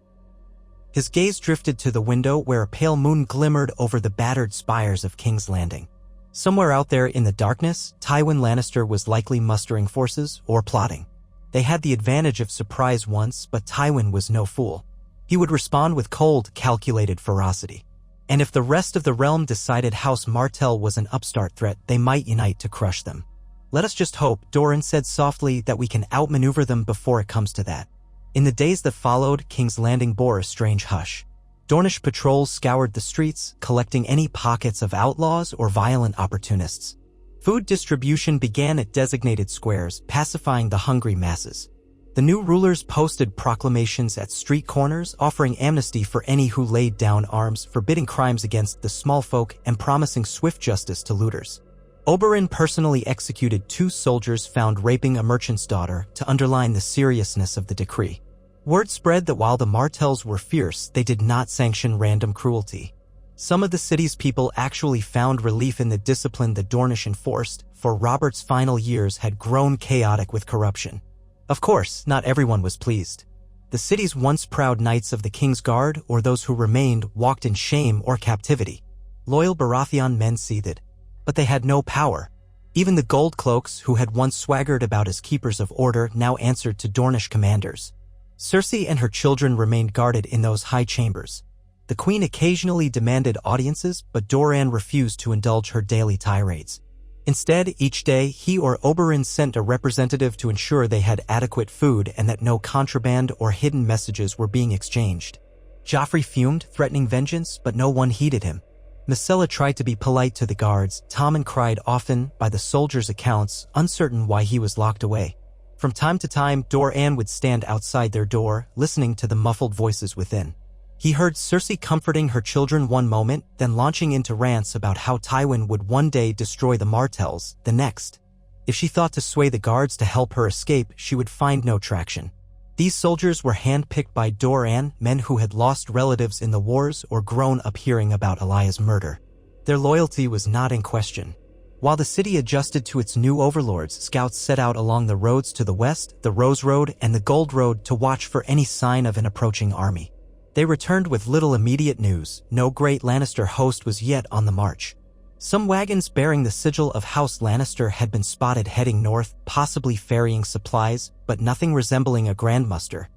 His gaze drifted to the window where a pale moon glimmered over the battered spires of King's Landing. Somewhere out there in the darkness, Tywin Lannister was likely mustering forces or plotting. They had the advantage of surprise once, but Tywin was no fool. He would respond with cold, calculated ferocity. And if the rest of the realm decided House Martell was an upstart threat, they might unite to crush them. Let us just hope, Doran said softly, that we can outmaneuver them before it comes to that. In the days that followed, King's Landing bore a strange hush. Dornish patrols scoured the streets, collecting any pockets of outlaws or violent opportunists. Food distribution began at designated squares, pacifying the hungry masses. The new rulers posted proclamations at street corners, offering amnesty for any who laid down arms, forbidding crimes against the small folk, and promising swift justice to looters. Oberyn personally executed 2 soldiers found raping a merchant's daughter to underline the seriousness of the decree. Word spread that while the Martells were fierce, they did not sanction random cruelty. Some of the city's people actually found relief in the discipline the Dornish enforced, for Robert's final years had grown chaotic with corruption. Of course, not everyone was pleased. The city's once proud knights of the King's Guard, or those who remained, walked in shame or captivity. Loyal Baratheon men seethed. But they had no power. Even the gold cloaks, who had once swaggered about as keepers of order, now answered to Dornish commanders. Cersei and her children remained guarded in those high chambers. The queen occasionally demanded audiences, but Doran refused to indulge her daily tirades. Instead, each day, he or Oberyn sent a representative to ensure they had adequate food and that no contraband or hidden messages were being exchanged. Joffrey fumed, threatening vengeance, but no one heeded him. Myrcella tried to be polite to the guards. Tommen cried often, by the soldiers' accounts, uncertain why he was locked away. From time to time, Doran would stand outside their door, listening to the muffled voices within. He heard Cersei comforting her children one moment, then launching into rants about how Tywin would one day destroy the Martells, the next. If she thought to sway the guards to help her escape, she would find no traction. These soldiers were handpicked by Doran, men who had lost relatives in the wars or grown up hearing about Elia's murder. Their loyalty was not in question. While the city adjusted to its new overlords, scouts set out along the roads to the west, the Rose Road and the Gold Road, to watch for any sign of an approaching army. They returned with little immediate news. No great Lannister host was yet on the march. Some wagons bearing the sigil of House Lannister had been spotted heading north, possibly ferrying supplies, but nothing resembling a grand muster.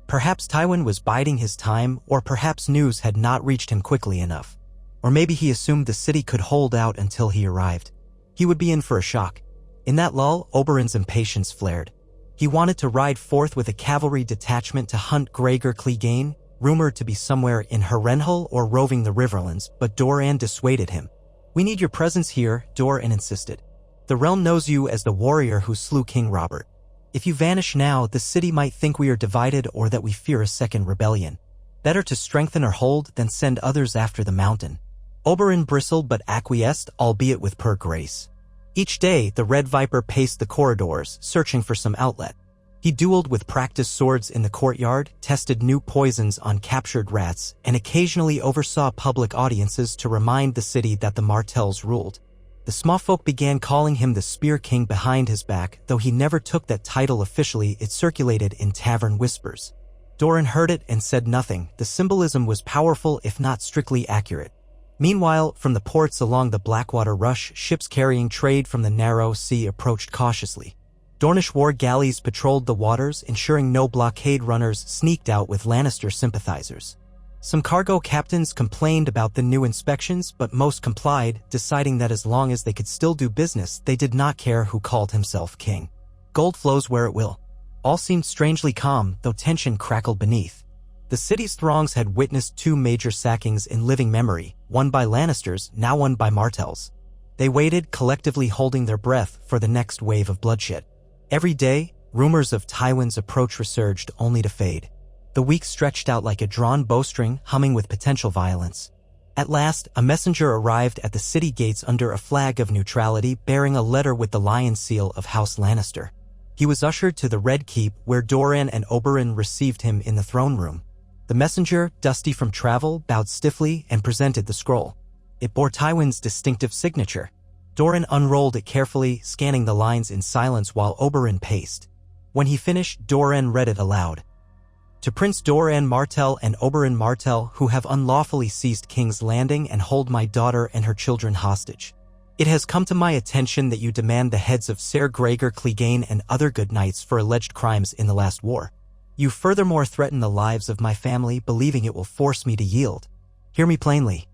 Perhaps Tywin was biding his time, or perhaps news had not reached him quickly enough. Or maybe he assumed the city could hold out until he arrived. He would be in for a shock. In that lull, Oberyn's impatience flared. He wanted to ride forth with a cavalry detachment to hunt Gregor Clegane, rumored to be somewhere in Harrenhal or roving the Riverlands, but Doran dissuaded him. We need your presence here, Doran insisted. The realm knows you as the warrior who slew King Robert. If you vanish now, the city might think we are divided or that we fear a second rebellion. Better to strengthen our hold than send others after the mountain. Oberyn bristled but acquiesced, albeit with poor grace. Each day, the Red Viper paced the corridors, searching for some outlet. He dueled with practiced swords in the courtyard, tested new poisons on captured rats, and occasionally oversaw public audiences to remind the city that the Martells ruled. The smallfolk began calling him the Spear King behind his back, though he never took that title officially. It circulated in tavern whispers. Doran heard it and said nothing. The symbolism was powerful if not strictly accurate. Meanwhile, from the ports along the Blackwater Rush, ships carrying trade from the narrow sea approached cautiously. Dornish war galleys patrolled the waters, ensuring no blockade runners sneaked out with Lannister sympathizers. Some cargo captains complained about the new inspections, but most complied, deciding that as long as they could still do business, they did not care who called himself king. Gold flows where it will. All seemed strangely calm, though tension crackled beneath. The city's throngs had witnessed 2 major sackings in living memory, one by Lannisters, now one by Martells. They waited, collectively holding their breath for the next wave of bloodshed. Every day, rumors of Tywin's approach resurged, only to fade. The weeks stretched out like a drawn bowstring, humming with potential violence. At last, a messenger arrived at the city gates under a flag of neutrality, bearing a letter with the lion seal of House Lannister. He was ushered to the Red Keep, where Doran and Oberyn received him in the throne room. The messenger, dusty from travel, bowed stiffly and presented the scroll. It bore Tywin's distinctive signature. Doran unrolled it carefully, scanning the lines in silence while Oberyn paced. When he finished, Doran read it aloud. To Prince Doran Martell and Oberyn Martell, who have unlawfully seized King's Landing and hold my daughter and her children hostage. It has come to my attention that you demand the heads of Ser Gregor Clegane and other good knights for alleged crimes in the last war. You furthermore threaten the lives of my family, believing it will force me to yield. Hear me plainly.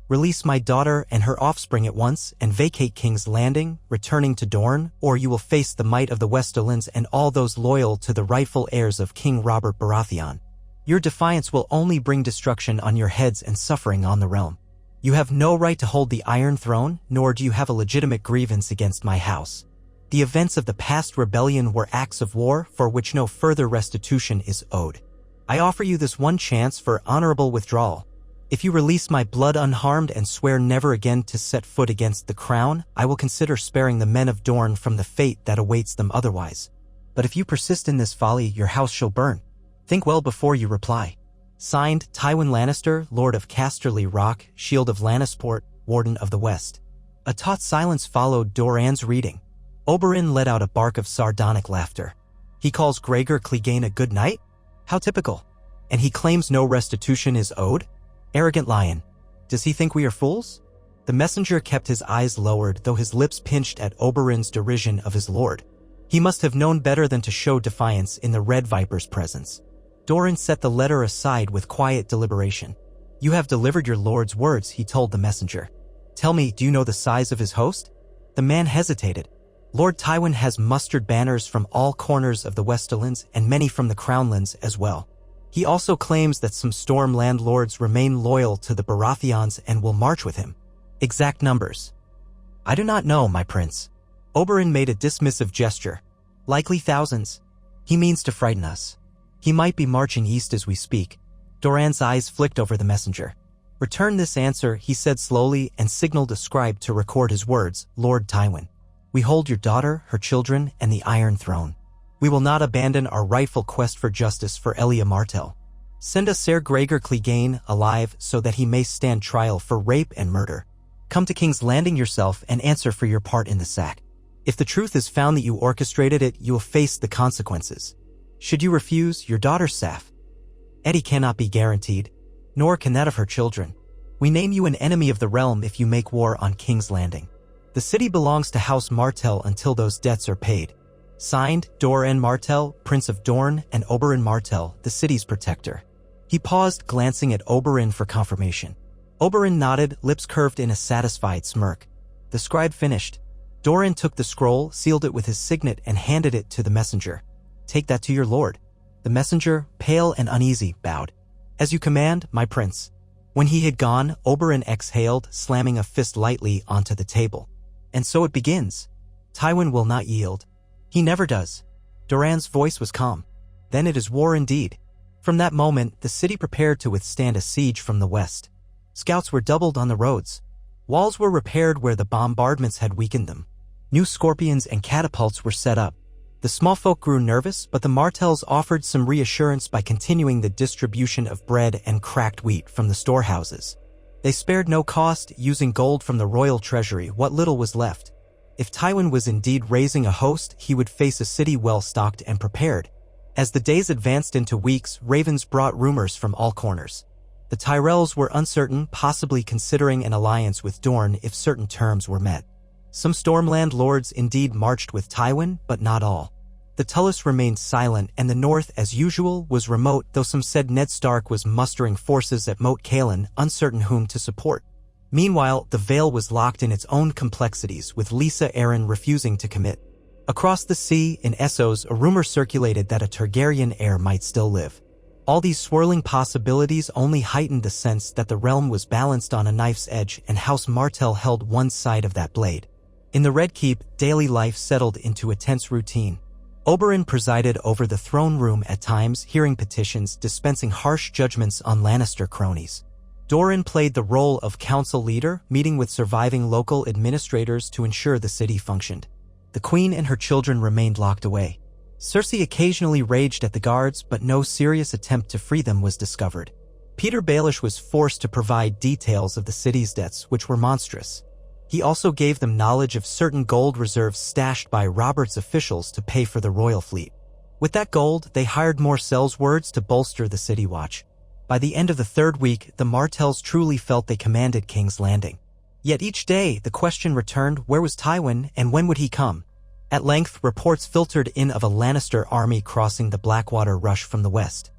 Release my daughter and her offspring at once and vacate King's Landing, returning to Dorne, or you will face the might of the Westerlands and all those loyal to the rightful heirs of King Robert Baratheon. Your defiance will only bring destruction on your heads and suffering on the realm. You have no right to hold the Iron Throne, nor do you have a legitimate grievance against my house. The events of the past rebellion were acts of war for which no further restitution is owed. I offer you this one chance for honorable withdrawal. If you release my blood unharmed and swear never again to set foot against the crown, I will consider sparing the men of Dorne from the fate that awaits them otherwise. But if you persist in this folly, your house shall burn. Think well before you reply. Signed, Tywin Lannister, Lord of Casterly Rock, Shield of Lannisport, Warden of the West. A taut silence followed Doran's reading. Oberyn let out a bark of sardonic laughter. He calls Gregor Clegane a good knight? How typical. And he claims no restitution is owed? Arrogant lion. Does he think we are fools? The messenger kept his eyes lowered, though his lips pinched at Oberyn's derision of his lord. He must have known better than to show defiance in the Red Viper's presence. Doran set the letter aside with quiet deliberation. You have delivered your lord's words, he told the messenger. Tell me, do you know the size of his host? The man hesitated. Lord Tywin has mustered banners from all corners of the Westerlands and many from the Crownlands as well. He also claims that some Storm landlords remain loyal to the Baratheons and will march with him. Exact numbers. I do not know, my prince. Oberyn made a dismissive gesture. Likely thousands. He means to frighten us. He might be marching east as we speak. Doran's eyes flicked over the messenger. Return this answer, he said slowly, and signaled a scribe to record his words, Lord Tywin. We hold your daughter, her children, and the Iron Throne. We will not abandon our rightful quest for justice for Elia Martell. Send us Ser Gregor Clegane alive so that he may stand trial for rape and murder. Come to King's Landing yourself and answer for your part in the sack. If the truth is found that you orchestrated it, you will face the consequences. Should you refuse, your daughter's safe. Eddie cannot be guaranteed, nor can that of her children. We name you an enemy of the realm if you make war on King's Landing. The city belongs to House Martell until those debts are paid. Signed, Doran Martell, Prince of Dorne, and Oberyn Martell, the city's protector. He paused, glancing at Oberyn for confirmation. Oberyn nodded, lips curved in a satisfied smirk. The scribe finished. Doran took the scroll, sealed it with his signet, and handed it to the messenger. Take that to your lord. The messenger, pale and uneasy, bowed. As you command, my prince. When he had gone, Oberyn exhaled, slamming a fist lightly onto the table. And so it begins. Tywin will not yield. He never does. Doran's voice was calm. Then it is war indeed. From that moment, the city prepared to withstand a siege from the west. Scouts were doubled on the roads. Walls were repaired where the bombardments had weakened them. New scorpions and catapults were set up. The small folk grew nervous, but the Martells offered some reassurance by continuing the distribution of bread and cracked wheat from the storehouses. They spared no cost, using gold from the royal treasury what little was left. If Tywin was indeed raising a host, he would face a city well-stocked and prepared. As the days advanced into weeks, ravens brought rumors from all corners. The Tyrells were uncertain, possibly considering an alliance with Doran if certain terms were met. Some Stormland lords indeed marched with Tywin, but not all. The Tullus remained silent, and the north, as usual, was remote, though some said Ned Stark was mustering forces at Moat Cailin, uncertain whom to support. Meanwhile, the Vale was locked in its own complexities, with Lysa Arryn refusing to commit. Across the sea, in Essos, a rumor circulated that a Targaryen heir might still live. All these swirling possibilities only heightened the sense that the realm was balanced on a knife's edge, and House Martell held one side of that blade. In the Red Keep, daily life settled into a tense routine. Oberyn presided over the throne room at times, hearing petitions, dispensing harsh judgments on Lannister cronies. Doran played the role of council leader, meeting with surviving local administrators to ensure the city functioned. The Queen and her children remained locked away. Cersei occasionally raged at the guards, but no serious attempt to free them was discovered. Peter Baelish was forced to provide details of the city's debts, which were monstrous. He also gave them knowledge of certain gold reserves stashed by Robert's officials to pay for the royal fleet. With that gold, they hired more sellswords to bolster the city watch. By the end of the third week, the Martells truly felt they commanded King's Landing. Yet each day, the question returned, where was Tywin and when would he come? At length, reports filtered in of a Lannister army crossing the Blackwater Rush from the west.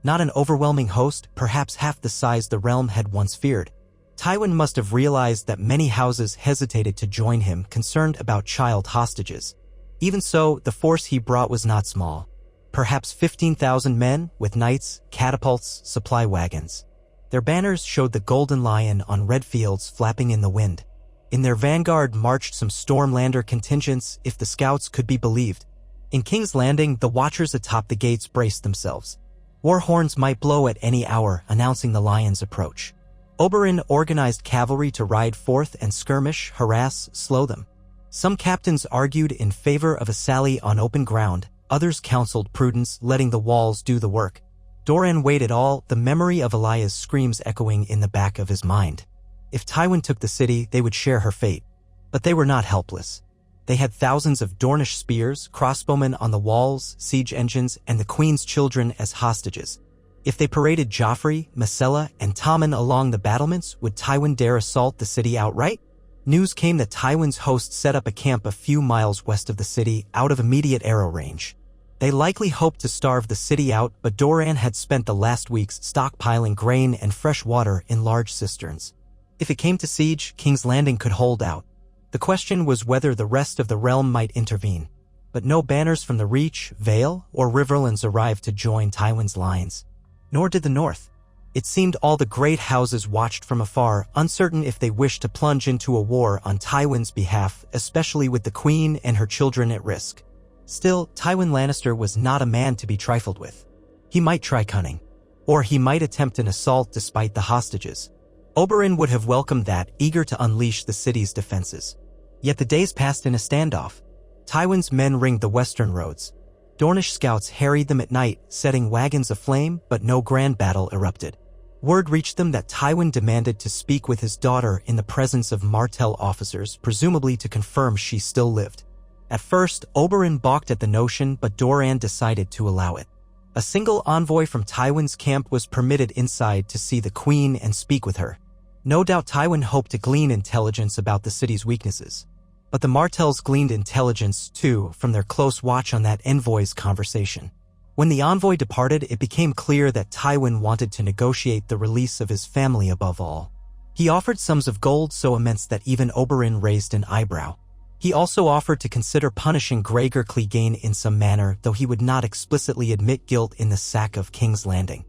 Not an overwhelming host, perhaps half the size the realm had once feared. Tywin must have realized that many houses hesitated to join him, concerned about child hostages. Even so, the force he brought was not small. Perhaps 15,000 men, with knights, catapults, supply wagons. Their banners showed the Golden Lion on red fields flapping in the wind. In their vanguard marched some Stormlander contingents, if the scouts could be believed. In King's Landing, the watchers atop the gates braced themselves. War horns might blow at any hour, announcing the Lion's approach. Oberyn organized cavalry to ride forth and skirmish, harass, slow them. Some captains argued in favor of a sally on open ground, others counseled prudence, letting the walls do the work. Doran weighed it all, the memory of Elia's screams echoing in the back of his mind. If Tywin took the city, they would share her fate. But they were not helpless. They had thousands of Dornish spears, crossbowmen on the walls, siege engines, and the Queen's children as hostages. If they paraded Joffrey, Myrcella, and Tommen along the battlements, would Tywin dare assault the city outright? News came that Tywin's host set up a camp a few miles west of the city, out of immediate arrow range. They likely hoped to starve the city out, but Doran had spent the last weeks stockpiling grain and fresh water in large cisterns. If it came to siege, King's Landing could hold out. The question was whether the rest of the realm might intervene. But no banners from the Reach, Vale, or Riverlands arrived to join Tywin's lines. Nor did the North. It seemed all the great houses watched from afar, uncertain if they wished to plunge into a war on Tywin's behalf, especially with the Queen and her children at risk. Still, Tywin Lannister was not a man to be trifled with. He might try cunning. Or he might attempt an assault despite the hostages. Oberyn would have welcomed that, eager to unleash the city's defenses. Yet the days passed in a standoff. Tywin's men ringed the western roads. Dornish scouts harried them at night, setting wagons aflame, but no grand battle erupted. Word reached them that Tywin demanded to speak with his daughter in the presence of Martell officers, presumably to confirm she still lived. At first, Oberyn balked at the notion, but Doran decided to allow it. A single envoy from Tywin's camp was permitted inside to see the Queen and speak with her. No doubt Tywin hoped to glean intelligence about the city's weaknesses. But the Martells gleaned intelligence, too, from their close watch on that envoy's conversation. When the envoy departed, it became clear that Tywin wanted to negotiate the release of his family above all. He offered sums of gold so immense that even Oberyn raised an eyebrow. He also offered to consider punishing Gregor Clegane in some manner, though he would not explicitly admit guilt in the sack of King's Landing.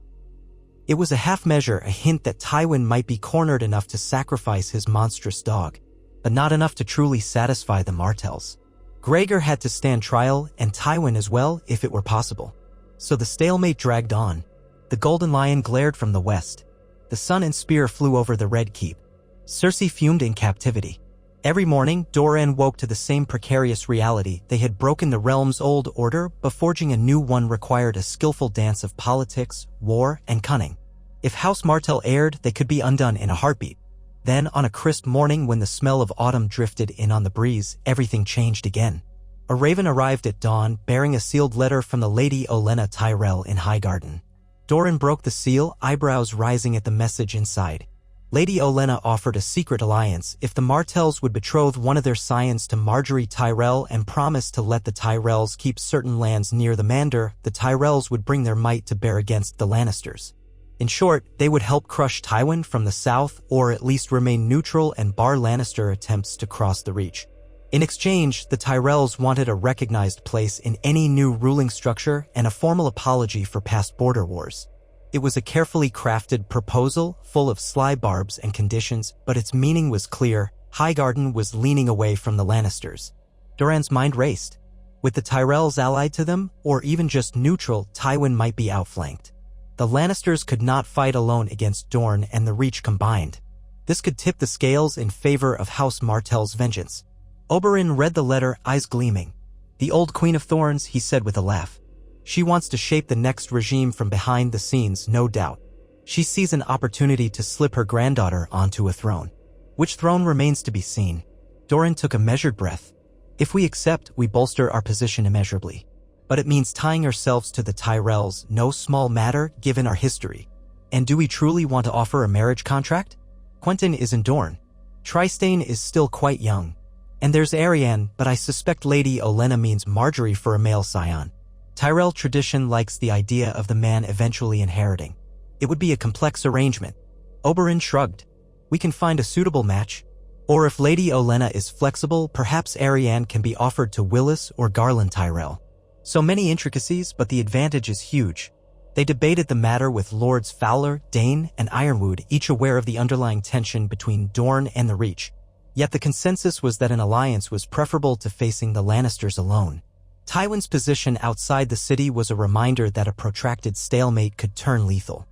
It was a half measure, a hint that Tywin might be cornered enough to sacrifice his monstrous dog, but not enough to truly satisfy the Martells. Gregor had to stand trial, and Tywin as well, if it were possible. So the stalemate dragged on. The Golden Lion glared from the west. The sun and spear flew over the Red Keep. Cersei fumed in captivity. Every morning, Doran woke to the same precarious reality. They had broken the realm's old order, but forging a new one required a skillful dance of politics, war, and cunning. If House Martell erred, they could be undone in a heartbeat. Then, on a crisp morning when the smell of autumn drifted in on the breeze, everything changed again. A raven arrived at dawn, bearing a sealed letter from the Lady Olenna Tyrell in Highgarden. Doran broke the seal, eyebrows rising at the message inside. Lady Olenna offered a secret alliance if the Martells would betroth one of their scions to Marjorie Tyrell and promise to let the Tyrells keep certain lands near the Manor. The Tyrells would bring their might to bear against the Lannisters. In short, they would help crush Tywin from the south, or at least remain neutral and bar Lannister attempts to cross the Reach. In exchange, the Tyrells wanted a recognized place in any new ruling structure and a formal apology for past border wars. It was a carefully crafted proposal, full of sly barbs and conditions, but its meaning was clear. Highgarden was leaning away from the Lannisters. Doran's mind raced. With the Tyrells allied to them, or even just neutral, Tywin might be outflanked. The Lannisters could not fight alone against Dorne and the Reach combined. This could tip the scales in favor of House Martell's vengeance. Oberyn read the letter, eyes gleaming. "The old Queen of Thorns," he said with a laugh. "She wants to shape the next regime from behind the scenes, no doubt. She sees an opportunity to slip her granddaughter onto a throne. Which throne remains to be seen." Doran took a measured breath. "If we accept, we bolster our position immeasurably. But it means tying ourselves to the Tyrells, no small matter given our history. And do we truly want to offer a marriage contract? Quentyn is in Dorne. Trystane is still quite young. And there's Arianne, but I suspect Lady Olenna means Marjorie for a male scion. Tyrell tradition likes the idea of the man eventually inheriting. It would be a complex arrangement." Oberyn shrugged. "We can find a suitable match. Or if Lady Olenna is flexible, perhaps Arianne can be offered to Willis or Garland Tyrell. So many intricacies, but the advantage is huge." They debated the matter with Lords Fowler, Dane, and Ironwood, each aware of the underlying tension between Dorne and the Reach. Yet the consensus was that an alliance was preferable to facing the Lannisters alone. Tywin's position outside the city was a reminder that a protracted stalemate could turn lethal.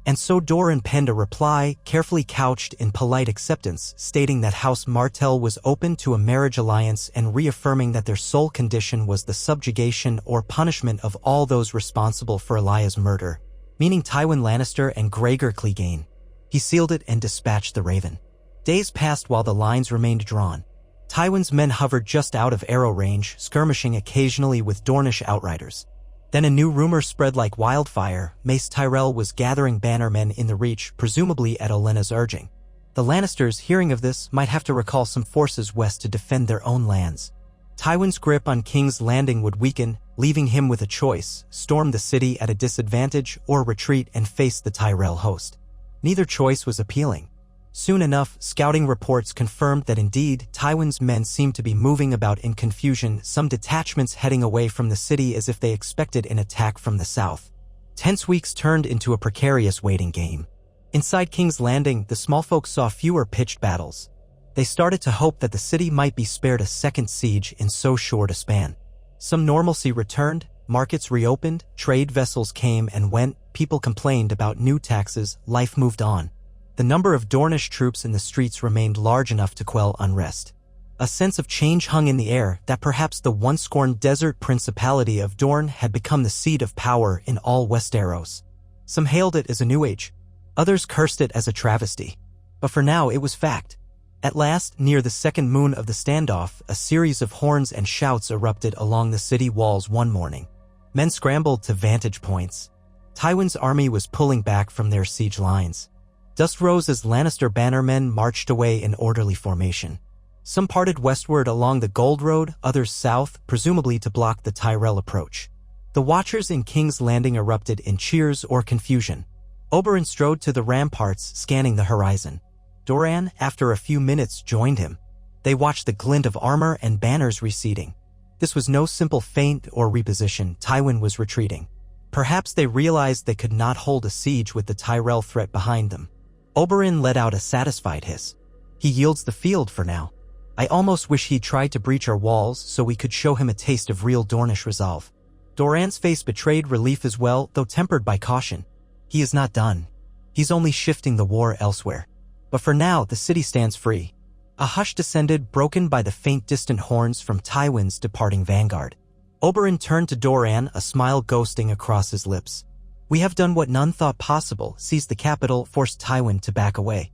And so Doran penned a reply, carefully couched in polite acceptance, stating that House Martell was open to a marriage alliance and reaffirming that their sole condition was the subjugation or punishment of all those responsible for Elia's murder, meaning Tywin Lannister and Gregor Clegane. He sealed it and dispatched the Raven. Days passed while the lines remained drawn. Tywin's men hovered just out of arrow range, skirmishing occasionally with Dornish outriders. Then a new rumor spread like wildfire. Mace Tyrell was gathering bannermen in the Reach, presumably at Olenna's urging. The Lannisters, hearing of this, might have to recall some forces west to defend their own lands. Tywin's grip on King's Landing would weaken, leaving him with a choice: storm the city at a disadvantage or retreat and face the Tyrell host. Neither choice was appealing. Soon enough, scouting reports confirmed that indeed, Tywin's men seemed to be moving about in confusion, some detachments heading away from the city as if they expected an attack from the south. Tense weeks turned into a precarious waiting game. Inside King's Landing, the small folk saw fewer pitched battles. They started to hope that the city might be spared a second siege in so short a span. Some normalcy returned, markets reopened, trade vessels came and went, people complained about new taxes, life moved on. The number of Dornish troops in the streets remained large enough to quell unrest. A sense of change hung in the air, that perhaps the once-scorned desert principality of Dorne had become the seat of power in all Westeros. Some hailed it as a new age. Others cursed it as a travesty. But for now it was fact. At last, near the second moon of the standoff, a series of horns and shouts erupted along the city walls one morning. Men scrambled to vantage points. Tywin's army was pulling back from their siege lines. Dust rose as Lannister bannermen marched away in orderly formation. Some parted westward along the Gold Road, others south, presumably to block the Tyrell approach. The watchers in King's Landing erupted in cheers or confusion. Oberyn strode to the ramparts, scanning the horizon. Doran, after a few minutes, joined him. They watched the glint of armor and banners receding. This was no simple feint or reposition. Tywin was retreating. Perhaps they realized they could not hold a siege with the Tyrell threat behind them. Oberyn let out a satisfied hiss. He yields the field for now. I almost wish he'd tried to breach our walls so we could show him a taste of real Dornish resolve. Doran's face betrayed relief as well, though tempered by caution. He is not done. He's only shifting the war elsewhere. But for now, the city stands free. A hush descended, broken by the faint distant horns from Tywin's departing vanguard. Oberyn turned to Doran, a smile ghosting across his lips. We have done what none thought possible, seized the capital, forced Tywin to back away.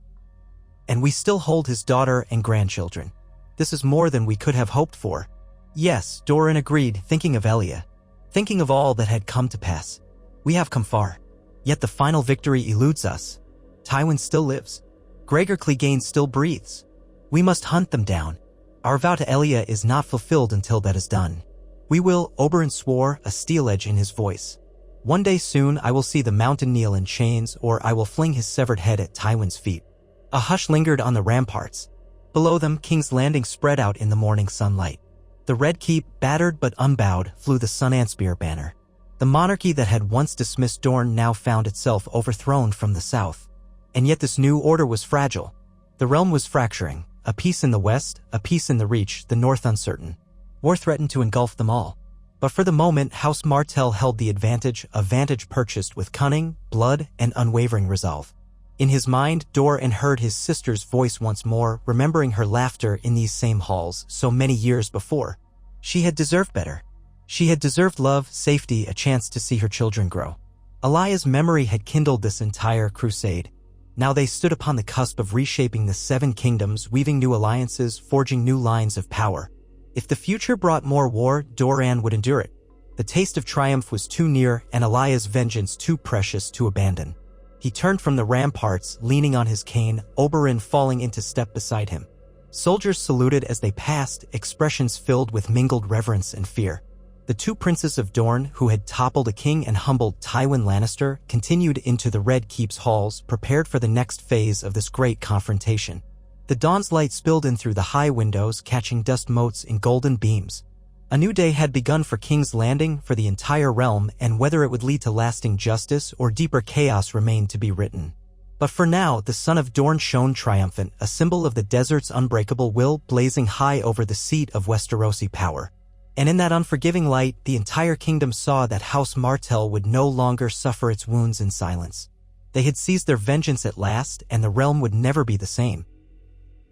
And we still hold his daughter and grandchildren. This is more than we could have hoped for. Yes, Doran agreed, thinking of Elia, thinking of all that had come to pass. We have come far. Yet the final victory eludes us. Tywin still lives. Gregor Clegane still breathes. We must hunt them down. Our vow to Elia is not fulfilled until that is done. We will, Oberyn swore, a steel edge in his voice. One day soon I will see the mountain kneel in chains, or I will fling his severed head at Tywin's feet. A hush lingered on the ramparts. Below them, King's Landing spread out in the morning sunlight. The Red Keep, battered but unbowed, flew the Sunanspear banner. The monarchy that had once dismissed Dorne now found itself overthrown from the south. And yet this new order was fragile. The realm was fracturing. A peace in the west, a peace in the Reach, the north uncertain. War threatened to engulf them all. But for the moment, House Martell held the advantage, a vantage purchased with cunning, blood, and unwavering resolve. In his mind, Doran heard his sister's voice once more, remembering her laughter in these same halls so many years before. She had deserved better. She had deserved love, safety, a chance to see her children grow. Elia's memory had kindled this entire crusade. Now they stood upon the cusp of reshaping the Seven Kingdoms, weaving new alliances, forging new lines of power. If the future brought more war, Doran would endure it. The taste of triumph was too near, and Elia's vengeance too precious to abandon. He turned from the ramparts, leaning on his cane, Oberyn falling into step beside him. Soldiers saluted as they passed, expressions filled with mingled reverence and fear. The two princes of Dorne, who had toppled a king and humbled Tywin Lannister, continued into the Red Keep's halls, prepared for the next phase of this great confrontation. The dawn's light spilled in through the high windows, catching dust motes in golden beams. A new day had begun for King's Landing, for the entire realm, and whether it would lead to lasting justice or deeper chaos remained to be written. But for now, the son of Dorne shone triumphant, a symbol of the desert's unbreakable will, blazing high over the seat of Westerosi power. And in that unforgiving light, the entire kingdom saw that House Martell would no longer suffer its wounds in silence. They had seized their vengeance at last, and the realm would never be the same.